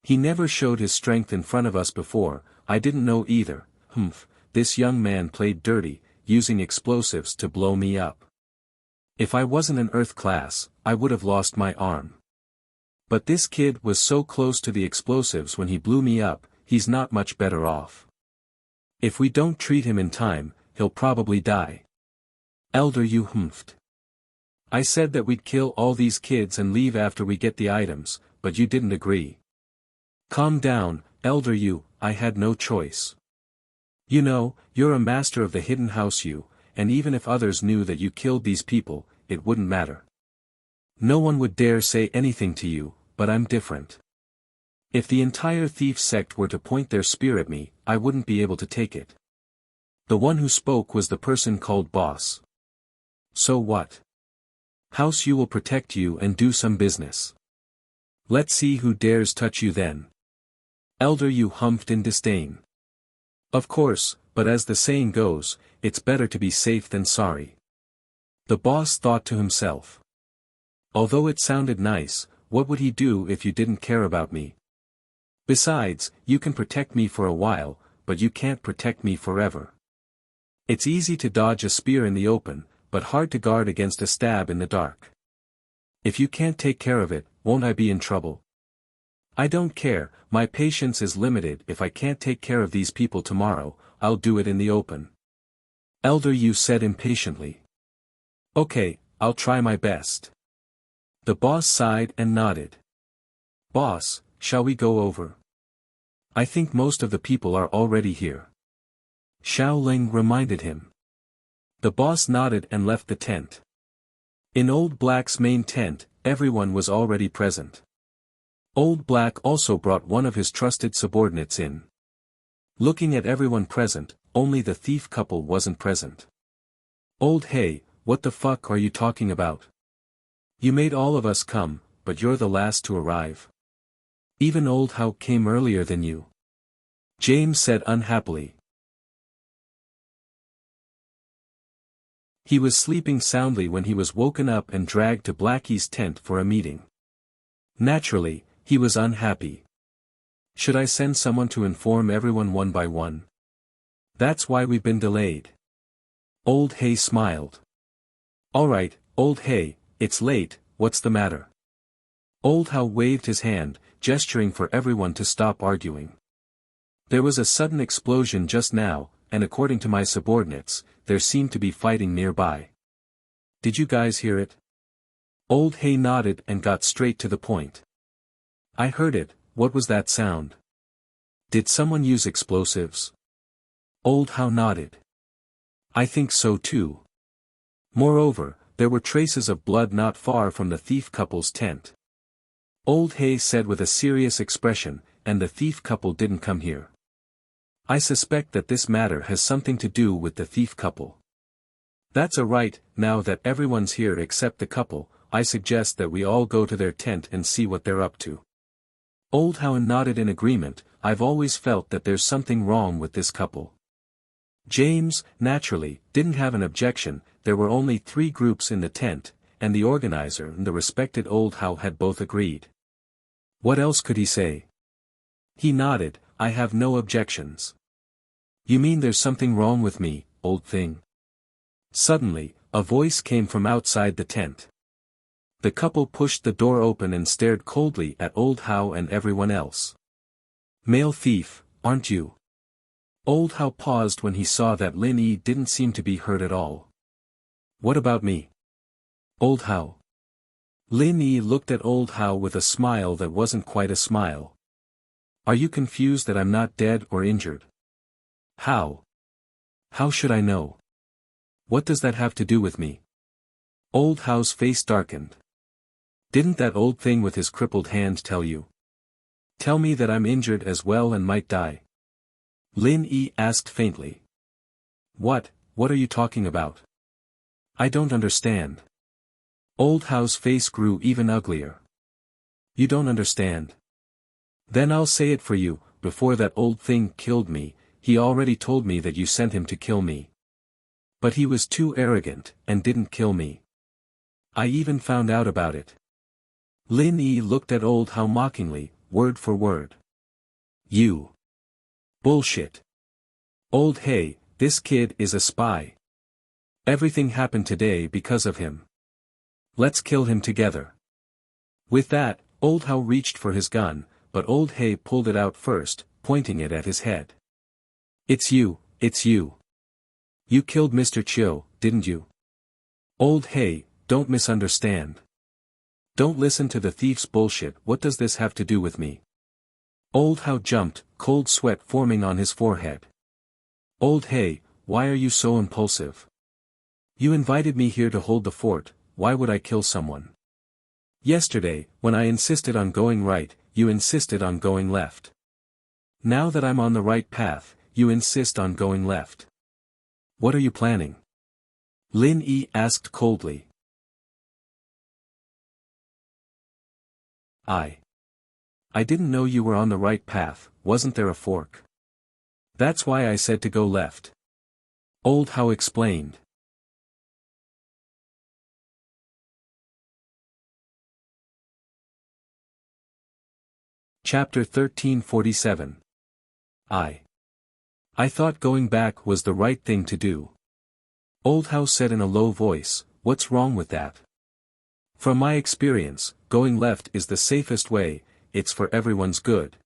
He never showed his strength in front of us before, I didn't know either." Humph, this young man played dirty, using explosives to blow me up. If I wasn't an earth class, I would have lost my arm. But this kid was so close to the explosives when he blew me up, he's not much better off. If we don't treat him in time, he'll probably die." Elder Yu humphed. "I said that we'd kill all these kids and leave after we get the items, but you didn't agree." "Calm down, Elder Yu, I had no choice. You know, you're a master of the hidden house Yu, and even if others knew that you killed these people, it wouldn't matter. No one would dare say anything to you, but I'm different. If the entire thief sect were to point their spear at me, I wouldn't be able to take it." The one who spoke was the person called Boss. "So what? House Yu will protect you and do some business. Let's see who dares touch you then." Elder Yu humphed in disdain. "Of course, but as the saying goes, it's better to be safe than sorry." The boss thought to himself. Although it sounded nice, what would he do if you didn't care about me? Besides, you can protect me for a while, but you can't protect me forever. It's easy to dodge a spear in the open, but hard to guard against a stab in the dark. If you can't take care of it, won't I be in trouble? I don't care, my patience is limited. If I can't take care of these people tomorrow, I'll do it in the open." Elder Yu said impatiently. "Okay, I'll try my best." The boss sighed and nodded. "Boss, shall we go over? I think most of the people are already here." Xiao Ling reminded him. The boss nodded and left the tent. In Old Black's main tent, everyone was already present. Old Black also brought one of his trusted subordinates in. Looking at everyone present, only the thief couple wasn't present. "Old Hay, what the fuck are you talking about? You made all of us come, but you're the last to arrive. Even Old How came earlier than you," James said unhappily. He was sleeping soundly when he was woken up and dragged to Blackie's tent for a meeting. Naturally, he was unhappy. Should I send someone to inform everyone one by one? That's why we've been delayed. Old Hay smiled. All right, Old Hay, it's late, what's the matter? Old How waved his hand, gesturing for everyone to stop arguing. There was a sudden explosion just now, and according to my subordinates, there seemed to be fighting nearby. Did you guys hear it? Old Hay nodded and got straight to the point. I heard it, what was that sound? Did someone use explosives? Old How nodded. I think so too. Moreover, there were traces of blood not far from the thief couple's tent. Old Hay said with a serious expression, and the thief couple didn't come here. I suspect that this matter has something to do with the thief couple. That's a right, now that everyone's here except the couple, I suggest that we all go to their tent and see what they're up to. Old How nodded in agreement. I've always felt that there's something wrong with this couple. James, naturally, didn't have an objection. There were only 3 groups in the tent, and the organizer and the respected Old How had both agreed. What else could he say? He nodded. I have no objections. You mean there's something wrong with me, old thing? Suddenly, a voice came from outside the tent. The couple pushed the door open and stared coldly at Old How and everyone else. Male thief, aren't you? Old How paused when he saw that Lin Yi didn't seem to be hurt at all. What about me? Old How. Lin Yi looked at Old How with a smile that wasn't quite a smile. Are you confused that I'm not dead or injured? How? How should I know? What does that have to do with me? Old How's face darkened. Didn't that old thing with his crippled hand tell you? Tell me that I'm injured as well and might die. Lin Yi asked faintly. What are you talking about? I don't understand. Old How's face grew even uglier. You don't understand? Then I'll say it for you. Before that old thing killed me, he already told me that you sent him to kill me. But he was too arrogant, and didn't kill me. I even found out about it. Lin Yi looked at Old How mockingly, word for word. You. Bullshit. Old Hay, this kid is a spy. Everything happened today because of him. Let's kill him together. With that, Old How reached for his gun, but Old Hay pulled it out first, pointing it at his head. It's you, it's you. You killed Mr. Chiu, didn't you? Old Hay, don't misunderstand. Don't listen to the thief's bullshit. What does this have to do with me? Old How jumped, cold sweat forming on his forehead. Old Hay, why are you so impulsive? You invited me here to hold the fort, why would I kill someone? Yesterday, when I insisted on going right, you insisted on going left. Now that I'm on the right path, you insist on going left. What are you planning? Lin Yi asked coldly. I didn't know you were on the right path. Wasn't there a fork? That's why I said to go left. Old How explained. Chapter 1347. I thought going back was the right thing to do. Old How said in a low voice, what's wrong with that? From my experience, going left is the safest way, it's for everyone's good.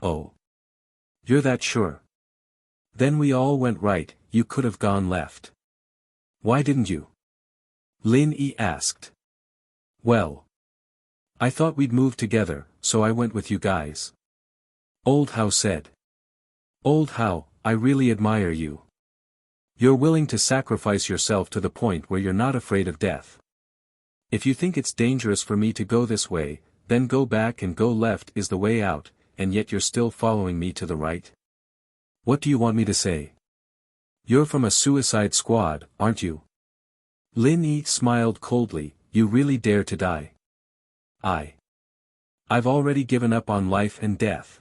Oh. You're that sure? Then we all went right, you could have gone left. Why didn't you? Lin Yi asked. Well. I thought we'd move together, so I went with you guys. Old How said. Old How, I really admire you. You're willing to sacrifice yourself to the point where you're not afraid of death. If you think it's dangerous for me to go this way, then go back and go left is the way out, and yet you're still following me to the right? What do you want me to say? You're from a suicide squad, aren't you? Lin Yi smiled coldly, you really dare to die? I've already given up on life and death.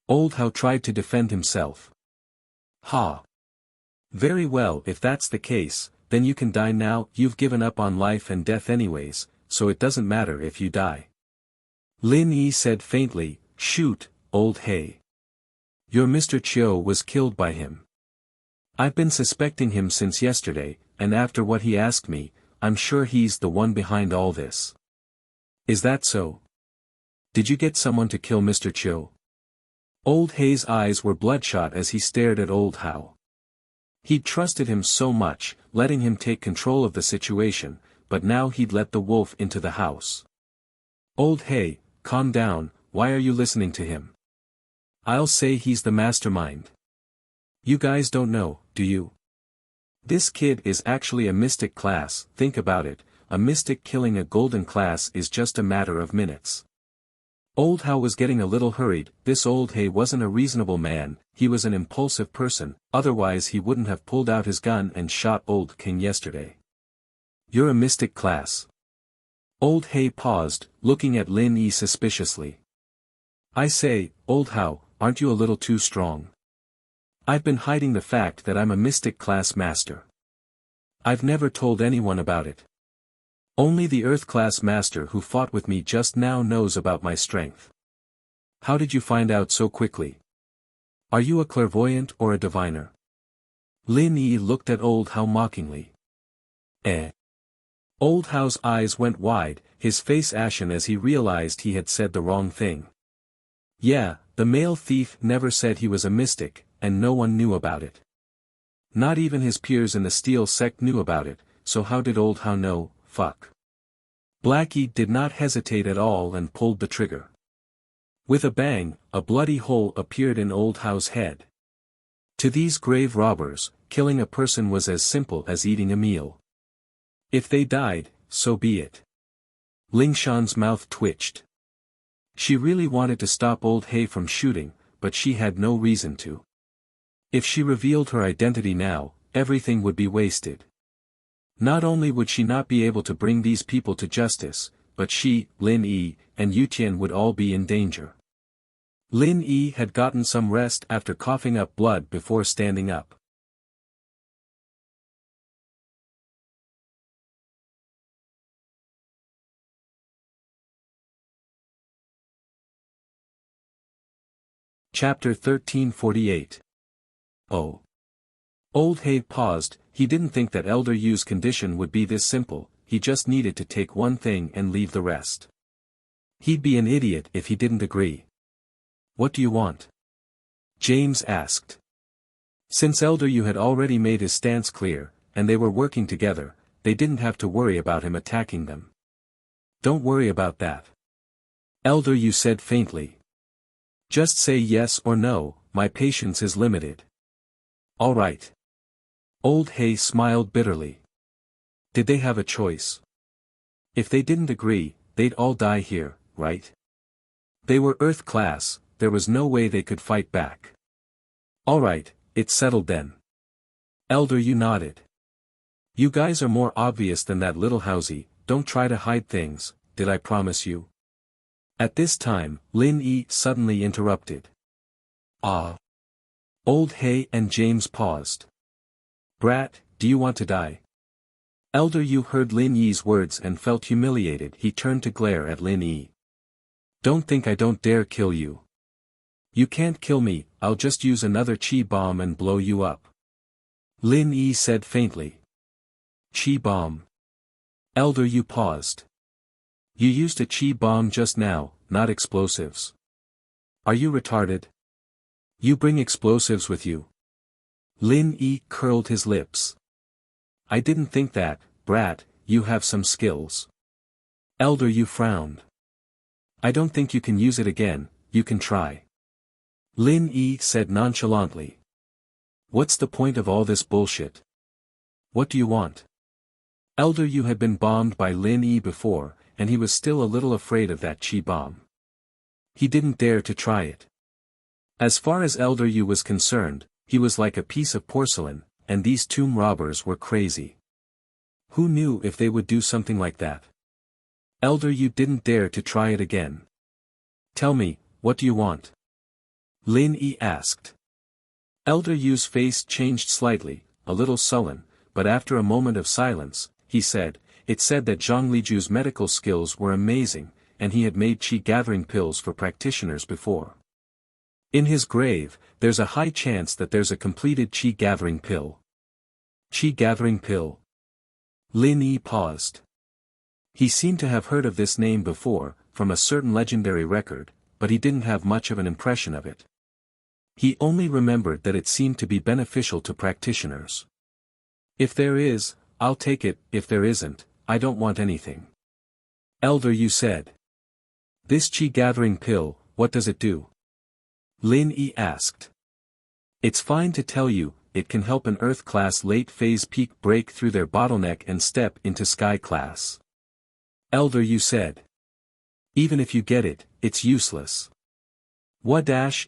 Old How tried to defend himself. Ha! Very well, if that's the case, then you can die now. You've given up on life and death anyways, so it doesn't matter if you die. Lin Yi said faintly, shoot. Old Hay. Your Mr. Chiu was killed by him. I've been suspecting him since yesterday, and after what he asked me, I'm sure he's the one behind all this. Is that so? Did you get someone to kill Mr. Chiu? Old Hay's eyes were bloodshot as he stared at Old How. He'd trusted him so much, letting him take control of the situation, but now he'd let the wolf into the house. Old Hay, calm down, why are you listening to him? I'll say he's the mastermind. You guys don't know, do you? This kid is actually a mystic class, think about it, a mystic killing a golden class is just a matter of minutes. Old How was getting a little hurried. This Old Hay wasn't a reasonable man, he was an impulsive person, otherwise he wouldn't have pulled out his gun and shot Old King yesterday. You're a mystic class. Old Hay paused, looking at Lin Yi suspiciously. I say, Old How, aren't you a little too strong? I've been hiding the fact that I'm a mystic class master. I've never told anyone about it. Only the Earth class master who fought with me just now knows about my strength. How did you find out so quickly? Are you a clairvoyant or a diviner? Lin Yi looked at Old How mockingly. Old How's eyes went wide, his face ashen as he realized he had said the wrong thing. Yeah, the male thief never said he was a mystic, and no one knew about it. Not even his peers in the Steel sect knew about it, so how did Old How know? Fuck. Blackie did not hesitate at all and pulled the trigger. With a bang, a bloody hole appeared in Old How's head. To these grave robbers, killing a person was as simple as eating a meal. If they died, so be it. Ling Shan's mouth twitched. She really wanted to stop Old Hay from shooting, but she had no reason to. If she revealed her identity now, everything would be wasted. Not only would she not be able to bring these people to justice, but she, Lin Yi, and Yutian would all be in danger. Lin Yi had gotten some rest after coughing up blood before standing up. Chapter 1348. Oh. Old Hay paused. He didn't think that Elder Yu's condition would be this simple, he just needed to take one thing and leave the rest. He'd be an idiot if he didn't agree. What do you want? James asked. Since Elder Yu had already made his stance clear, and they were working together, they didn't have to worry about him attacking them. Don't worry about that. Elder Yu said faintly. Just say yes or no, my patience is limited. All right. Old Hay smiled bitterly. Did they have a choice? If they didn't agree, they'd all die here, right? They were Earth class, there was no way they could fight back. All right, it's settled then. Elder Yu nodded. You guys are more obvious than that little housey, don't try to hide things, did I promise you? At this time, Lin Yi suddenly interrupted. Ah. Old Hay and James paused. Brat, do you want to die? Elder Yu heard Lin Yi's words and felt humiliated. He turned to glare at Lin Yi. Don't think I don't dare kill you. You can't kill me, I'll just use another chi bomb and blow you up. Lin Yi said faintly. Chi bomb. Elder Yu paused. You used a chi bomb just now, not explosives. Are you retarded? You bring explosives with you. Lin Yi curled his lips. I didn't think that, brat, you have some skills. Elder Yu frowned. I don't think you can use it again, you can try. Lin Yi said nonchalantly. What's the point of all this bullshit? What do you want? Elder Yu had been bombed by Lin Yi before, and he was still a little afraid of that chi bomb. He didn't dare to try it. As far as Elder Yu was concerned, he was like a piece of porcelain, and these tomb robbers were crazy. Who knew if they would do something like that? Elder Yu didn't dare to try it again. Tell me, what do you want? Lin Yi asked. Elder Yu's face changed slightly, a little sullen, but after a moment of silence, he said, it said that Zhang Liju's medical skills were amazing, and he had made chi gathering pills for practitioners before. In his grave, there's a high chance that there's a completed chi-gathering pill. Chi-gathering pill? Lin Yi paused. He seemed to have heard of this name before, from a certain legendary record, but he didn't have much of an impression of it. He only remembered that it seemed to be beneficial to practitioners. If there is, I'll take it, if there isn't, I don't want anything. Elder Yu said. This chi-gathering pill, what does it do? Lin Yi asked. It's fine to tell you, it can help an Earth-class late-phase peak break through their bottleneck and step into Sky-class. Elder Yu said. Even if you get it, it's useless.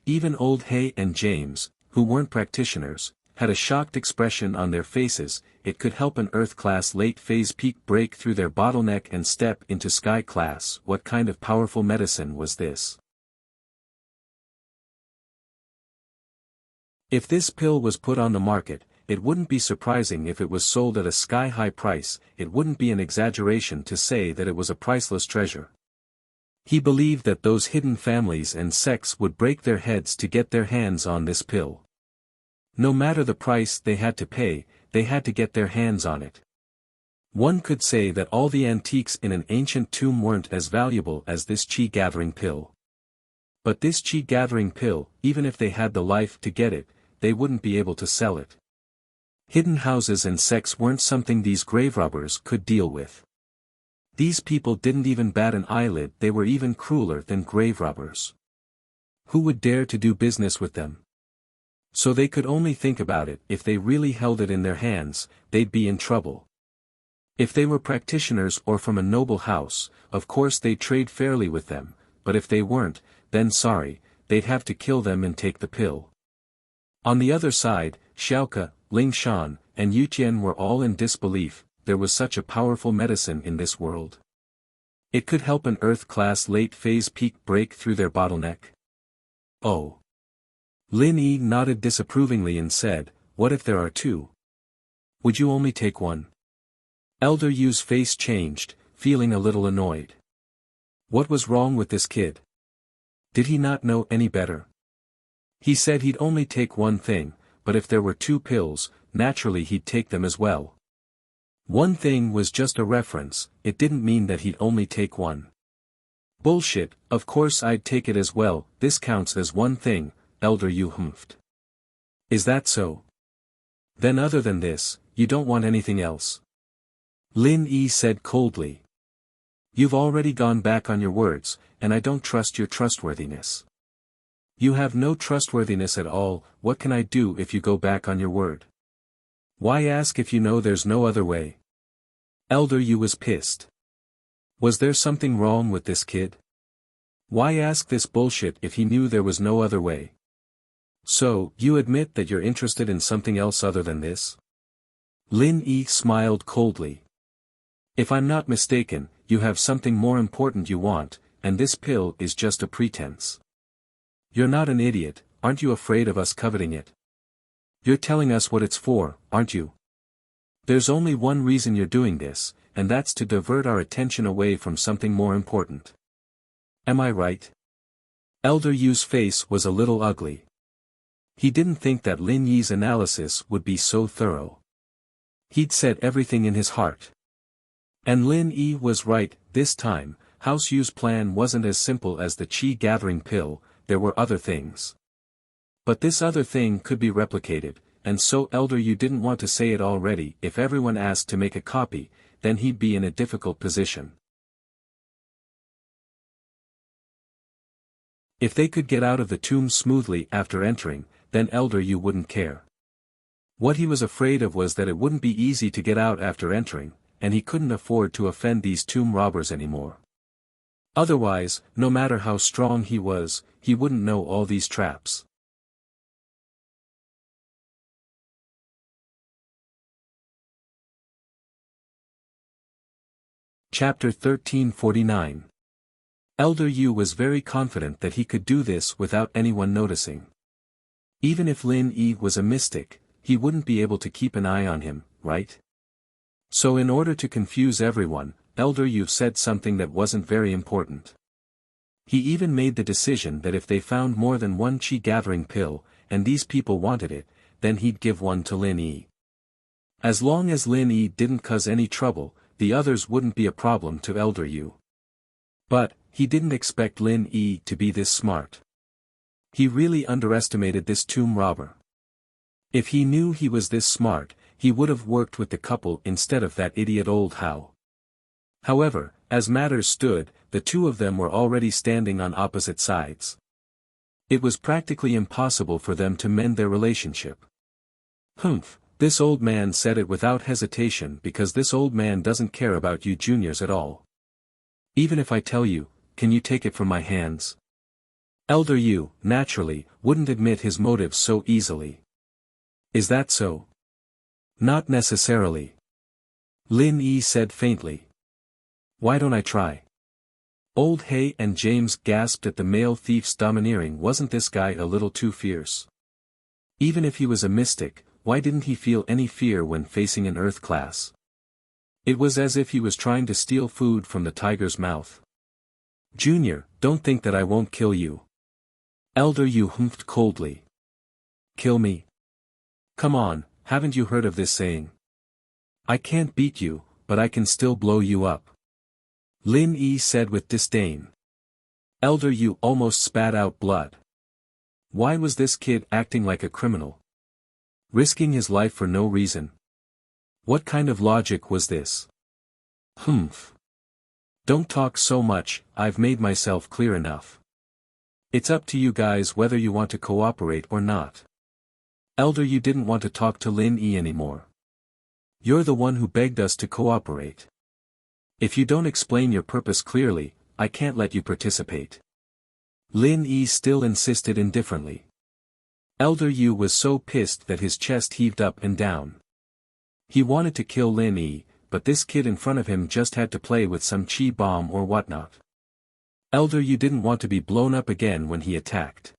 Even old Hay and James, who weren't practitioners, had a shocked expression on their faces. It could help an Earth-class late-phase peak break through their bottleneck and step into Sky-class. What kind of powerful medicine was this? If this pill was put on the market, it wouldn't be surprising if it was sold at a sky-high price. It wouldn't be an exaggeration to say that it was a priceless treasure. He believed that those hidden families and sects would break their heads to get their hands on this pill. No matter the price they had to pay, they had to get their hands on it. One could say that all the antiques in an ancient tomb weren't as valuable as this chi-gathering pill. But this chi-gathering pill, even if they had the life to get it, they wouldn't be able to sell it. Hidden houses and sects weren't something these grave robbers could deal with. These people didn't even bat an eyelid. They were even crueler than grave robbers. Who would dare to do business with them? So they could only think about it. If they really held it in their hands, they'd be in trouble. If they were practitioners or from a noble house, of course they'd trade fairly with them, but if they weren't, then sorry, they'd have to kill them and take the pill. On the other side, Xiaoke, Ling Shan, and Yutian were all in disbelief. There was such a powerful medicine in this world. It could help an Earth-class late-phase peak break through their bottleneck. Oh. Lin Yi nodded disapprovingly and said, what if there are two? Would you only take one? Elder Yu's face changed, feeling a little annoyed. What was wrong with this kid? Did he not know any better? He said he'd only take one thing, but if there were two pills, naturally he'd take them as well. One thing was just a reference, it didn't mean that he'd only take one. Bullshit, of course I'd take it as well. This counts as one thing, Elder Yu humphed. Is that so? Then other than this, you don't want anything else? Lin Yi said coldly. You've already gone back on your words, and I don't trust your trustworthiness. You have no trustworthiness at all. What can I do if you go back on your word? Why ask if you know there's no other way? Elder Yu was pissed. Was there something wrong with this kid? Why ask this bullshit if he knew there was no other way? So, you admit that you're interested in something else other than this? Lin Yi smiled coldly. If I'm not mistaken, you have something more important you want, and this pill is just a pretense. You're not an idiot, aren't you afraid of us coveting it? You're telling us what it's for, aren't you? There's only one reason you're doing this, and that's to divert our attention away from something more important. Am I right? Elder Yu's face was a little ugly. He didn't think that Lin Yi's analysis would be so thorough. He'd said everything in his heart. And Lin Yi was right. This time, House Yu's plan wasn't as simple as the chi-gathering pill. There were other things. But this other thing could be replicated, and so Elder Yu didn't want to say it already. If everyone asked to make a copy, then he'd be in a difficult position. If they could get out of the tomb smoothly after entering, then Elder Yu wouldn't care. What he was afraid of was that it wouldn't be easy to get out after entering, and he couldn't afford to offend these tomb robbers anymore. Otherwise, no matter how strong he was, he wouldn't know all these traps. Chapter 1349. Elder Yu was very confident that he could do this without anyone noticing. Even if Lin Yi was a mystic, he wouldn't be able to keep an eye on him, right? So in order to confuse everyone, Elder Yu said something that wasn't very important. He even made the decision that if they found more than one chi-gathering pill, and these people wanted it, then he'd give one to Lin Yi. As long as Lin Yi didn't cause any trouble, the others wouldn't be a problem to Elder Yu. But, he didn't expect Lin Yi to be this smart. He really underestimated this tomb robber. If he knew he was this smart, he would have worked with the couple instead of that idiot old Hao. However, as matters stood, the two of them were already standing on opposite sides. It was practically impossible for them to mend their relationship. Humph, this old man said it without hesitation because this old man doesn't care about you juniors at all. Even if I tell you, can you take it from my hands? Elder Yu, naturally, wouldn't admit his motives so easily. Is that so? Not necessarily. Lin Yi said faintly. Why don't I try? Old Hay and James gasped at the male thief's domineering. Wasn't this guy a little too fierce? Even if he was a mystic, why didn't he feel any fear when facing an earth class? It was as if he was trying to steal food from the tiger's mouth. Junior, don't think that I won't kill you. Elder Yu humphed coldly. Kill me? Come on, haven't you heard of this saying? I can't beat you, but I can still blow you up. Lin Yi said with disdain. Elder Yu almost spat out blood. Why was this kid acting like a criminal? Risking his life for no reason? What kind of logic was this? Humph. Don't talk so much, I've made myself clear enough. It's up to you guys whether you want to cooperate or not. Elder Yu didn't want to talk to Lin Yi anymore. You're the one who begged us to cooperate. If you don't explain your purpose clearly, I can't let you participate. Lin Yi still insisted indifferently. Elder Yu was so pissed that his chest heaved up and down. He wanted to kill Lin Yi, but this kid in front of him just had to play with some chi bomb or whatnot. Elder Yu didn't want to be blown up again when he attacked.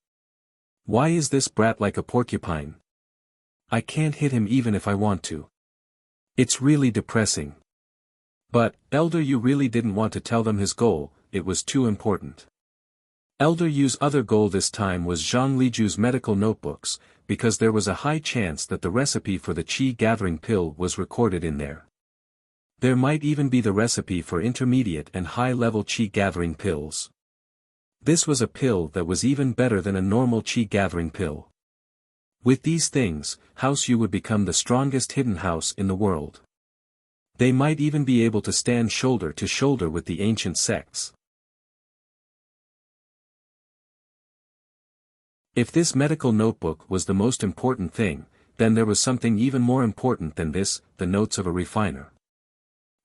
Why is this brat like a porcupine? I can't hit him even if I want to. It's really depressing. But, Elder Yu really didn't want to tell them his goal, it was too important. Elder Yu's other goal this time was Zhang Liju's medical notebooks, because there was a high chance that the recipe for the chi-gathering pill was recorded in there. There might even be the recipe for intermediate and high-level chi-gathering pills. This was a pill that was even better than a normal chi-gathering pill. With these things, House Yu would become the strongest hidden house in the world. They might even be able to stand shoulder to shoulder with the ancient sects. If this medical notebook was the most important thing, then there was something even more important than this, the notes of a refiner.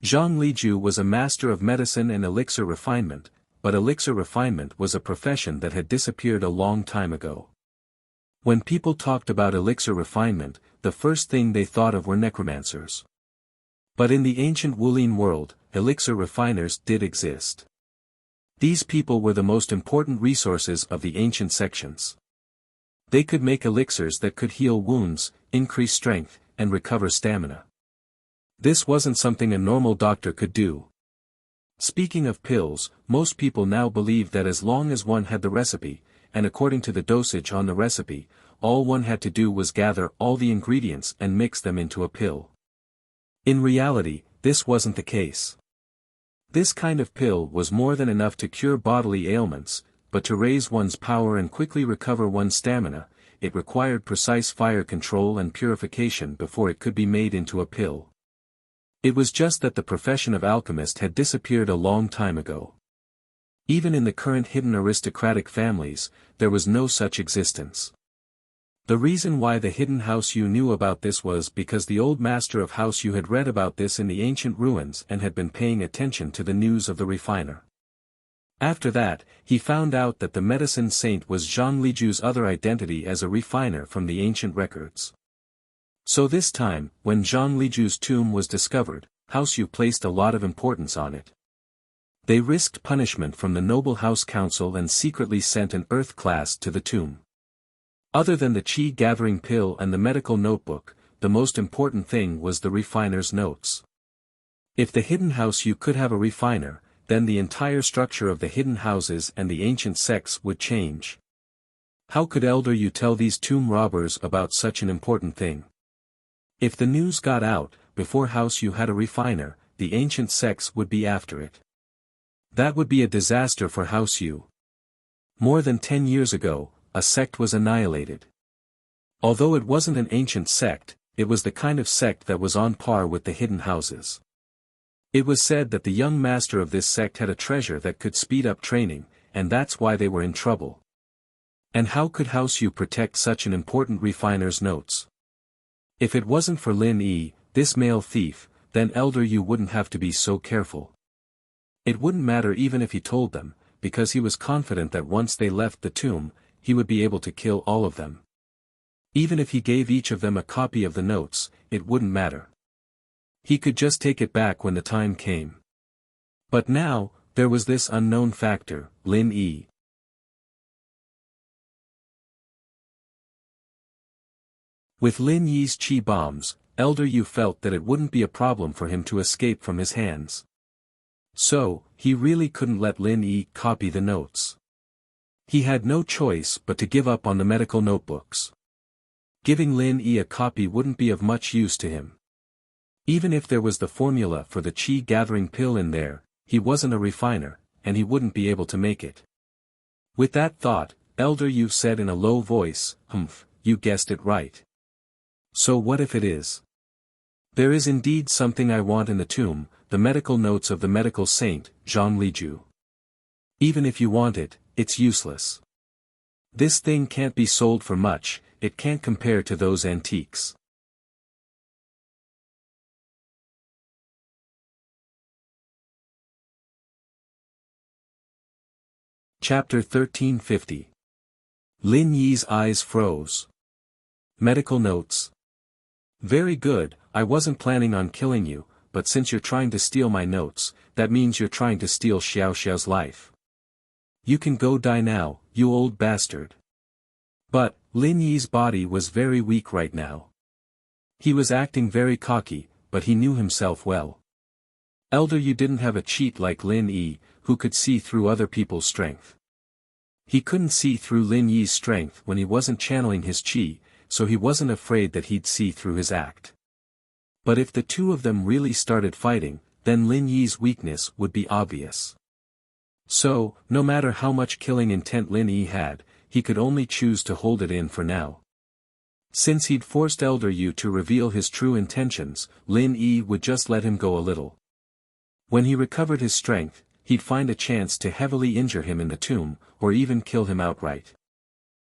Zhang Liju was a master of medicine and elixir refinement, but elixir refinement was a profession that had disappeared a long time ago. When people talked about elixir refinement, the first thing they thought of were necromancers. But in the ancient Wulin world, elixir refiners did exist. These people were the most important resources of the ancient sections. They could make elixirs that could heal wounds, increase strength, and recover stamina. This wasn't something a normal doctor could do. Speaking of pills, most people now believe that as long as one had the recipe, and according to the dosage on the recipe, all one had to do was gather all the ingredients and mix them into a pill. In reality, this wasn't the case. This kind of pill was more than enough to cure bodily ailments, but to raise one's power and quickly recover one's stamina, it required precise fire control and purification before it could be made into a pill. It was just that the profession of alchemist had disappeared a long time ago. Even in the current hidden aristocratic families, there was no such existence. The reason why the hidden House Yu knew about this was because the old master of House Yu had read about this in the ancient ruins and had been paying attention to the news of the refiner. After that, he found out that the medicine saint was Zhang Liju's other identity as a refiner from the ancient records. So this time, when Zhang Liju's tomb was discovered, House Yu placed a lot of importance on it. They risked punishment from the noble house council and secretly sent an earth class to the tomb. Other than the chi-gathering pill and the medical notebook, the most important thing was the refiner's notes. If the hidden House Yu could have a refiner, then the entire structure of the hidden houses and the ancient sects would change. How could Elder Yu tell these tomb robbers about such an important thing? If the news got out, before House Yu had a refiner, the ancient sects would be after it. That would be a disaster for House Yu. More than 10 years ago, a sect was annihilated. Although it wasn't an ancient sect, it was the kind of sect that was on par with the hidden houses. It was said that the young master of this sect had a treasure that could speed up training, and that's why they were in trouble. And how could House Yu protect such an important refiner's notes? If it wasn't for Lin Yi, this male thief, then Elder Yu wouldn't have to be so careful. It wouldn't matter even if he told them, because he was confident that once they left the tomb, he would be able to kill all of them. Even if he gave each of them a copy of the notes, it wouldn't matter. He could just take it back when the time came. But now, there was this unknown factor, Lin Yi. With Lin Yi's chi bombs, Elder Yu felt that it wouldn't be a problem for him to escape from his hands. So, he really couldn't let Lin Yi copy the notes. He had no choice but to give up on the medical notebooks. Giving Lin Yi a copy wouldn't be of much use to him. Even if there was the formula for the chi-gathering pill in there, he wasn't a refiner, and he wouldn't be able to make it. With that thought, Elder Yu said in a low voice, "Humph, you guessed it right. So what if it is? There is indeed something I want in the tomb, the medical notes of the medical saint, Zhang Liju. Even if you want it, it's useless. This thing can't be sold for much, it can't compare to those antiques." Chapter 1350. Lin Yi's eyes froze. Medical notes. Very good, I wasn't planning on killing you, but since you're trying to steal my notes, that means you're trying to steal Xiao Xiao's life. You can go die now, you old bastard. But, Lin Yi's body was very weak right now. He was acting very cocky, but he knew himself well. Elder Yu didn't have a cheat like Lin Yi, who could see through other people's strength. He couldn't see through Lin Yi's strength when he wasn't channeling his chi, so he wasn't afraid that he'd see through his act. But if the two of them really started fighting, then Lin Yi's weakness would be obvious. So, no matter how much killing intent Lin Yi had, he could only choose to hold it in for now. Since he'd forced Elder Yu to reveal his true intentions, Lin Yi would just let him go a little. When he recovered his strength, he'd find a chance to heavily injure him in the tomb, or even kill him outright.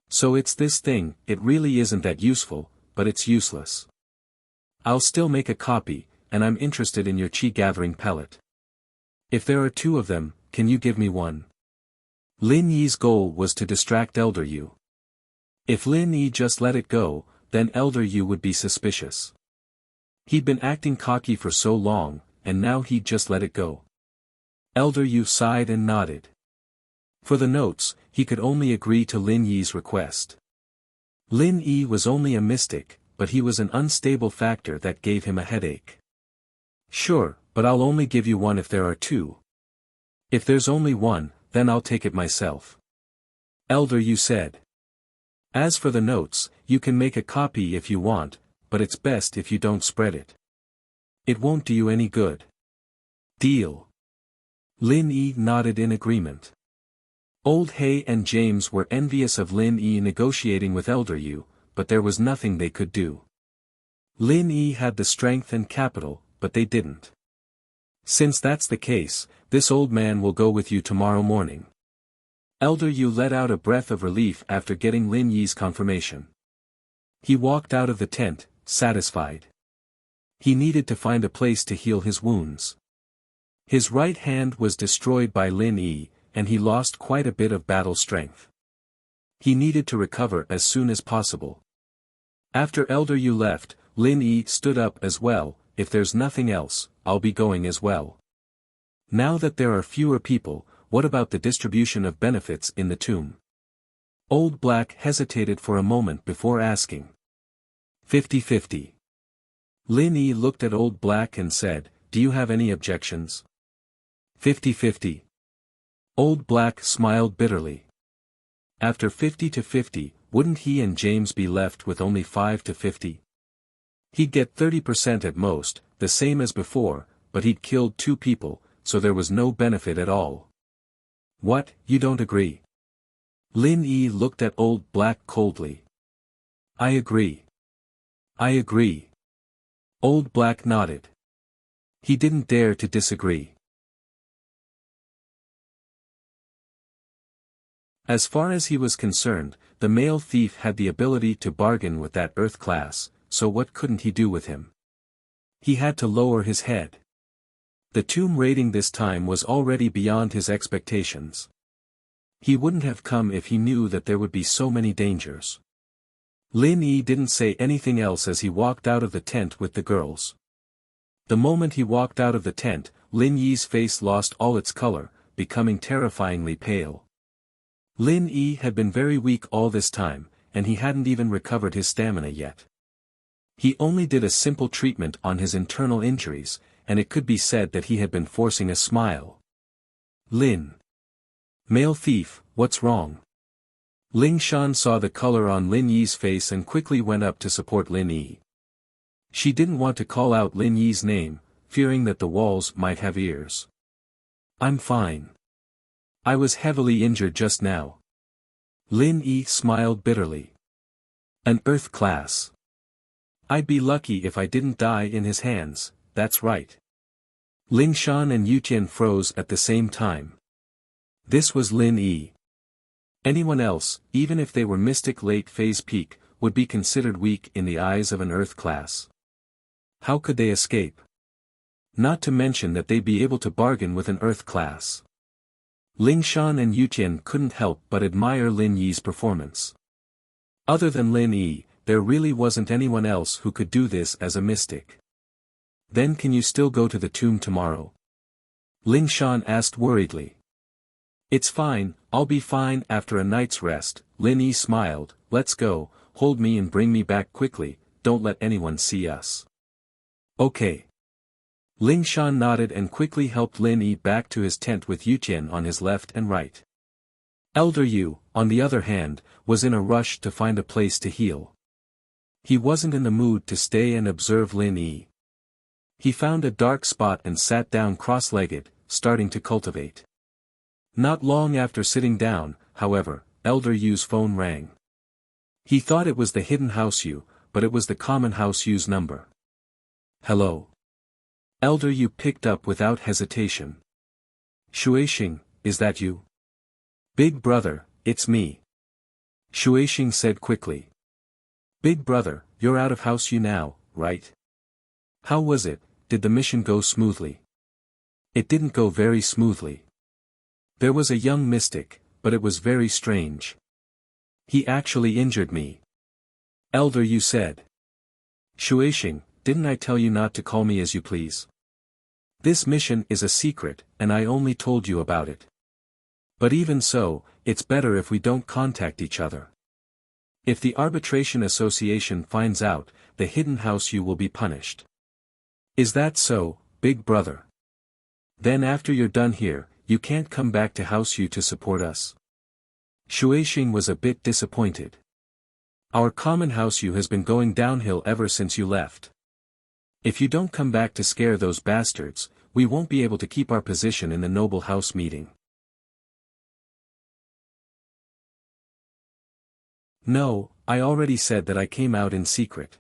So it's this thing, it really isn't that useful, but it's useless. I'll still make a copy, and I'm interested in your chi-gathering pellet. If there are two of them, can you give me one? Lin Yi's goal was to distract Elder Yu. If Lin Yi just let it go, then Elder Yu would be suspicious. He'd been acting cocky for so long, and now he'd just let it go. Elder Yu sighed and nodded. For the notes, he could only agree to Lin Yi's request. Lin Yi was only a mystic, but he was an unstable factor that gave him a headache. Sure, but I'll only give you one if there are two. If there's only one, then I'll take it myself. Elder Yu said. As for the notes, you can make a copy if you want, but it's best if you don't spread it. It won't do you any good. Deal. Lin Yi nodded in agreement. Old Hay and James were envious of Lin Yi negotiating with Elder Yu, but there was nothing they could do. Lin Yi had the strength and capital, but they didn't. Since that's the case, this old man will go with you tomorrow morning. Elder Yu let out a breath of relief after getting Lin Yi's confirmation. He walked out of the tent, satisfied. He needed to find a place to heal his wounds. His right hand was destroyed by Lin Yi, and he lost quite a bit of battle strength. He needed to recover as soon as possible. After Elder Yu left, Lin Yi stood up as well. If there's nothing else, I'll be going as well. Now that there are fewer people, what about the distribution of benefits in the tomb? Old Black hesitated for a moment before asking. 50-50. Lin Yi looked at Old Black and said, "Do you have any objections?" 50-50. Old Black smiled bitterly. After 50-50, wouldn't he and James be left with only 5-50? He'd get 30% at most, the same as before, but he'd killed 2 people, so there was no benefit at all. What, you don't agree? Lin Yi looked at Old Black coldly. I agree. I agree. Old Black nodded. He didn't dare to disagree. As far as he was concerned, the male thief had the ability to bargain with that earth class, so what couldn't he do with him? He had to lower his head. The tomb raiding this time was already beyond his expectations. He wouldn't have come if he knew that there would be so many dangers. Lin Yi didn't say anything else as he walked out of the tent with the girls. The moment he walked out of the tent, Lin Yi's face lost all its color, becoming terrifyingly pale. Lin Yi had been very weak all this time, and he hadn't even recovered his stamina yet. He only did a simple treatment on his internal injuries, and it could be said that he had been forcing a smile. Lin. Male thief, what's wrong? Ling Shan saw the color on Lin Yi's face and quickly went up to support Lin Yi. She didn't want to call out Lin Yi's name, fearing that the walls might have ears. I'm fine. I was heavily injured just now. Lin Yi smiled bitterly. An earth class. I'd be lucky if I didn't die in his hands, that's right. Ling Shan and Yuqian froze at the same time. This was Lin Yi. Anyone else, even if they were mystic late phase peak, would be considered weak in the eyes of an earth class. How could they escape? Not to mention that they'd be able to bargain with an earth class. Ling Shan and Yuqian couldn't help but admire Lin Yi's performance. Other than Lin Yi, there really wasn't anyone else who could do this as a mystic. Then can you still go to the tomb tomorrow? Ling Shan asked worriedly. It's fine, I'll be fine after a night's rest, Lin Yi smiled. Let's go, hold me and bring me back quickly, don't let anyone see us. Okay. Ling Shan nodded and quickly helped Lin Yi back to his tent with Yuqian on his left and right. Elder Yu, on the other hand, was in a rush to find a place to heal. He wasn't in the mood to stay and observe Lin Yi. He found a dark spot and sat down cross-legged, starting to cultivate. Not long after sitting down, however, Elder Yu's phone rang. He thought it was the hidden house Yu, but it was the common house Yu's number. Hello. Elder Yu picked up without hesitation. Shuixing, is that you? Big brother, it's me. Shuixing said quickly. Big brother, you're out of house Yu now, right? How was it, did the mission go smoothly? It didn't go very smoothly. There was a young mystic, but it was very strange. He actually injured me. Elder Yu said. Shuixing, didn't I tell you not to call me as you please? This mission is a secret, and I only told you about it. But even so, it's better if we don't contact each other. If the Arbitration Association finds out, the hidden house Yu will be punished. Is that so, big brother? Then after you're done here, you can't come back to house Yu to support us. Shuixing was a bit disappointed. Our common house Yu has been going downhill ever since you left. If you don't come back to scare those bastards, we won't be able to keep our position in the noble house meeting. No, I already said that I came out in secret.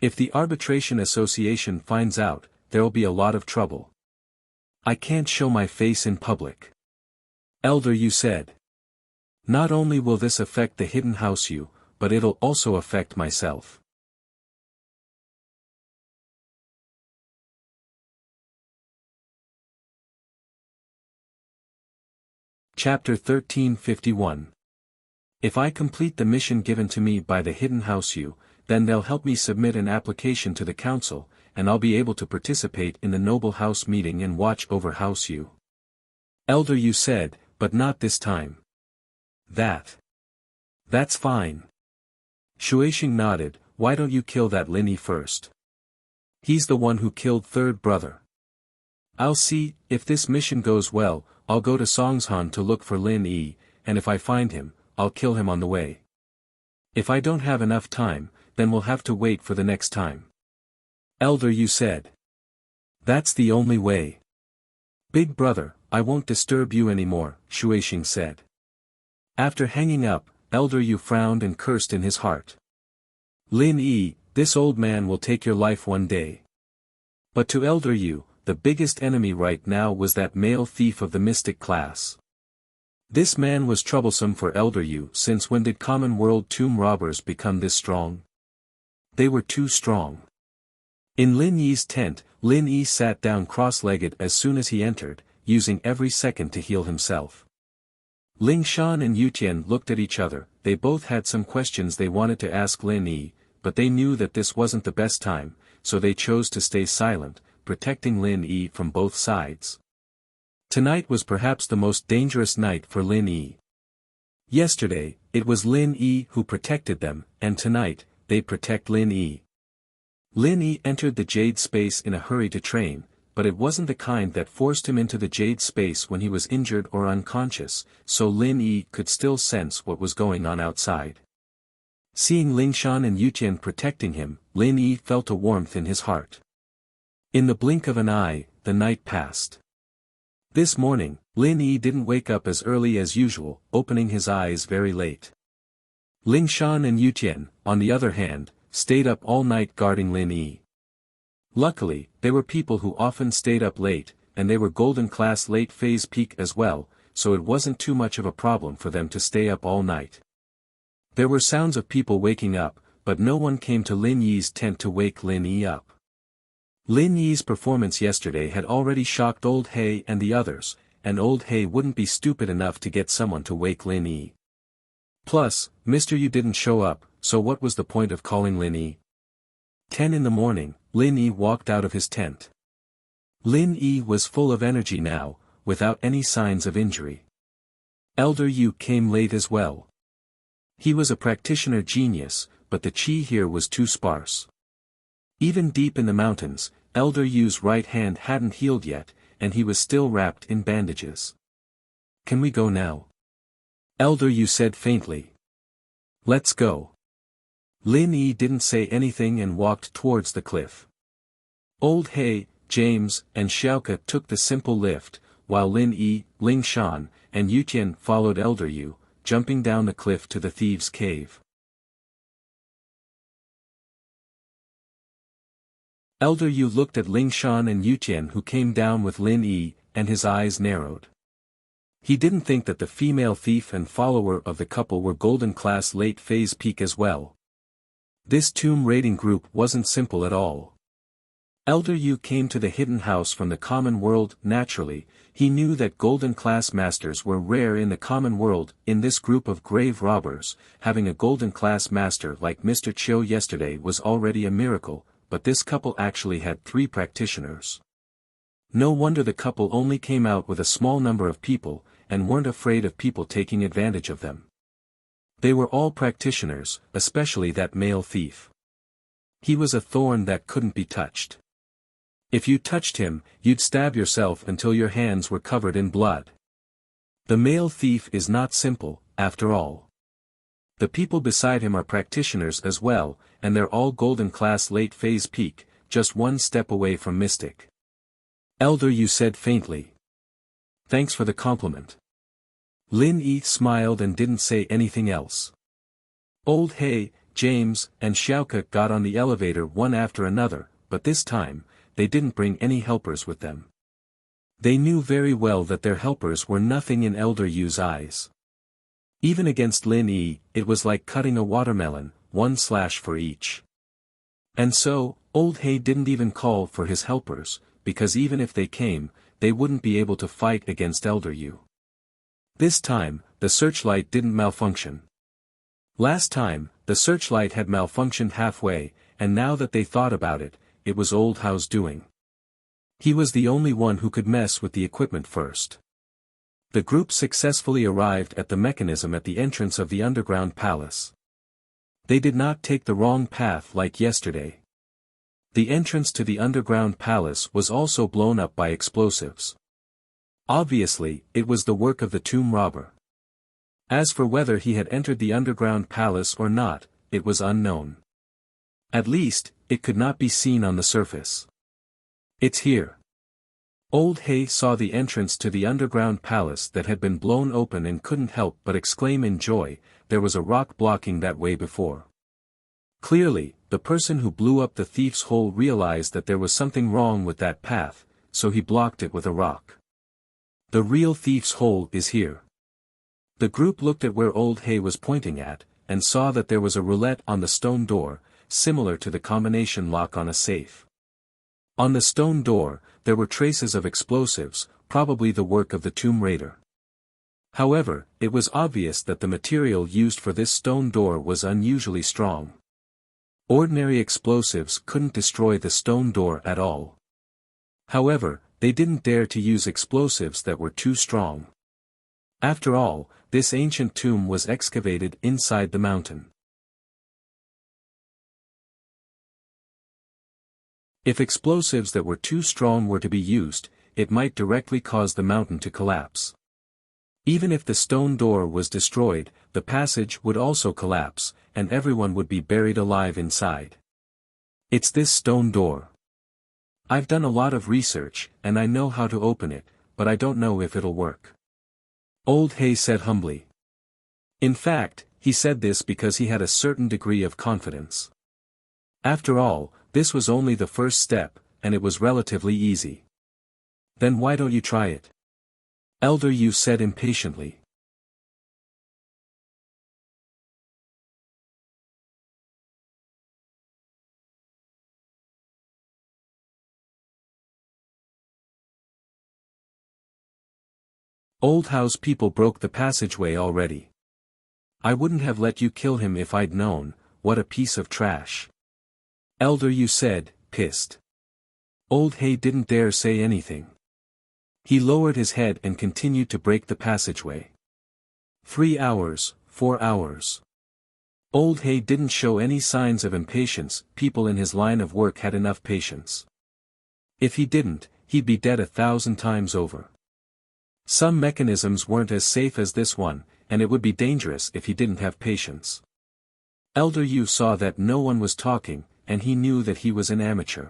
If the Arbitration Association finds out, there'll be a lot of trouble. I can't show my face in public. Elder Yu said. Not only will this affect the hidden house Yu, but it'll also affect myself. Chapter 1351. If I complete the mission given to me by the hidden house Yu, then they'll help me submit an application to the council, and I'll be able to participate in the noble house meeting and watch over house Yu. Elder Yu said, but not this time. That's fine. Shuixing nodded. Why don't you kill that Lin Yi first? He's the one who killed third brother. I'll see, if this mission goes well, I'll go to Songshan to look for Lin Yi, and if I find him, I'll kill him on the way. If I don't have enough time, then we'll have to wait for the next time. Elder Yu said. That's the only way. Big brother, I won't disturb you anymore, Shueishing said. After hanging up, Elder Yu frowned and cursed in his heart. Lin Yi, this old man will take your life one day. But to Elder Yu, the biggest enemy right now was that male thief of the mystic class. This man was troublesome for Elder Yu since when did common world tomb robbers become this strong? They were too strong. In Lin Yi's tent, Lin Yi sat down cross-legged as soon as he entered, using every second to heal himself. Ling Shan and Yutian looked at each other. They both had some questions they wanted to ask Lin Yi, but they knew that this wasn't the best time, so they chose to stay silent, protecting Lin Yi from both sides. Tonight was perhaps the most dangerous night for Lin Yi. Yesterday, it was Lin Yi who protected them, and tonight, they protect Lin Yi. Lin Yi entered the Jade Space in a hurry to train, but it wasn't the kind that forced him into the Jade Space when he was injured or unconscious, so Lin Yi could still sense what was going on outside. Seeing Lingshan and Yutian protecting him, Lin Yi felt a warmth in his heart. In the blink of an eye, the night passed. This morning, Lin Yi didn't wake up as early as usual, opening his eyes very late. Lingshan and Yutian, on the other hand, stayed up all night guarding Lin Yi. Luckily, they were people who often stayed up late, and they were golden class late phase peak as well, so it wasn't too much of a problem for them to stay up all night. There were sounds of people waking up, but no one came to Lin Yi's tent to wake Lin Yi up. Lin Yi's performance yesterday had already shocked Old Hay and the others, and Old Hay wouldn't be stupid enough to get someone to wake Lin Yi. Plus, Mr. Yu didn't show up, so what was the point of calling Lin Yi? 10 in the morning, Lin Yi walked out of his tent. Lin Yi was full of energy now, without any signs of injury. Elder Yu came late as well. He was a practitioner genius, but the chi here was too sparse. Even deep in the mountains, Elder Yu's right hand hadn't healed yet, and he was still wrapped in bandages. Can we go now? Elder Yu said faintly. Let's go. Lin Yi didn't say anything and walked towards the cliff. Old Hay, James, and Xiaoke took the simple lift, while Lin Yi, Ling Shan, and Yutian followed Elder Yu, jumping down the cliff to the thieves' cave. Elder Yu looked at Ling Shan and Yutian who came down with Lin Yi, and his eyes narrowed. He didn't think that the female thief and follower of the couple were golden class late phase peak as well. This tomb raiding group wasn't simple at all. Elder Yu came to the hidden house from the common world. Naturally, he knew that golden class masters were rare in the common world. In this group of grave robbers, having a golden class master like Mr. Chiu yesterday was already a miracle, but this couple actually had 3 practitioners. No wonder the couple only came out with a small number of people, and weren't afraid of people taking advantage of them. They were all practitioners, especially that male thief. He was a thorn that couldn't be touched. If you touched him, you'd stab yourself until your hands were covered in blood. The male thief is not simple, after all. The people beside him are practitioners as well, and they're all golden class late phase peak, just one step away from mystic. Elder Yu said faintly. Thanks for the compliment. Lin Yi smiled and didn't say anything else. Old Hay, James, and Xiaoke got on the elevator one after another, but this time, they didn't bring any helpers with them. They knew very well that their helpers were nothing in Elder Yu's eyes. Even against Lin Yi, it was like cutting a watermelon, 1 slash for each. And so, Old Hay didn't even call for his helpers, because even if they came, they wouldn't be able to fight against Elder Yu. This time, the searchlight didn't malfunction. Last time, the searchlight had malfunctioned halfway, and now that they thought about it, it was Old Hao's doing. He was the only one who could mess with the equipment first. The group successfully arrived at the mechanism at the entrance of the underground palace. They did not take the wrong path like yesterday. The entrance to the underground palace was also blown up by explosives. Obviously, it was the work of the tomb robber. As for whether he had entered the underground palace or not, it was unknown. At least, it could not be seen on the surface. It's here. Old Hay saw the entrance to the underground palace that had been blown open and couldn't help but exclaim in joy, there was a rock blocking that way before. Clearly, the person who blew up the thief's hole realized that there was something wrong with that path, so he blocked it with a rock. The real thief's hole is here. The group looked at where Old Hay was pointing at, and saw that there was a roulette on the stone door, similar to the combination lock on a safe. On the stone door, there were traces of explosives, probably the work of the tomb raider. However, it was obvious that the material used for this stone door was unusually strong. Ordinary explosives couldn't destroy the stone door at all. However, they didn't dare to use explosives that were too strong. After all, this ancient tomb was excavated inside the mountain. If explosives that were too strong were to be used, it might directly cause the mountain to collapse. Even if the stone door was destroyed, the passage would also collapse, and everyone would be buried alive inside. It's this stone door. I've done a lot of research, and I know how to open it, but I don't know if it'll work. Old Hay said humbly. In fact, he said this because he had a certain degree of confidence. After all, this was only the first step, and it was relatively easy. Then why don't you try it? Elder Yu said impatiently. Old house people broke the passageway already. I wouldn't have let you kill him if I'd known. What a piece of trash. Elder Yu said, pissed. Old Hay didn't dare say anything. He lowered his head and continued to break the passageway. 3 hours, 4 hours. Old Hay didn't show any signs of impatience. People in his line of work had enough patience. If he didn't, he'd be dead 1,000 times over. Some mechanisms weren't as safe as this one, and it would be dangerous if he didn't have patience. Elder Yu saw that no one was talking, and he knew that he was an amateur.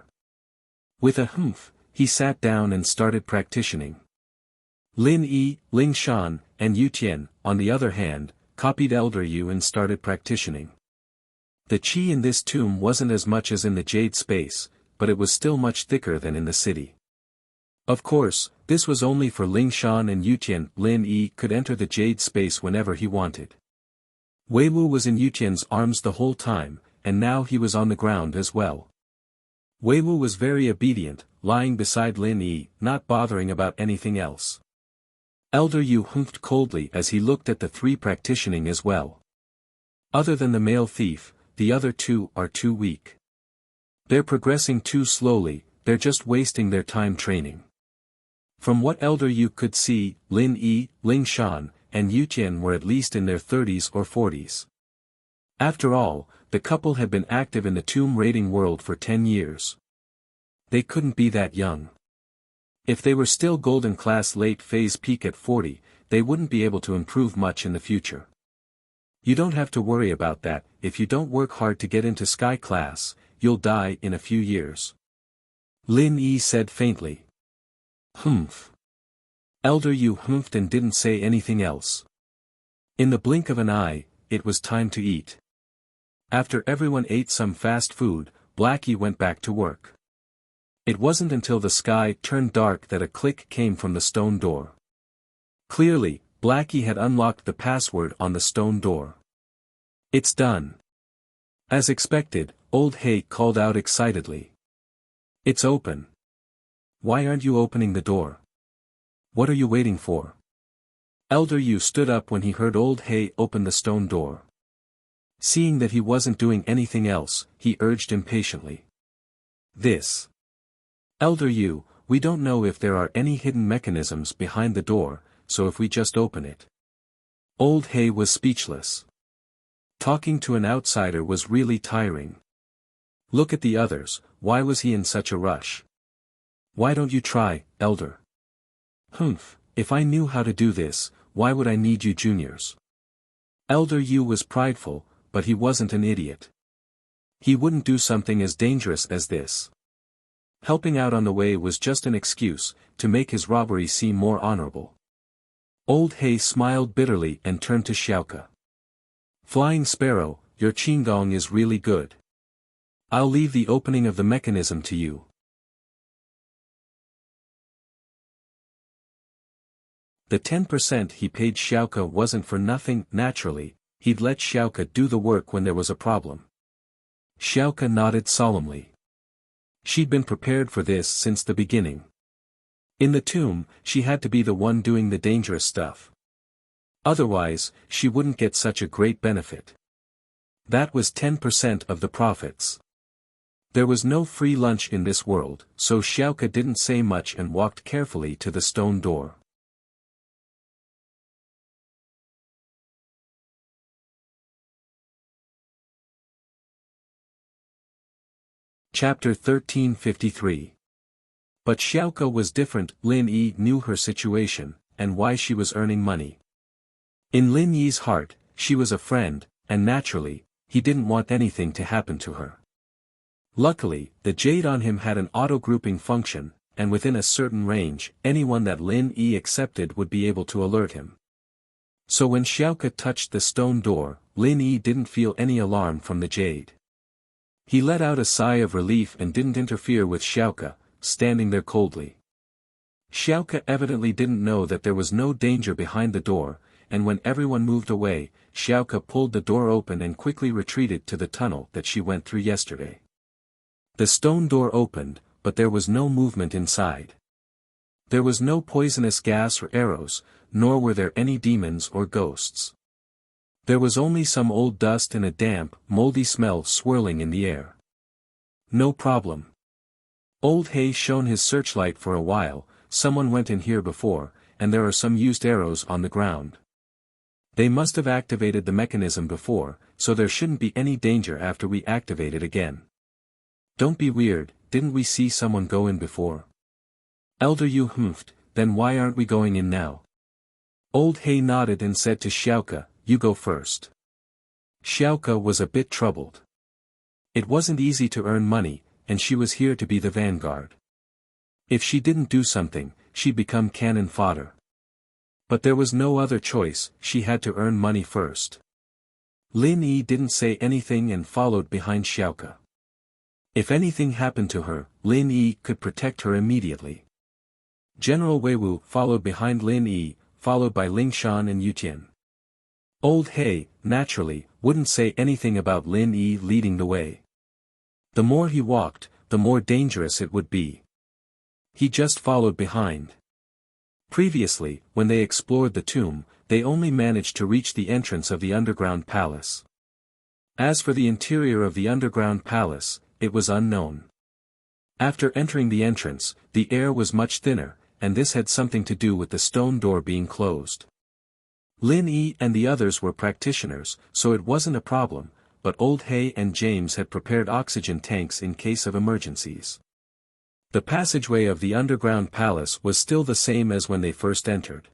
With a humph, he sat down and started practicing. Lin Yi, Ling Shan, and Yu Tian, on the other hand, copied Elder Yu and started practicing. The qi in this tomb wasn't as much as in the jade space, but it was still much thicker than in the city. Of course, this was only for Ling Shan and Yu Tian. Lin Yi could enter the jade space whenever he wanted. Wei Wu was in Yu Tian's arms the whole time, and now he was on the ground as well. Wei Wu was very obedient, lying beside Lin Yi, not bothering about anything else. Elder Yu humphed coldly as he looked at the three practicing as well. Other than the male thief, the other two are too weak. They're progressing too slowly, they're just wasting their time training. From what Elder Yu could see, Lin Yi, Ling Shan, and Yu Tian were at least in their 30s or 40s. After all, the couple had been active in the tomb raiding world for 10 years. They couldn't be that young. If they were still golden class late phase peak at 40, they wouldn't be able to improve much in the future. You don't have to worry about that. If you don't work hard to get into sky class, you'll die in a few years. Lin Yi said faintly. Humph. Elder Yu humphed and didn't say anything else. In the blink of an eye, it was time to eat. After everyone ate some fast food, Blackie went back to work. It wasn't until the sky turned dark that a click came from the stone door. Clearly, Blackie had unlocked the password on the stone door. It's done. As expected, Old Hay called out excitedly. It's open. Why aren't you opening the door? What are you waiting for? Elder Yu stood up when he heard Old Hay open the stone door. Seeing that he wasn't doing anything else, he urged impatiently. This. Elder Yu, we don't know if there are any hidden mechanisms behind the door, so if we just open it. Old Hay was speechless. Talking to an outsider was really tiring. Look at the others, why was he in such a rush? Why don't you try, elder? Humph, if I knew how to do this, why would I need you juniors? Elder Yu was prideful, but he wasn't an idiot. He wouldn't do something as dangerous as this. Helping out on the way was just an excuse, to make his robbery seem more honorable. Old Hay smiled bitterly and turned to Xiaoke. Flying Sparrow, your qigong is really good. I'll leave the opening of the mechanism to you. The 10% he paid Xiaoke wasn't for nothing. Naturally, he'd let Xiaoke do the work when there was a problem. Xiaoke nodded solemnly. She'd been prepared for this since the beginning. In the tomb, she had to be the one doing the dangerous stuff. Otherwise, she wouldn't get such a great benefit. That was 10% of the profits. There was no free lunch in this world, so Xiaoke didn't say much and walked carefully to the stone door. Chapter 1353. But Xiaoke was different. Lin Yi knew her situation, and why she was earning money. In Lin Yi's heart, she was a friend, and naturally, he didn't want anything to happen to her. Luckily, the jade on him had an auto-grouping function, and within a certain range, anyone that Lin Yi accepted would be able to alert him. So when Xiaoke touched the stone door, Lin Yi didn't feel any alarm from the jade. He let out a sigh of relief and didn't interfere with Xiaoke, standing there coldly. Xiaoke evidently didn't know that there was no danger behind the door, and when everyone moved away, Xiaoke pulled the door open and quickly retreated to the tunnel that she went through yesterday. The stone door opened, but there was no movement inside. There was no poisonous gas or arrows, nor were there any demons or ghosts. There was only some old dust and a damp, moldy smell swirling in the air. No problem. Old Hay shone his searchlight for a while. Someone went in here before, and there are some used arrows on the ground. They must have activated the mechanism before, so there shouldn't be any danger after we activate it again. Don't be weird, didn't we see someone go in before? Elder Yu humphed, then why aren't we going in now? Old Hay nodded and said to Xiaoke, you go first. Xiaoke was a bit troubled. It wasn't easy to earn money, and she was here to be the vanguard. If she didn't do something, she'd become cannon fodder. But there was no other choice, she had to earn money first. Lin Yi didn't say anything and followed behind Xiaoke. If anything happened to her, Lin Yi could protect her immediately. General Weiwu followed behind Lin Yi, followed by Ling Shan and Yutian. Old Hay, naturally, wouldn't say anything about Lin Yi leading the way. The more he walked, the more dangerous it would be. He just followed behind. Previously, when they explored the tomb, they only managed to reach the entrance of the underground palace. As for the interior of the underground palace, it was unknown. After entering the entrance, the air was much thinner, and this had something to do with the stone door being closed. Lin Yi and the others were practitioners, so it wasn't a problem, but Old Hay and James had prepared oxygen tanks in case of emergencies. The passageway of the underground palace was still the same as when they first entered.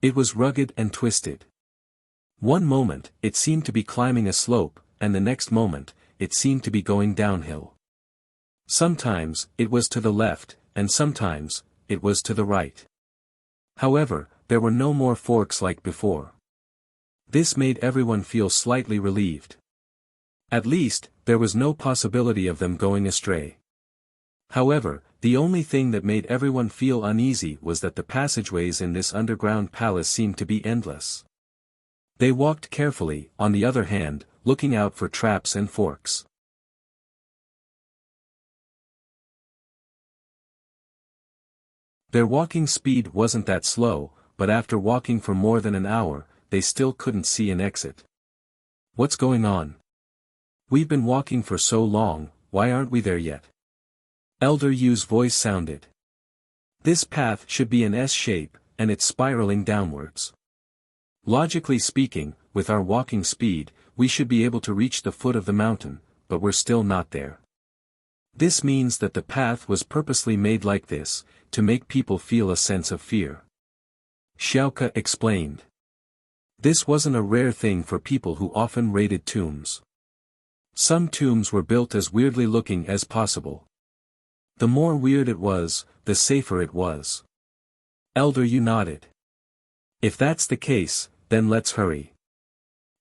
It was rugged and twisted. One moment, it seemed to be climbing a slope, and the next moment, it seemed to be going downhill. Sometimes, it was to the left, and sometimes, it was to the right. However, there were no more forks like before. This made everyone feel slightly relieved. At least, there was no possibility of them going astray. However, the only thing that made everyone feel uneasy was that the passageways in this underground palace seemed to be endless. They walked carefully, on the other hand, looking out for traps and forks. Their walking speed wasn't that slow, but after walking for more than an hour, they still couldn't see an exit. What's going on? We've been walking for so long, why aren't we there yet? Elder Yu's voice sounded. This path should be an S shape, and it's spiraling downwards. Logically speaking, with our walking speed, we should be able to reach the foot of the mountain, but we're still not there. This means that the path was purposely made like this, to make people feel a sense of fear. Xiaoke explained. This wasn't a rare thing for people who often raided tombs. Some tombs were built as weirdly looking as possible. The more weird it was, the safer it was. Elder Yu nodded. If that's the case, then let's hurry.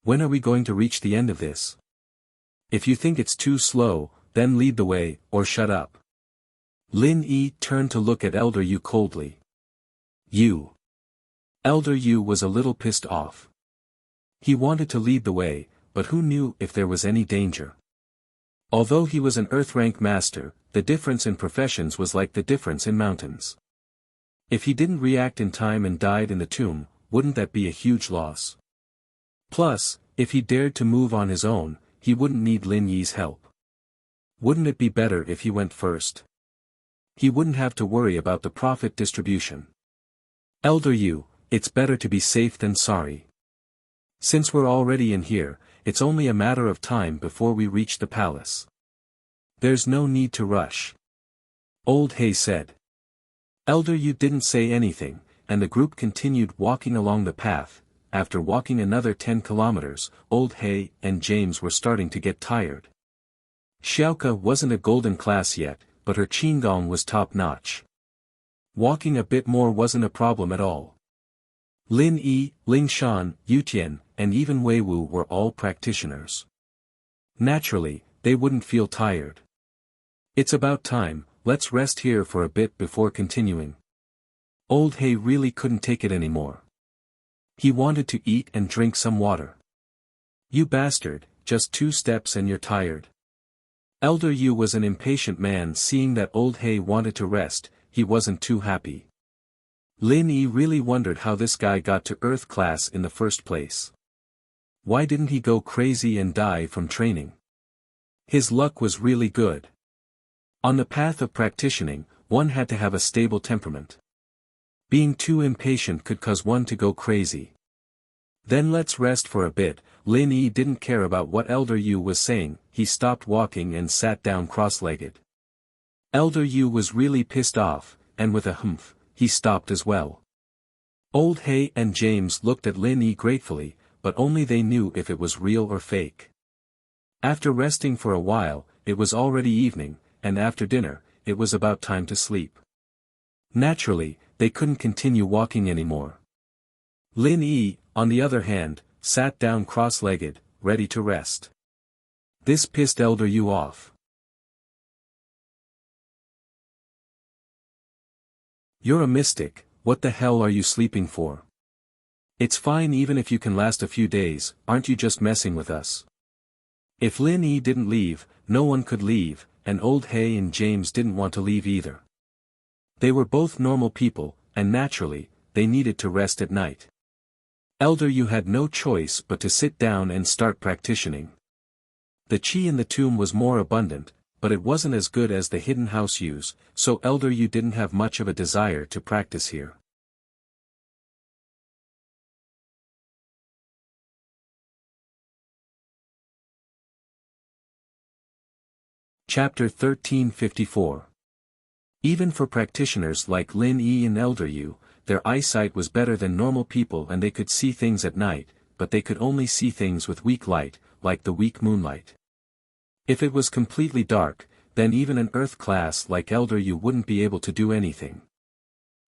When are we going to reach the end of this? If you think it's too slow, then lead the way, or shut up. Lin Yi turned to look at Elder Yu coldly. You. Elder Yu was a little pissed off. He wanted to lead the way, but who knew if there was any danger? Although he was an Earth rank master, the difference in professions was like the difference in mountains. If he didn't react in time and died in the tomb, wouldn't that be a huge loss? Plus, if he dared to move on his own, he wouldn't need Lin Yi's help. Wouldn't it be better if he went first? He wouldn't have to worry about the profit distribution. Elder Yu, it's better to be safe than sorry. Since we're already in here, it's only a matter of time before we reach the palace. There's no need to rush. Old Hay said. Elder Yu didn't say anything, and the group continued walking along the path. After walking another 10 kilometers, Old Hay and James were starting to get tired. Xiaoke wasn't a golden class yet, but her qigong was top-notch. Walking a bit more wasn't a problem at all. Lin Yi, Ling Shan, Yutian, and even Wei Wu were all practitioners. Naturally, they wouldn't feel tired. It's about time, let's rest here for a bit before continuing. Old Hay really couldn't take it anymore. He wanted to eat and drink some water. You bastard, just 2 steps and you're tired. Elder Yu was an impatient man. Seeing that Old Hay wanted to rest, he wasn't too happy. Lin Yi really wondered how this guy got to Earth class in the first place. Why didn't he go crazy and die from training? His luck was really good. On the path of practicing, one had to have a stable temperament. Being too impatient could cause one to go crazy. Then let's rest for a bit. Lin Yi didn't care about what Elder Yu was saying. He stopped walking and sat down cross-legged. Elder Yu was really pissed off, and with a humph, he stopped as well. Old Hay and James looked at Lin Yi gratefully, but only they knew if it was real or fake. After resting for a while, it was already evening, and after dinner, it was about time to sleep. Naturally, they couldn't continue walking anymore. Lin Yi, on the other hand, sat down cross-legged, ready to rest. This pissed Elder Yu off. You're a mystic, what the hell are you sleeping for? It's fine even if you can last a few days, aren't you just messing with us? If Lin Yi didn't leave, no one could leave, and Old Hay and James didn't want to leave either. They were both normal people, and naturally, they needed to rest at night. Elder Yu had no choice but to sit down and start practicing. The qi in the tomb was more abundant, but it wasn't as good as the hidden house use, so Elder Yu didn't have much of a desire to practice here. Chapter 1354. Even for practitioners like Lin Yi and Elder Yu, their eyesight was better than normal people and they could see things at night, but they could only see things with weak light, like the weak moonlight. If it was completely dark, then even an Earth class like Elder Yu wouldn't be able to do anything.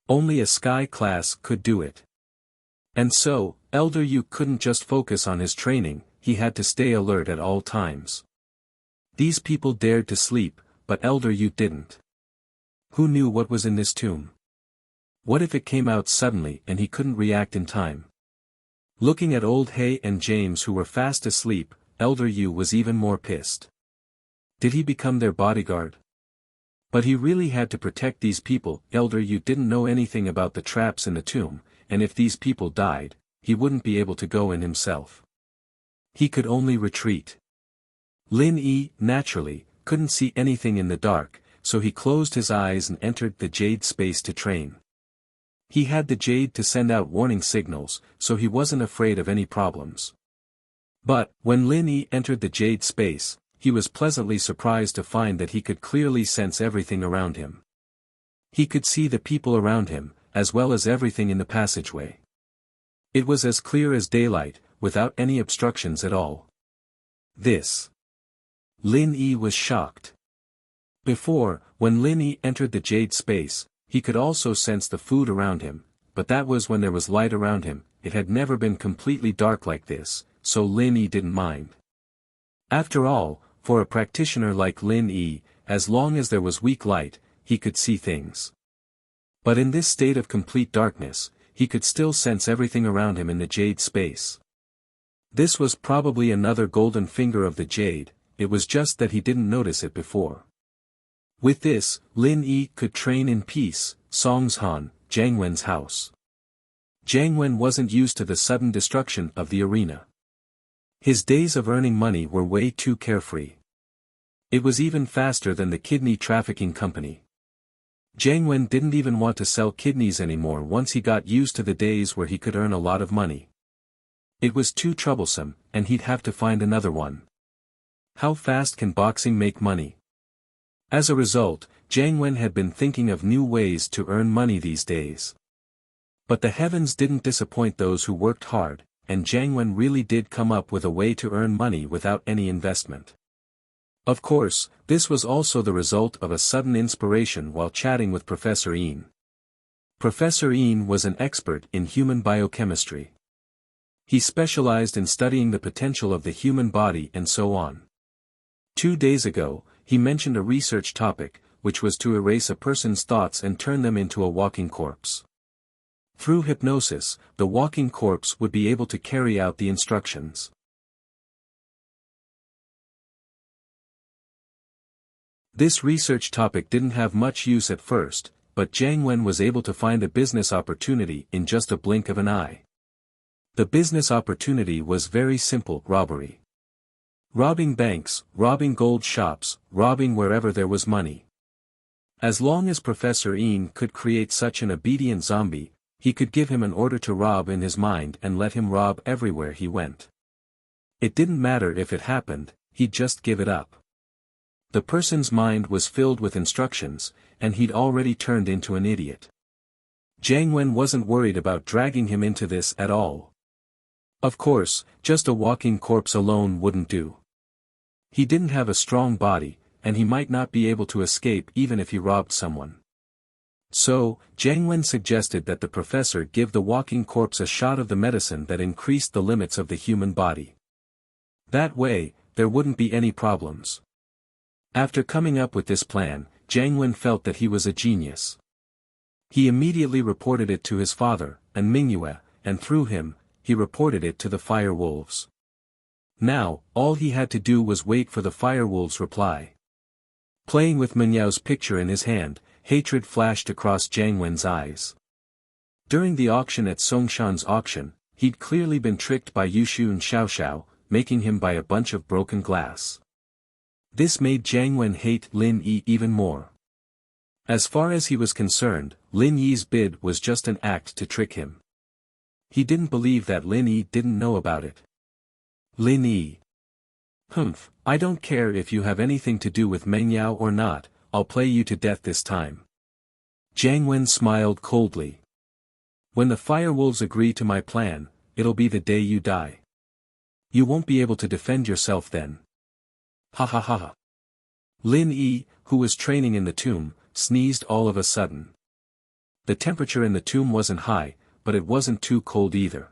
Only a Sky class could do it. And so, Elder Yu couldn't just focus on his training, he had to stay alert at all times. These people dared to sleep, but Elder Yu didn't. Who knew what was in this tomb? What if it came out suddenly and he couldn't react in time? Looking at Old Hay and James who were fast asleep, Elder Yu was even more pissed. Did he become their bodyguard? But he really had to protect these people. Elder Yu didn't know anything about the traps in the tomb, and if these people died, he wouldn't be able to go in himself. He could only retreat. Lin Yi, naturally, couldn't see anything in the dark, so he closed his eyes and entered the jade space to train. He had the jade to send out warning signals, so he wasn't afraid of any problems. But, when Lin Yi entered the jade space, he was pleasantly surprised to find that he could clearly sense everything around him. He could see the people around him, as well as everything in the passageway. It was as clear as daylight, without any obstructions at all. Lin Yi was shocked. Before, when Lin Yi entered the jade space, he could also sense the food around him, but that was when there was light around him. It had never been completely dark like this, so Lin Yi didn't mind. After all, for a practitioner like Lin Yi, as long as there was weak light, he could see things. But in this state of complete darkness, he could still sense everything around him in the jade space. This was probably another golden finger of the jade, it was just that he didn't notice it before. With this, Lin Yi could train in peace. Songshan, Jiang Wen's house. Jiang Wen wasn't used to the sudden destruction of the arena. His days of earning money were way too carefree. It was even faster than the kidney trafficking company. Jiang Wen didn't even want to sell kidneys anymore once he got used to the days where he could earn a lot of money. It was too troublesome, and he'd have to find another one. How fast can boxing make money? As a result, Jiang Wen had been thinking of new ways to earn money these days. But the heavens didn't disappoint those who worked hard, and Jiang Wen really did come up with a way to earn money without any investment. Of course, this was also the result of a sudden inspiration while chatting with Professor Yin. Professor Yin was an expert in human biochemistry. He specialized in studying the potential of the human body and so on. 2 days ago, he mentioned a research topic, which was to erase a person's thoughts and turn them into a walking corpse. Through hypnosis, the walking corpse would be able to carry out the instructions. This research topic didn't have much use at first, but Jiang Wen was able to find a business opportunity in just a blink of an eye. The business opportunity was very simple: robbery. Robbing banks, robbing gold shops, robbing wherever there was money. As long as Professor Yin could create such an obedient zombie, he could give him an order to rob in his mind and let him rob everywhere he went. It didn't matter if it happened, he'd just give it up. The person's mind was filled with instructions, and he'd already turned into an idiot. Jiang Wen wasn't worried about dragging him into this at all. Of course, just a walking corpse alone wouldn't do. He didn't have a strong body, and he might not be able to escape even if he robbed someone. So, Jiang Wen suggested that the professor give the walking corpse a shot of the medicine that increased the limits of the human body. That way, there wouldn't be any problems. After coming up with this plan, Jiang Wen felt that he was a genius. He immediately reported it to his father, and Mingyue, and through him, he reported it to the fire wolves. Now, all he had to do was wait for the fire wolves' reply. Playing with Mingyue's picture in his hand, hatred flashed across Jiang Wen's eyes. During the auction at Songshan's auction, he'd clearly been tricked by Yushu and Xiaoxiao, making him buy a bunch of broken glass. This made Jiang Wen hate Lin Yi even more. As far as he was concerned, Lin Yi's bid was just an act to trick him. He didn't believe that Lin Yi didn't know about it. Lin Yi. Humph, I don't care if you have anything to do with Mengyao or not, I'll play you to death this time. Jiang Wen smiled coldly. When the firewolves agree to my plan, it'll be the day you die. You won't be able to defend yourself then. Ha ha ha ha. Lin Yi, who was training in the tomb, sneezed all of a sudden. The temperature in the tomb wasn't high, but it wasn't too cold either.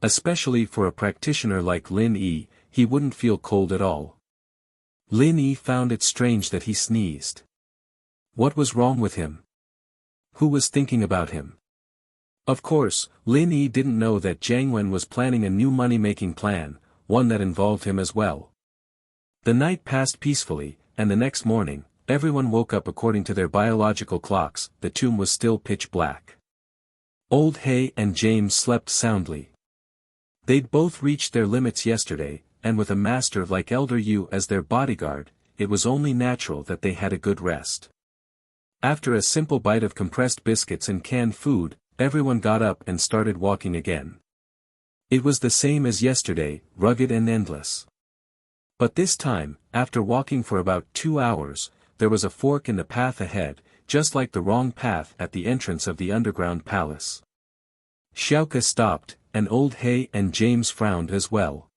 Especially for a practitioner like Lin Yi, he wouldn't feel cold at all. Lin Yi found it strange that he sneezed. What was wrong with him? Who was thinking about him? Of course, Lin Yi didn't know that Jiang Wen was planning a new money-making plan, one that involved him as well. The night passed peacefully, and the next morning, everyone woke up according to their biological clocks. The tomb was still pitch black. Old Hay and James slept soundly. They'd both reached their limits yesterday, and with a master like Elder Yu as their bodyguard, it was only natural that they had a good rest. After a simple bite of compressed biscuits and canned food, everyone got up and started walking again. It was the same as yesterday, rugged and endless. But this time, after walking for about 2 hours, there was a fork in the path ahead, just like the wrong path at the entrance of the underground palace. Xiaoka stopped, and Old Hay and James frowned as well.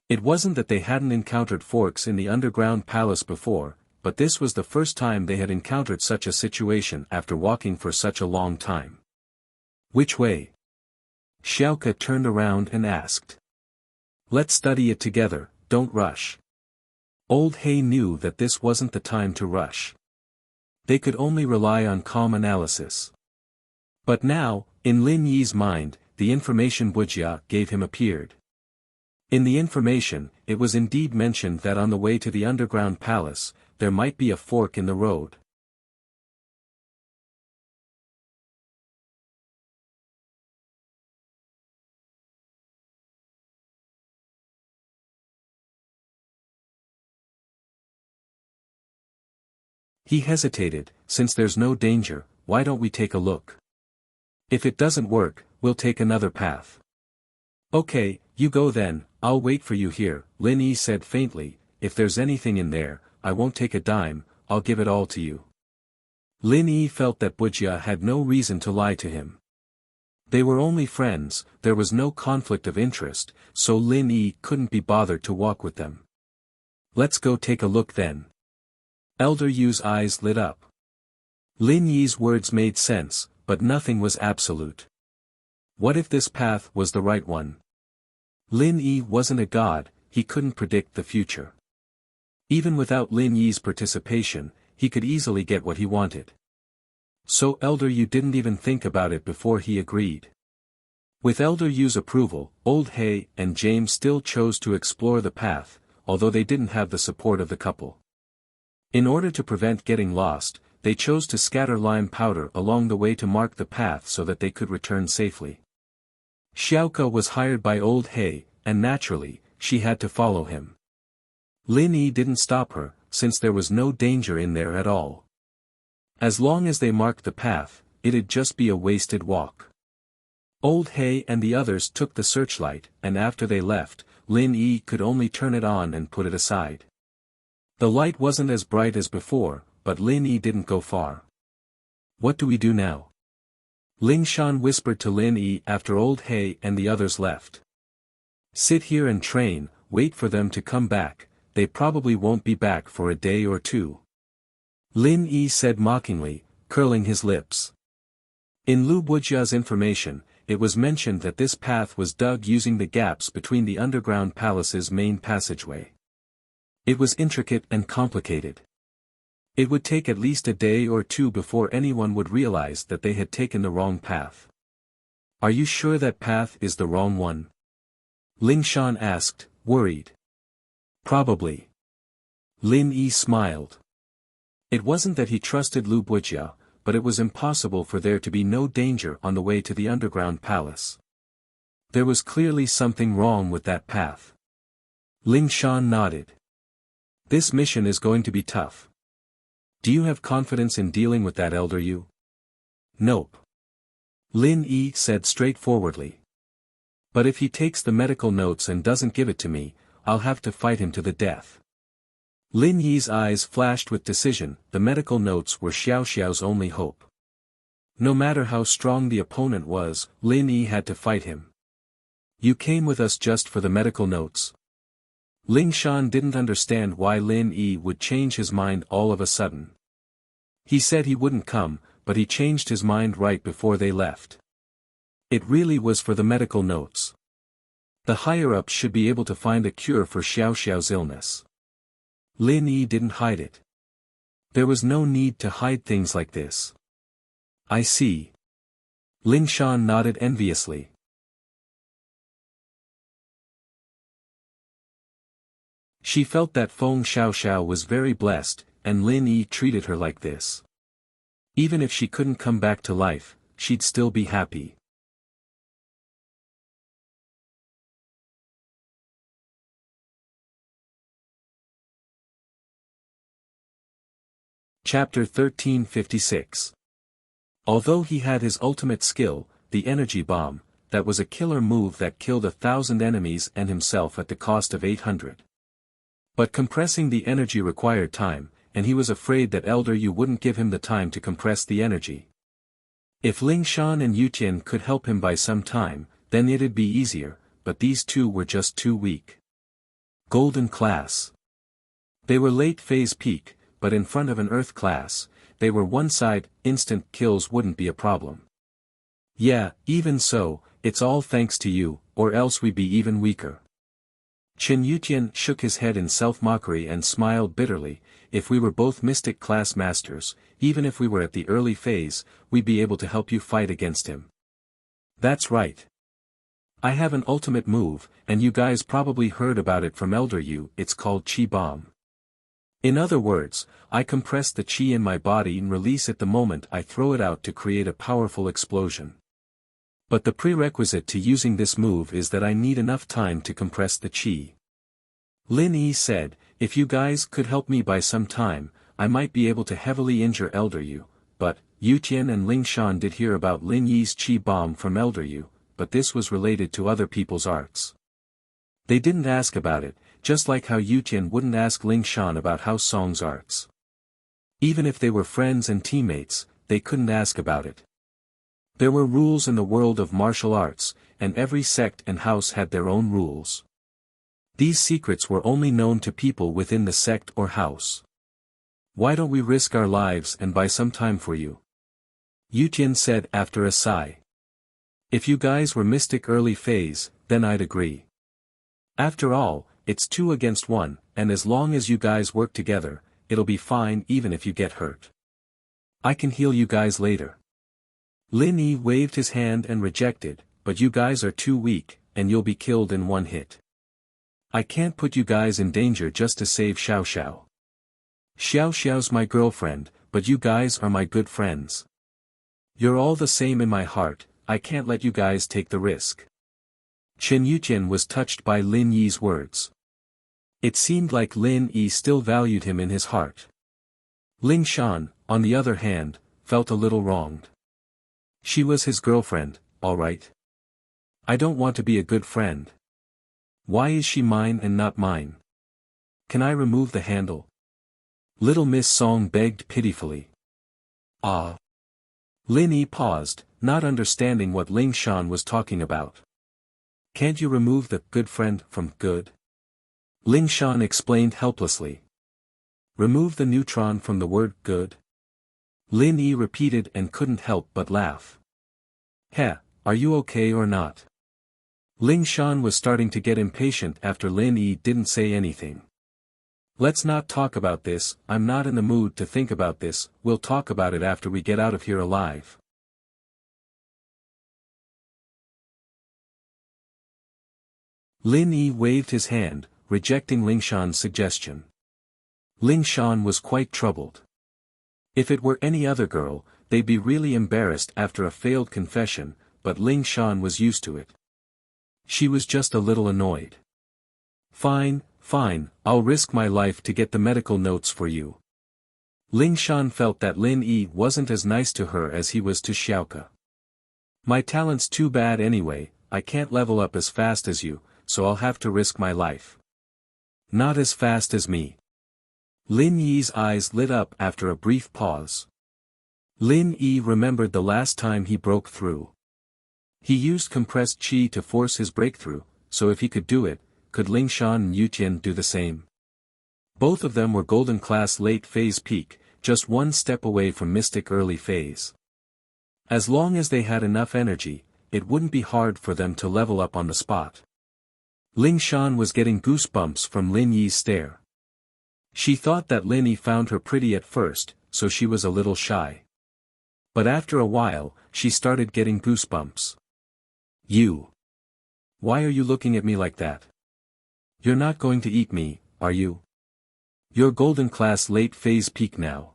It wasn't that they hadn't encountered forks in the underground palace before, but this was the first time they had encountered such a situation after walking for such a long time. Which way? Xiaoka turned around and asked. Let's study it together, don't rush. Old Hay knew that this wasn't the time to rush. They could only rely on calm analysis. But now, in Lin Yi's mind, the information Wuxia gave him appeared. In the information, it was indeed mentioned that on the way to the underground palace, there might be a fork in the road. He hesitated. Since there's no danger, why don't we take a look? If it doesn't work, we'll take another path. Okay, you go then, I'll wait for you here, Lin Yi said faintly. If there's anything in there, I won't take a dime, I'll give it all to you. Lin Yi felt that Wuxia had no reason to lie to him. They were only friends, there was no conflict of interest, so Lin Yi couldn't be bothered to walk with them. Let's go take a look then. Elder Yu's eyes lit up. Lin Yi's words made sense, but nothing was absolute. What if this path was the right one? Lin Yi wasn't a god, he couldn't predict the future. Even without Lin Yi's participation, he could easily get what he wanted. So Elder Yu didn't even think about it before he agreed. With Elder Yu's approval, Old Hay and James still chose to explore the path, although they didn't have the support of the couple. In order to prevent getting lost, they chose to scatter lime powder along the way to mark the path so that they could return safely. Xiaoka was hired by Old Hay, and naturally, she had to follow him. Lin Yi didn't stop her, since there was no danger in there at all. As long as they marked the path, it'd just be a wasted walk. Old Hay and the others took the searchlight, and after they left, Lin Yi could only turn it on and put it aside. The light wasn't as bright as before, but Lin Yi didn't go far. What do we do now? Ling Shan whispered to Lin Yi after Old Hay and the others left. Sit here and train, wait for them to come back, they probably won't be back for a day or two. Lin Yi said mockingly, curling his lips. In Lu Wujia's information, it was mentioned that this path was dug using the gaps between the underground palace's main passageway. It was intricate and complicated. It would take at least a day or two before anyone would realize that they had taken the wrong path. Are you sure that path is the wrong one? Ling Shan asked, worried. Probably. Lin Yi smiled. It wasn't that he trusted Lu Bujia, but it was impossible for there to be no danger on the way to the underground palace. There was clearly something wrong with that path. Ling Shan nodded. This mission is going to be tough. Do you have confidence in dealing with that Elder Yu? Nope. Lin Yi said straightforwardly. But if he takes the medical notes and doesn't give it to me, I'll have to fight him to the death. Lin Yi's eyes flashed with decision, the medical notes were Xiao Xiao's only hope. No matter how strong the opponent was, Lin Yi had to fight him. You came with us just for the medical notes. Ling Shan didn't understand why Lin Yi would change his mind all of a sudden. He said he wouldn't come, but he changed his mind right before they left. It really was for the medical notes. The higher-ups should be able to find a cure for Xiao Xiao's illness. Lin Yi didn't hide it. There was no need to hide things like this. I see. Ling Shan nodded enviously. She felt that Feng Xiaoxiao was very blessed, and Lin Yi treated her like this. Even if she couldn't come back to life, she'd still be happy. Chapter 1356. Although he had his ultimate skill, the energy bomb, that was a killer move that killed 1,000 enemies and himself at the cost of 800. But compressing the energy required time, and he was afraid that Elder Yu wouldn't give him the time to compress the energy. If Ling Shan and Yu Tian could help him by some time, then it'd be easier, but these two were just too weak. Golden class. They were late phase peak, but in front of an Earth class, they were one side, instant kills wouldn't be a problem. Yeah, even so, it's all thanks to you, or else we'd be even weaker. Qin Yutian shook his head in self-mockery and smiled bitterly. If we were both mystic class masters, even if we were at the early phase, we'd be able to help you fight against him. That's right. I have an ultimate move, and you guys probably heard about it from Elder Yu. It's called Qi Bomb. In other words, I compress the qi in my body and release it the moment I throw it out to create a powerful explosion. But the prerequisite to using this move is that I need enough time to compress the qi. Lin Yi said, if you guys could help me by some time, I might be able to heavily injure Elder Yu, but, Yu Tian and Ling Shan did hear about Lin Yi's qi bomb from Elder Yu, but this was related to other people's arts. They didn't ask about it, just like how Yu Tian wouldn't ask Ling Shan about Hao Song's arts. Even if they were friends and teammates, they couldn't ask about it. There were rules in the world of martial arts, and every sect and house had their own rules. These secrets were only known to people within the sect or house. Why don't we risk our lives and buy some time for you? Yu Tian said after a sigh. If you guys were mystic early phase, then I'd agree. After all, it's 2 against 1, and as long as you guys work together, it'll be fine even if you get hurt. I can heal you guys later. Lin Yi waved his hand and rejected, but you guys are too weak, and you'll be killed in one hit. I can't put you guys in danger just to save Xiao Xiao. Xiao Xiao's my girlfriend, but you guys are my good friends. You're all the same in my heart, I can't let you guys take the risk. Qin Yutian was touched by Lin Yi's words. It seemed like Lin Yi still valued him in his heart. Ling Shan, on the other hand, felt a little wronged. She was his girlfriend, all right. I don't want to be a good friend. Why is she mine and not mine? Can I remove the handle? Little Miss Song begged pitifully. Ah. Lin Yi paused, not understanding what Ling Shan was talking about. Can't you remove the good friend from good? Ling Shan explained helplessly. Remove the neutron from the word good? Lin Yi repeated and couldn't help but laugh. Heh, are you okay or not? Ling Shan was starting to get impatient after Lin Yi didn't say anything. Let's not talk about this, I'm not in the mood to think about this, we'll talk about it after we get out of here alive. Lin Yi waved his hand, rejecting Ling Shan's suggestion. Ling Shan was quite troubled. If it were any other girl, they'd be really embarrassed after a failed confession, but Ling Shan was used to it. She was just a little annoyed. Fine, I'll risk my life to get the medical notes for you. Ling Shan felt that Lin Yi wasn't as nice to her as he was to Xiaoke. My talent's too bad anyway, I can't level up as fast as you, so I'll have to risk my life. Not as fast as me. Lin Yi's eyes lit up after a brief pause. Lin Yi remembered the last time he broke through. He used compressed qi to force his breakthrough, so if he could do it, could Ling Shan and Yu Tian do the same? Both of them were golden class late phase peak, just one step away from mystic early phase. As long as they had enough energy, it wouldn't be hard for them to level up on the spot. Ling Shan was getting goosebumps from Lin Yi's stare. She thought that Lin Yi found her pretty at first, so she was a little shy. But after a while, she started getting goosebumps. You. Why are you looking at me like that? You're not going to eat me, are you? You're golden class late phase peak now.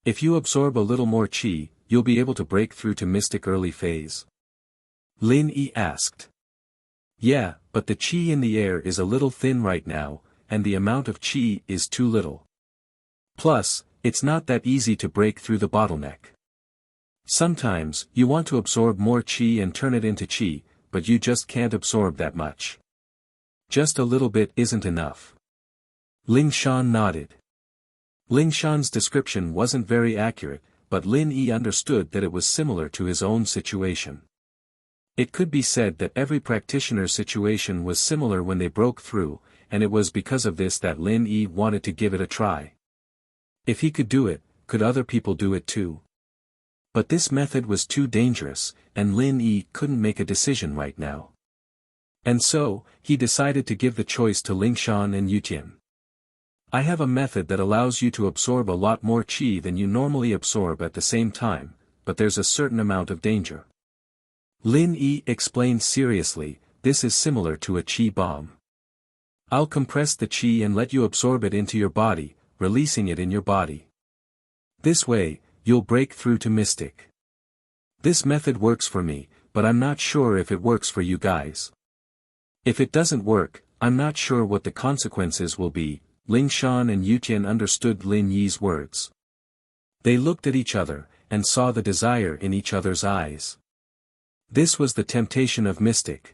If you absorb a little more qi, you'll be able to break through to mystic early phase. Lin Yi asked. Yeah, but the qi in the air is a little thin right now, and the amount of qi is too little. Plus, it's not that easy to break through the bottleneck. Sometimes, you want to absorb more qi and turn it into qi, but you just can't absorb that much. Just a little bit isn't enough. Ling Shan nodded. Ling Shan's description wasn't very accurate, but Lin Yi understood that it was similar to his own situation. It could be said that every practitioner's situation was similar when they broke through, and it was because of this that Lin Yi wanted to give it a try. If he could do it, could other people do it too? But this method was too dangerous, and Lin Yi couldn't make a decision right now. And so, he decided to give the choice to Ling Shan and Yutian. I have a method that allows you to absorb a lot more qi than you normally absorb at the same time, but there's a certain amount of danger. Lin Yi explained seriously, this is similar to a qi bomb. I'll compress the qi and let you absorb it into your body, releasing it in your body. This way, you'll break through to mystic. This method works for me, but I'm not sure if it works for you guys. If it doesn't work, I'm not sure what the consequences will be. Ling Shan and Yutian understood Lin Yi's words. They looked at each other, and saw the desire in each other's eyes. This was the temptation of mystic.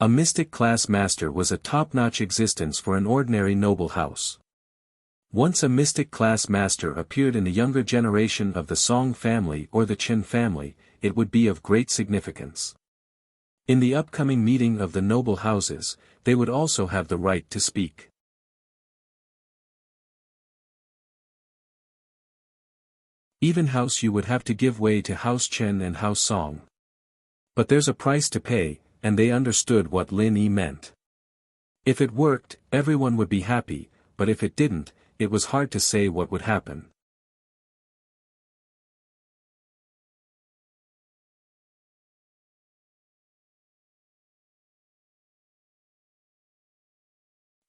A mystic class master was a top-notch existence for an ordinary noble house. Once a mystic class master appeared in the younger generation of the Song family or the Qin family, it would be of great significance. In the upcoming meeting of the noble houses, they would also have the right to speak. Even House Yu would have to give way to House Chen and House Song. But there's a price to pay, and they understood what Lin Yi meant. If it worked, everyone would be happy, but if it didn't, it was hard to say what would happen.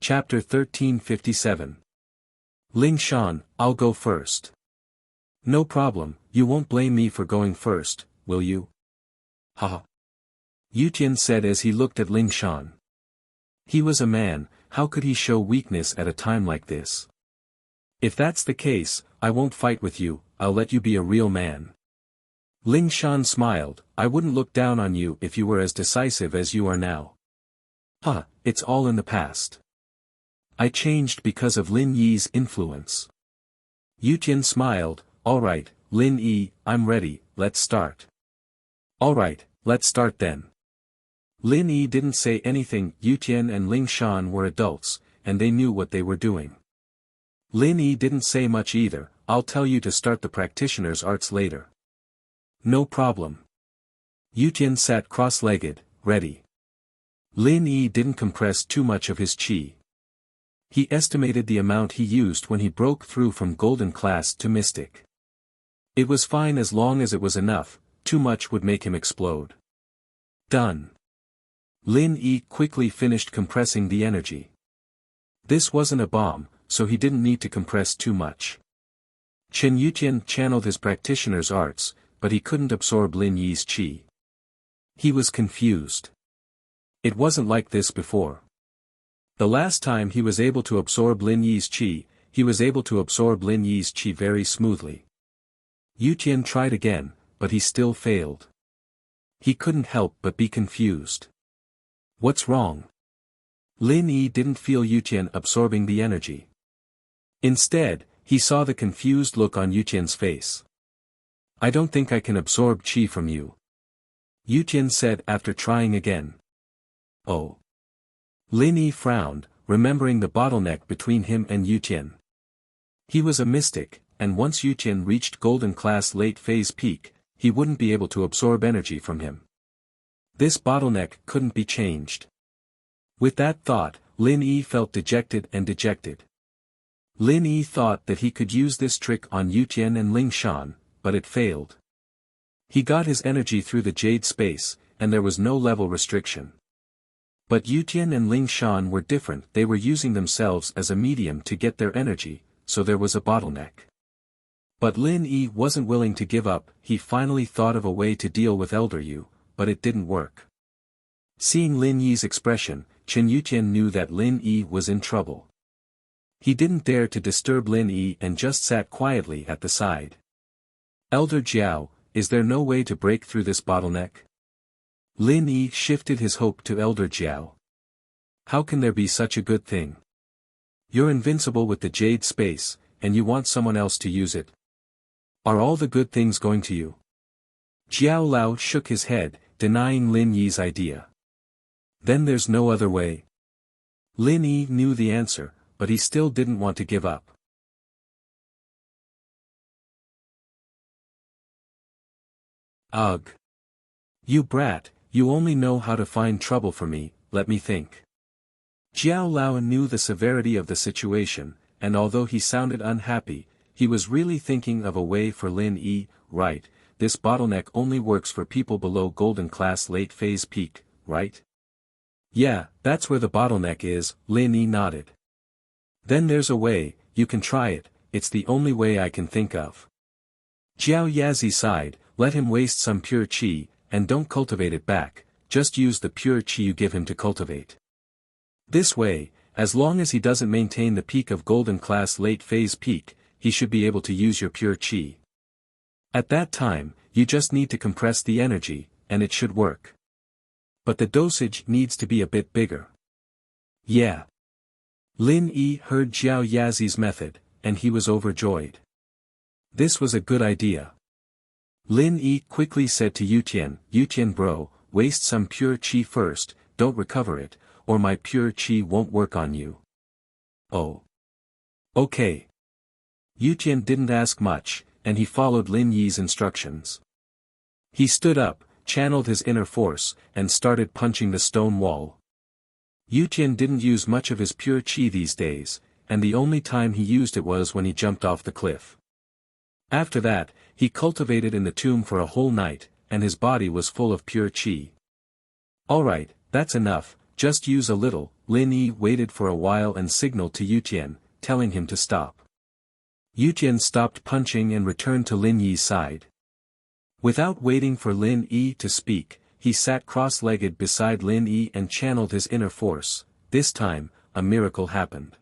Chapter 1357. Ling Shan, I'll go first. No problem, you won't blame me for going first, will you? Haha. Yutian said as he looked at Ling Shan. He was a man, how could he show weakness at a time like this? If that's the case, I won't fight with you, I'll let you be a real man. Ling Shan smiled, I wouldn't look down on you if you were as decisive as you are now. It's all in the past. I changed because of Lin Yi's influence. Yutian smiled, alright, Lin Yi, I'm ready, let's start. Alright, let's start then. Lin Yi didn't say anything. Yutian and Ling Shan were adults, and they knew what they were doing. Lin Yi didn't say much either, I'll tell you to start the practitioner's arts later. No problem. Yutian sat cross-legged, ready. Lin Yi didn't compress too much of his qi. He estimated the amount he used when he broke through from golden class to mystic. It was fine as long as it was enough, too much would make him explode. Done. Lin Yi quickly finished compressing the energy. This wasn't a bomb, so he didn't need to compress too much. Chen Yutian channeled his practitioner's arts, but he couldn't absorb Lin Yi's qi. He was confused. It wasn't like this before. The last time he was able to absorb Lin Yi's qi, he was able to absorb Lin Yi's qi very smoothly. Yutian tried again, but he still failed. He couldn't help but be confused. What's wrong? Lin Yi didn't feel Yutian absorbing the energy. Instead, he saw the confused look on Yutian's face. I don't think I can absorb qi from you. Yutian said after trying again. Oh. Lin Yi frowned, remembering the bottleneck between him and Yutian. He was a mystic, and once Yutian reached golden class late phase peak, he wouldn't be able to absorb energy from him. This bottleneck couldn't be changed. With that thought, Lin Yi felt dejected and dejected. Lin Yi thought that he could use this trick on Yutian and Ling Shan, but it failed. He got his energy through the jade space, and there was no level restriction. But Yutian and Ling Shan were different. They were using themselves as a medium to get their energy, so there was a bottleneck. But Lin Yi wasn't willing to give up. He finally thought of a way to deal with Elder Yu, but it didn't work. Seeing Lin Yi's expression, Chen Yutian knew that Lin Yi was in trouble. He didn't dare to disturb Lin Yi and just sat quietly at the side. Elder Jiao, is there no way to break through this bottleneck? Lin Yi shifted his hope to Elder Jiao. How can there be such a good thing? You're invincible with the jade space, and you want someone else to use it. Are all the good things going to you? Jiao Lao shook his head, denying Lin Yi's idea. Then there's no other way. Lin Yi knew the answer, but he still didn't want to give up. Ugh! You brat, you only know how to find trouble for me, let me think. Jiao Lao knew the severity of the situation, and although he sounded unhappy, he was really thinking of a way for Lin Yi. Right, this bottleneck only works for people below golden class late phase peak, right? Yeah, that's where the bottleneck is, Lin Yi nodded. Then there's a way, you can try it, it's the only way I can think of. Jiao Yazi sighed, let him waste some pure qi, and don't cultivate it back, just use the pure qi you give him to cultivate. This way, as long as he doesn't maintain the peak of golden class late phase peak, he should be able to use your pure qi. At that time, you just need to compress the energy, and it should work. But the dosage needs to be a bit bigger. Yeah. Lin Yi heard Jiao Yazi's method, and he was overjoyed. This was a good idea. Lin Yi quickly said to Yutian bro, waste some pure qi first, don't recover it, or my pure qi won't work on you. Oh. Okay. Yutian didn't ask much, and he followed Lin Yi's instructions. He stood up, channeled his inner force, and started punching the stone wall. Yutian didn't use much of his pure qi these days, and the only time he used it was when he jumped off the cliff. After that, he cultivated in the tomb for a whole night, and his body was full of pure qi. Alright, that's enough, just use a little. Lin Yi waited for a while and signaled to Yutian, telling him to stop. Yutian stopped punching and returned to Lin Yi's side. Without waiting for Lin Yi to speak, he sat cross-legged beside Lin Yi and channeled his inner force. This time, a miracle happened.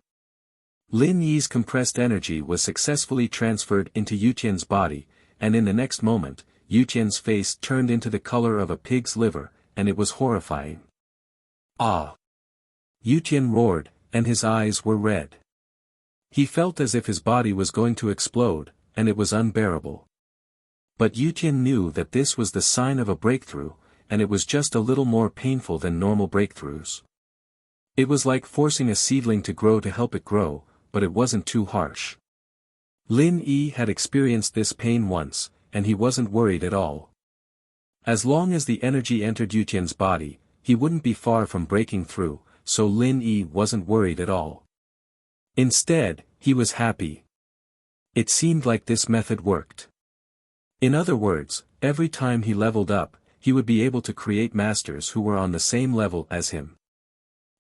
Lin Yi's compressed energy was successfully transferred into Yutian's body, and in the next moment, Yutian's face turned into the color of a pig's liver, and it was horrifying. Ah! Yutian roared, and his eyes were red. He felt as if his body was going to explode, and it was unbearable. But Yutian knew that this was the sign of a breakthrough, and it was just a little more painful than normal breakthroughs. It was like forcing a seedling to grow to help it grow, but it wasn't too harsh. Lin Yi had experienced this pain once, and he wasn't worried at all. As long as the energy entered Yutian's body, he wouldn't be far from breaking through, so Lin Yi wasn't worried at all. Instead, he was happy. It seemed like this method worked. In other words, every time he leveled up, he would be able to create masters who were on the same level as him.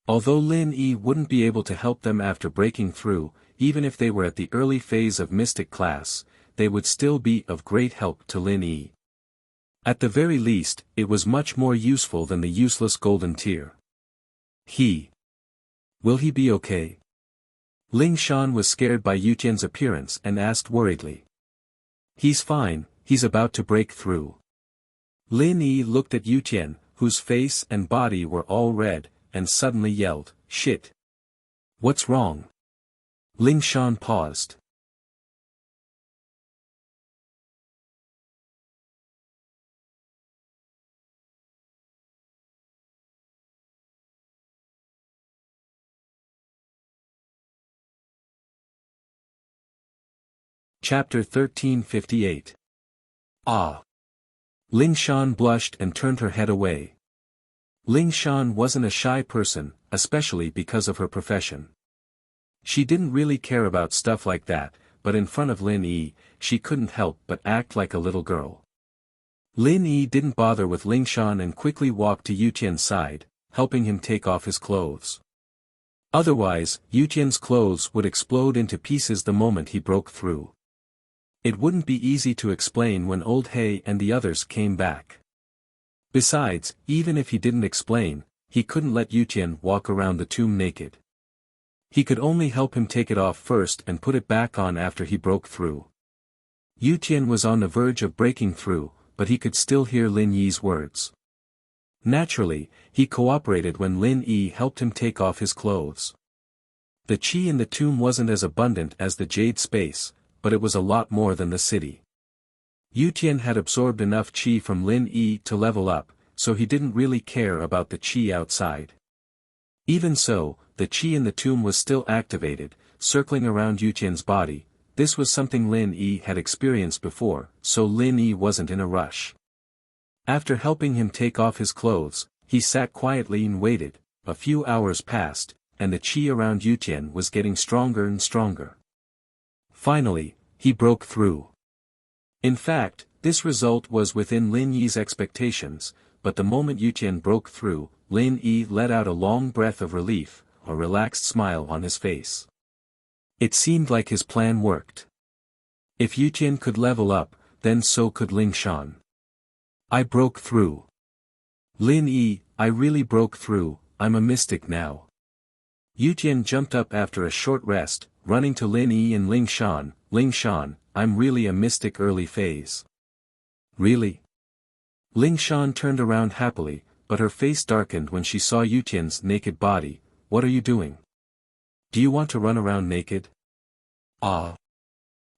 Although Lin Yi wouldn't be able to help them after breaking through, even if they were at the early phase of mystic class, they would still be of great help to Lin Yi. At the very least, it was much more useful than the useless golden tier. Will he be okay? Ling Shan was scared by Yutian's appearance and asked worriedly. He's fine, he's about to break through. Lin Yi looked at Yutian, whose face and body were all red, and suddenly yelled, "Shit! What's wrong?" Ling Shan paused. Chapter 1358. Ah! Ling Shan blushed and turned her head away. Ling Shan wasn't a shy person, especially because of her profession. She didn't really care about stuff like that, but in front of Lin Yi, she couldn't help but act like a little girl. Lin Yi didn't bother with Ling Shan and quickly walked to Yutian's side, helping him take off his clothes. Otherwise, Yutian's clothes would explode into pieces the moment he broke through. It wouldn't be easy to explain when Old Hay and the others came back. Besides, even if he didn't explain, he couldn't let Yutian walk around the tomb naked. He could only help him take it off first and put it back on after he broke through. Yutian was on the verge of breaking through, but he could still hear Lin Yi's words. Naturally, he cooperated when Lin Yi helped him take off his clothes. The qi in the tomb wasn't as abundant as the jade space, but it was a lot more than the city. Yutian had absorbed enough qi from Lin Yi to level up, so he didn't really care about the qi outside. Even so, the qi in the tomb was still activated, circling around Yutian's body. This was something Lin Yi had experienced before, so Lin Yi wasn't in a rush. After helping him take off his clothes, he sat quietly and waited. A few hours passed, and the qi around Yutian was getting stronger and stronger. Finally, he broke through. In fact, this result was within Lin Yi's expectations, but the moment Yutian broke through, Lin Yi let out a long breath of relief, a relaxed smile on his face. It seemed like his plan worked. If Yutian could level up, then so could Ling Shan. I broke through. Lin Yi, I really broke through, I'm a mystic now. Yutian jumped up after a short rest, running to Lin Yi and Ling Shan. Ling Shan, I'm really a mystic early phase. Really? Ling Shan turned around happily, but her face darkened when she saw Yutian's naked body. What are you doing? Do you want to run around naked? Ah.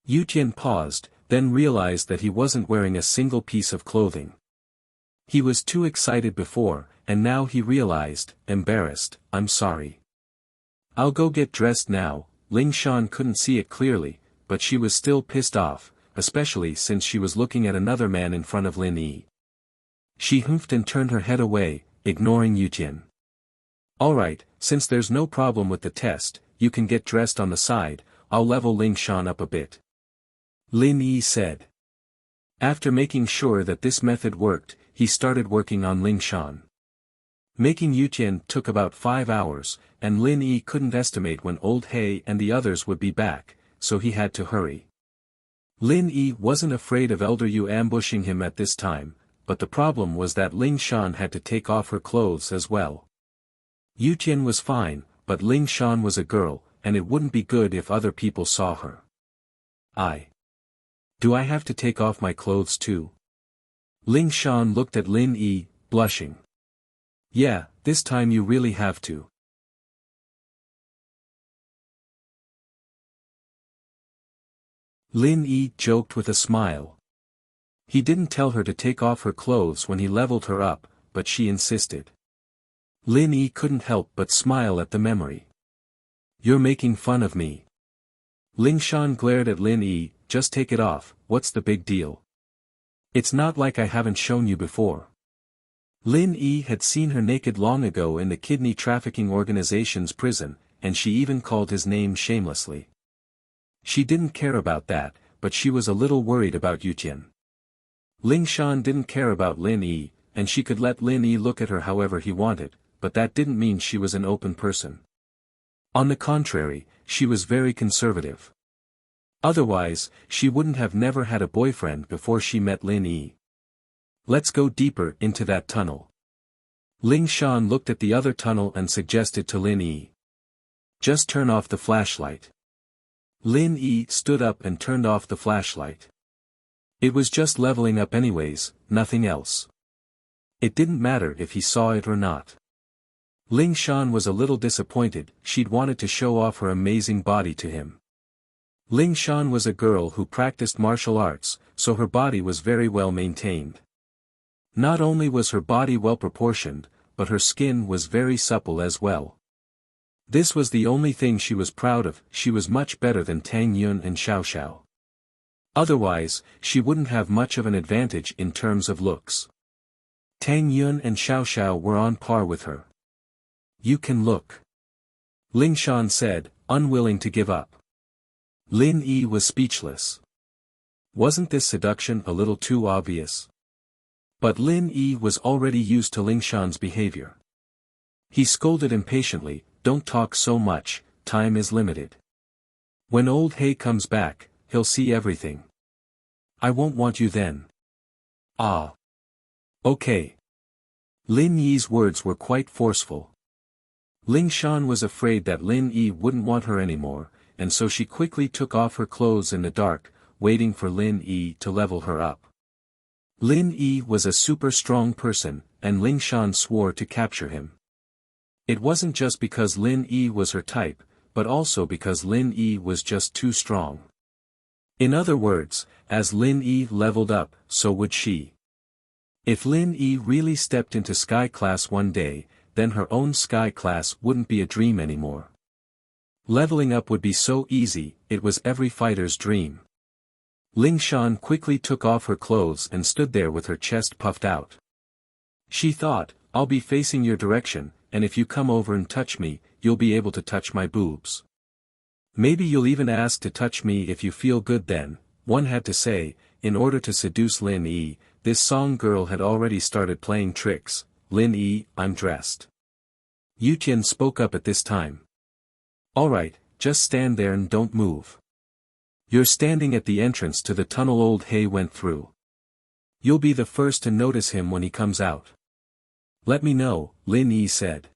Yutian paused, then realized that he wasn't wearing a single piece of clothing. He was too excited before, and now he realized, embarrassed, I'm sorry. I'll go get dressed now. Ling Shan couldn't see it clearly, but she was still pissed off, especially since she was looking at another man in front of Lin Yi. She humphed and turned her head away, ignoring Yutian. Alright, since there's no problem with the test, you can get dressed on the side, I'll level Ling Shan up a bit. Lin Yi said. After making sure that this method worked, he started working on Ling Shan. Making Yutian took about 5 hours, and Lin Yi couldn't estimate when Old He and the others would be back, so he had to hurry. Lin Yi wasn't afraid of Elder Yu ambushing him at this time, but the problem was that Ling Shan had to take off her clothes as well. Yutian was fine, but Ling Shan was a girl, and it wouldn't be good if other people saw her. Do I have to take off my clothes too? Ling Shan looked at Lin Yi, blushing. Yeah, this time you really have to. Lin Yi joked with a smile. He didn't tell her to take off her clothes when he leveled her up, but she insisted. Lin Yi couldn't help but smile at the memory. You're making fun of me. Ling Shan glared at Lin Yi, just take it off, what's the big deal? It's not like I haven't shown you before. Lin Yi had seen her naked long ago in the kidney trafficking organization's prison, and she even called his name shamelessly. She didn't care about that, but she was a little worried about Yutian. Ling Shan didn't care about Lin Yi, and she could let Lin Yi look at her however he wanted, but that didn't mean she was an open person. On the contrary, she was very conservative. Otherwise, she wouldn't have never had a boyfriend before she met Lin Yi. Let's go deeper into that tunnel. Ling Shan looked at the other tunnel and suggested to Lin Yi. Just turn off the flashlight. Lin Yi stood up and turned off the flashlight. It was just leveling up anyways, nothing else. It didn't matter if he saw it or not. Ling Shan was a little disappointed, she'd wanted to show off her amazing body to him. Ling Shan was a girl who practiced martial arts, so her body was very well maintained. Not only was her body well proportioned, but her skin was very supple as well. This was the only thing she was proud of. She was much better than Tang Yun and Xiao Xiao. Otherwise, she wouldn't have much of an advantage in terms of looks. Tang Yun and Xiao Xiao were on par with her. You can look. Ling Shan said, unwilling to give up. Lin Yi was speechless. Wasn't this seduction a little too obvious? But Lin Yi was already used to Ling Shan's behavior. He scolded impatiently, don't talk so much, time is limited. When Old He comes back, he'll see everything. I won't want you then. Ah. Okay. Lin Yi's words were quite forceful. Ling Shan was afraid that Lin Yi wouldn't want her anymore, and so she quickly took off her clothes in the dark, waiting for Lin Yi to level her up. Lin Yi was a super strong person, and Ling Shan swore to capture him. It wasn't just because Lin Yi was her type, but also because Lin Yi was just too strong. In other words, as Lin Yi leveled up, so would she. If Lin Yi really stepped into Sky Class one day, then her own Sky Class wouldn't be a dream anymore. Leveling up would be so easy, it was every fighter's dream. Ling Shan quickly took off her clothes and stood there with her chest puffed out. She thought, I'll be facing your direction, and if you come over and touch me, you'll be able to touch my boobs. Maybe you'll even ask to touch me if you feel good then, one had to say. In order to seduce Lin Yi, this song girl had already started playing tricks. Lin Yi, I'm dressed. Yu Tian spoke up at this time. Alright, just stand there and don't move. You're standing at the entrance to the tunnel old He went through. You'll be the first to notice him when he comes out. Let me know, Lin Yi said.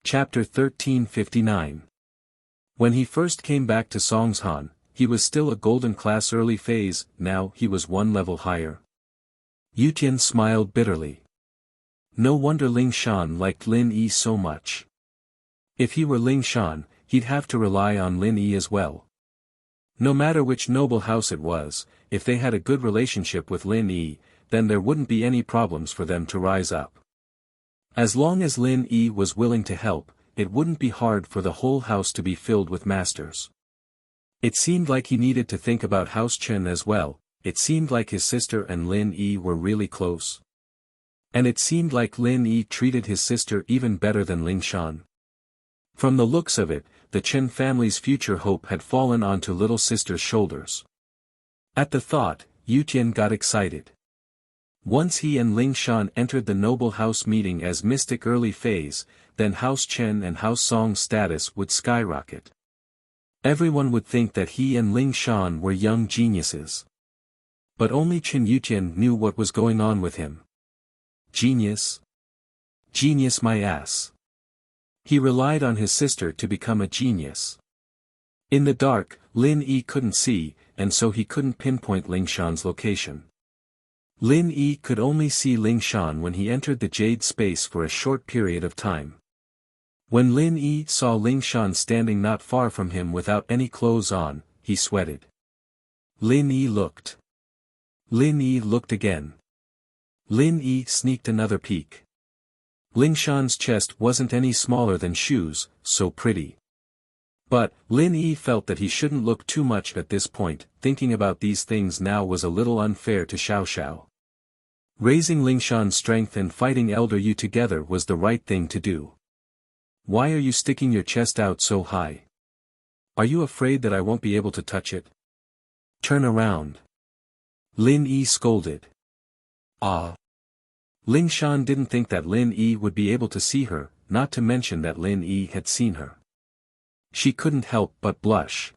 Chapter 1359. When he first came back to Songshan, he was still a golden class early phase, now he was one level higher. Yu Tian smiled bitterly. No wonder Ling Shan liked Lin Yi so much. If he were Ling Shan, he'd have to rely on Lin Yi as well. No matter which noble house it was, if they had a good relationship with Lin Yi, then there wouldn't be any problems for them to rise up. As long as Lin Yi was willing to help, it wouldn't be hard for the whole house to be filled with masters. It seemed like he needed to think about House Chen as well. It seemed like his sister and Lin Yi were really close. And it seemed like Lin Yi treated his sister even better than Ling Shan. From the looks of it, the Chen family's future hope had fallen onto little sister's shoulders. At the thought, Yu Tian got excited. Once he and Ling Shan entered the noble house meeting as mystic early phase, then House Chen and House Song's status would skyrocket. Everyone would think that he and Ling Shan were young geniuses. But only Chen Yutian knew what was going on with him. Genius? Genius my ass. He relied on his sister to become a genius. In the dark, Lin Yi couldn't see, and so he couldn't pinpoint Ling Shan's location. Lin Yi could only see Ling Shan when he entered the jade space for a short period of time. When Lin Yi saw Ling Shan standing not far from him without any clothes on, he sweated. Lin Yi looked. Lin Yi looked again. Lin Yi sneaked another peek. Ling Shan's chest wasn't any smaller than shoes, so pretty. But, Lin Yi felt that he shouldn't look too much at this point. Thinking about these things now was a little unfair to Xiao Xiao. Raising Ling Shan's strength and fighting Elder Yu together was the right thing to do. Why are you sticking your chest out so high? Are you afraid that I won't be able to touch it? Turn around. Lin Yi scolded. Ah. Ling Shan didn't think that Lin Yi would be able to see her, not to mention that Lin Yi had seen her. She couldn't help but blush.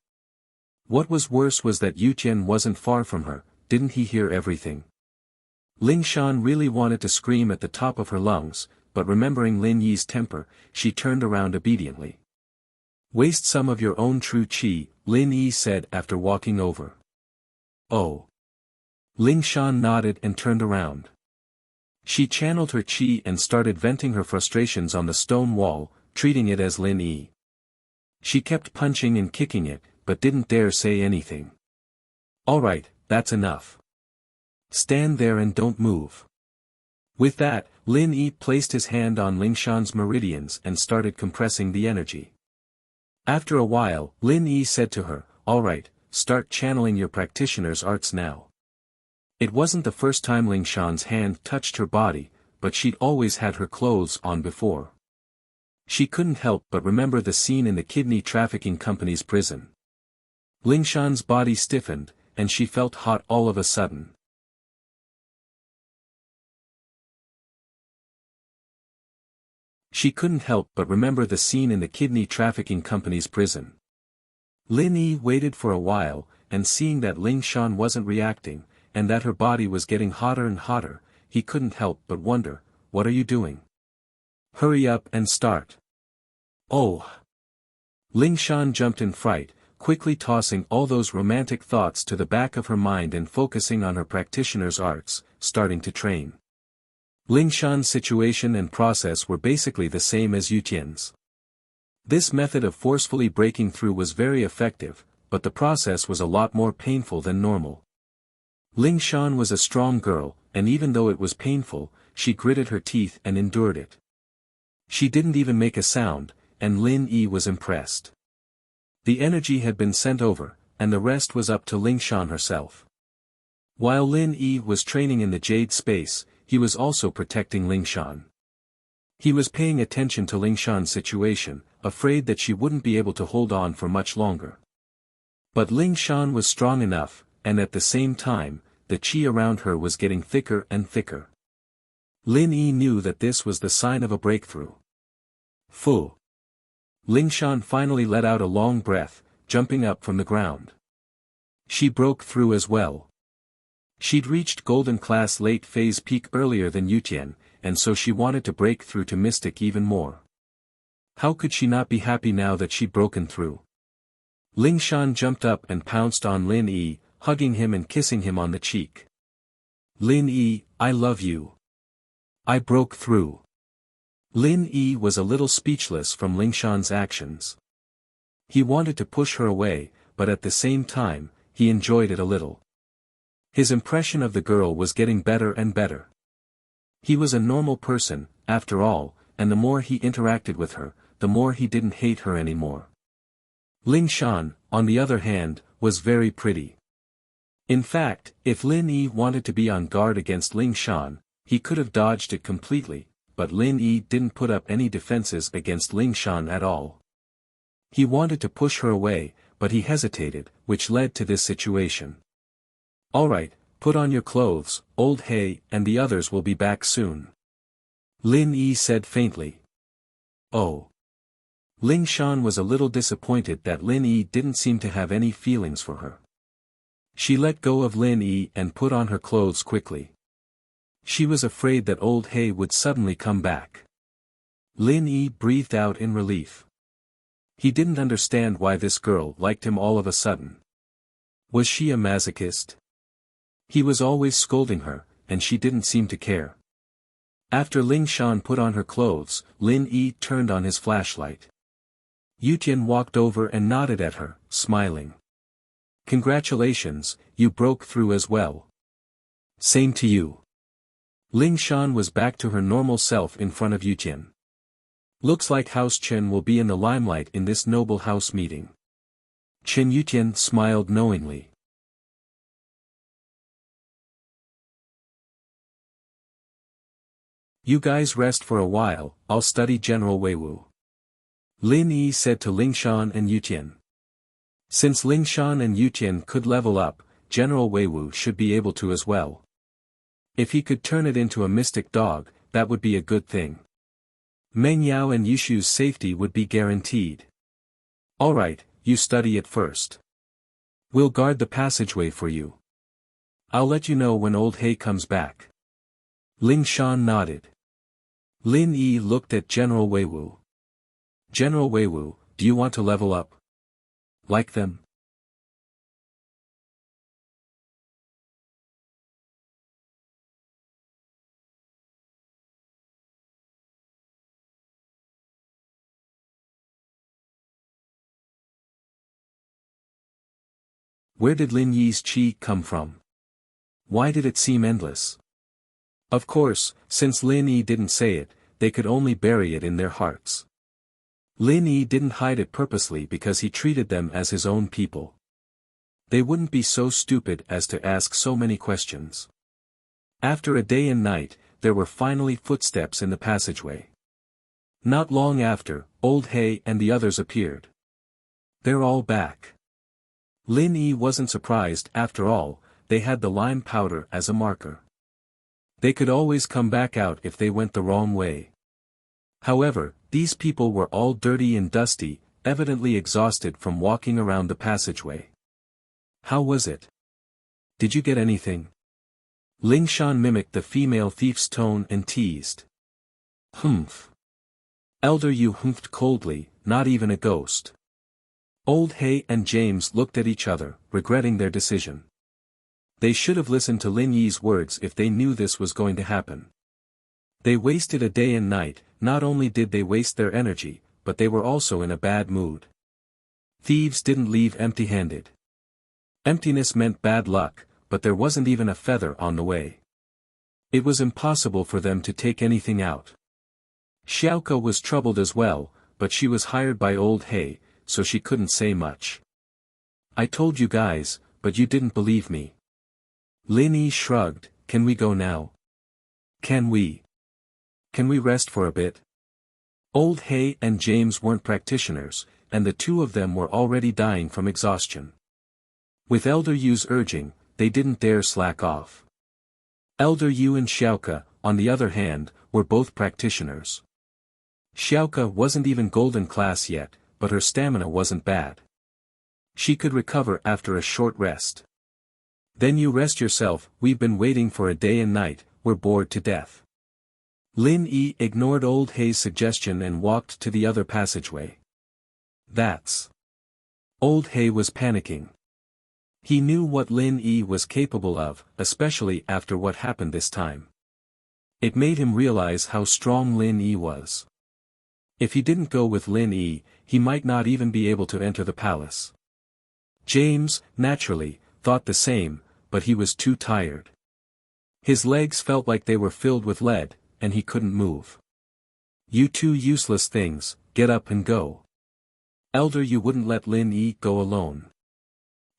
What was worse was that Yu Tian wasn't far from her. Didn't he hear everything? Ling Shan really wanted to scream at the top of her lungs, but remembering Lin Yi's temper, she turned around obediently. Waste some of your own true qi, Lin Yi said after walking over. Oh. Ling Shan nodded and turned around. She channeled her qi and started venting her frustrations on the stone wall, treating it as Lin Yi. She kept punching and kicking it, but didn't dare say anything. Alright, that's enough. Stand there and don't move. With that, Lin Yi placed his hand on Ling Shan's meridians and started compressing the energy. After a while, Lin Yi said to her, Alright, start channeling your practitioner's arts now. It wasn't the first time Ling Shan's hand touched her body, but she'd always had her clothes on before. She couldn't help but remember the scene in the kidney trafficking company's prison. Ling Shan's body stiffened, and she felt hot all of a sudden. She couldn't help but remember the scene in the kidney trafficking company's prison. Lin Yi waited for a while, and seeing that Ling Shan wasn't reacting, and that her body was getting hotter and hotter, he couldn't help but wonder, what are you doing? Hurry up and start. Oh! Ling Shan jumped in fright, quickly tossing all those romantic thoughts to the back of her mind and focusing on her practitioner's arts, starting to train. Ling Shan's situation and process were basically the same as Yutian's. This method of forcefully breaking through was very effective, but the process was a lot more painful than normal. Ling Shan was a strong girl, and even though it was painful, she gritted her teeth and endured it. She didn't even make a sound, and Lin Yi was impressed. The energy had been sent over, and the rest was up to Ling Shan herself. While Lin Yi was training in the Jade space, he was also protecting Ling Shan. He was paying attention to Ling Shan's situation, afraid that she wouldn't be able to hold on for much longer. But Ling Shan was strong enough, and at the same time, the qi around her was getting thicker and thicker. Lin Yi knew that this was the sign of a breakthrough. Fu. Ling Shan finally let out a long breath, jumping up from the ground. She broke through as well. She'd reached Golden Class late phase peak earlier than Yutian, and so she wanted to break through to Mystic even more. How could she not be happy now that she'd broken through? Ling Shan jumped up and pounced on Lin Yi, hugging him and kissing him on the cheek. Lin Yi, I love you. I broke through. Lin Yi was a little speechless from Ling Shan's actions. He wanted to push her away, but at the same time, he enjoyed it a little. His impression of the girl was getting better and better. He was a normal person, after all, and the more he interacted with her, the more he didn't hate her anymore. Ling Shan, on the other hand, was very pretty. In fact, if Lin Yi wanted to be on guard against Ling Shan, he could have dodged it completely, but Lin Yi didn't put up any defenses against Ling Shan at all. He wanted to push her away, but he hesitated, which led to this situation. Alright, put on your clothes, old He, and the others will be back soon. Lin Yi said faintly. Oh. Ling Shan was a little disappointed that Lin Yi didn't seem to have any feelings for her. She let go of Lin Yi and put on her clothes quickly. She was afraid that old He would suddenly come back. Lin Yi breathed out in relief. He didn't understand why this girl liked him all of a sudden. Was she a masochist? He was always scolding her, and she didn't seem to care. After Ling Shan put on her clothes, Lin Yi turned on his flashlight. Yutian walked over and nodded at her, smiling. Congratulations, you broke through as well. Same to you. Ling Shan was back to her normal self in front of Yutian. Looks like House Chen will be in the limelight in this noble house meeting. Chen Yutian smiled knowingly. You guys rest for a while, I'll study General Weiwu. Lin Yi said to Ling Shan and Yutian. Since Ling Shan and Yutian could level up, General Weiwu should be able to as well. If he could turn it into a mystic dog, that would be a good thing. Meng Yao and Yushu's safety would be guaranteed. Alright, you study it first. We'll guard the passageway for you. I'll let you know when old He comes back. Ling Shan nodded. Lin Yi looked at General Weiwu. General Weiwu, do you want to level up? Like them? Where did Lin Yi's qi come from? Why did it seem endless? Of course, since Lin Yi didn't say it, they could only bury it in their hearts. Lin Yi didn't hide it purposely because he treated them as his own people. They wouldn't be so stupid as to ask so many questions. After a day and night, there were finally footsteps in the passageway. Not long after, old He and the others appeared. They're all back. Lin Yi wasn't surprised after all, they had the lime powder as a marker. They could always come back out if they went the wrong way. However, these people were all dirty and dusty, evidently exhausted from walking around the passageway. How was it? Did you get anything? Ling Shan mimicked the female thief's tone and teased. Humph. Elder Yu humphed coldly, not even a ghost. Old Hay and James looked at each other, regretting their decision. They should have listened to Lin Yi's words if they knew this was going to happen. They wasted a day and night. Not only did they waste their energy, but they were also in a bad mood. Thieves didn't leave empty-handed. Emptiness meant bad luck, but there wasn't even a feather on the way. It was impossible for them to take anything out. Xiaoke was troubled as well, but she was hired by Old Hay, so she couldn't say much. I told you guys, but you didn't believe me. Lin Yi shrugged. Can we go now? Can we rest for a bit? Old Hay and James weren't practitioners, and the two of them were already dying from exhaustion. With Elder Yu's urging, they didn't dare slack off. Elder Yu and Xiaoke, on the other hand, were both practitioners. Xiaoke wasn't even golden class yet, but her stamina wasn't bad. She could recover after a short rest. Then you rest yourself. We've been waiting for a day and night, we're bored to death. Lin Yi ignored Old Hay's suggestion and walked to the other passageway. That's... Old Hay was panicking. He knew what Lin Yi was capable of, especially after what happened this time. It made him realize how strong Lin Yi was. If he didn't go with Lin Yi, he might not even be able to enter the palace. James, naturally, thought the same, but he was too tired. His legs felt like they were filled with lead, and he couldn't move. You two useless things, get up and go. Elder Yu wouldn't let Lin Yi go alone.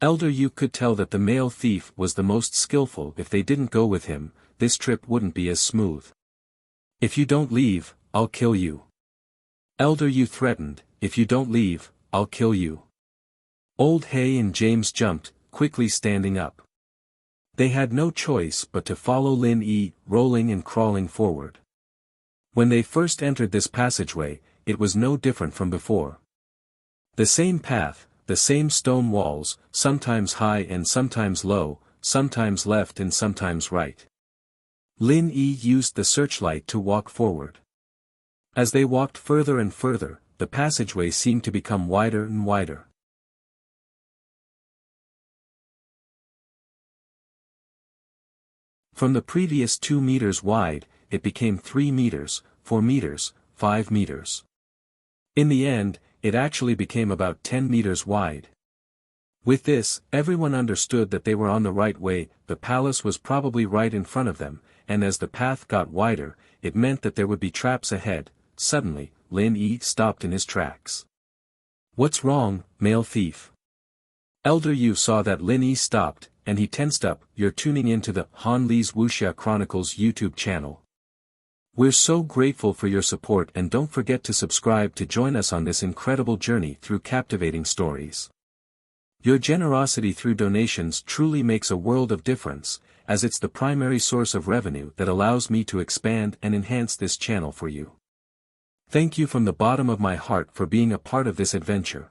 Elder Yu could tell that the male thief was the most skillful. If they didn't go with him, this trip wouldn't be as smooth. If you don't leave, I'll kill you. Elder Yu threatened, if you don't leave, I'll kill you. Old Hay and James jumped, quickly standing up. They had no choice but to follow Lin Yi, rolling and crawling forward. When they first entered this passageway, it was no different from before. The same path, the same stone walls, sometimes high and sometimes low, sometimes left and sometimes right. Lin Yi used the searchlight to walk forward. As they walked further and further, the passageway seemed to become wider and wider. From the previous 2 meters wide, it became 3 meters, 4 meters, 5 meters. In the end, it actually became about 10 meters wide. With this, everyone understood that they were on the right way. The palace was probably right in front of them, and as the path got wider, it meant that there would be traps ahead. Suddenly, Lin Yi stopped in his tracks. What's wrong, male thief? Elder Yu saw that Lin Yi stopped, and he tensed up. You're tuning into the Han Li's Wuxia Chronicles YouTube channel. We're so grateful for your support, and don't forget to subscribe to join us on this incredible journey through captivating stories. Your generosity through donations truly makes a world of difference, as it's the primary source of revenue that allows me to expand and enhance this channel for you. Thank you from the bottom of my heart for being a part of this adventure.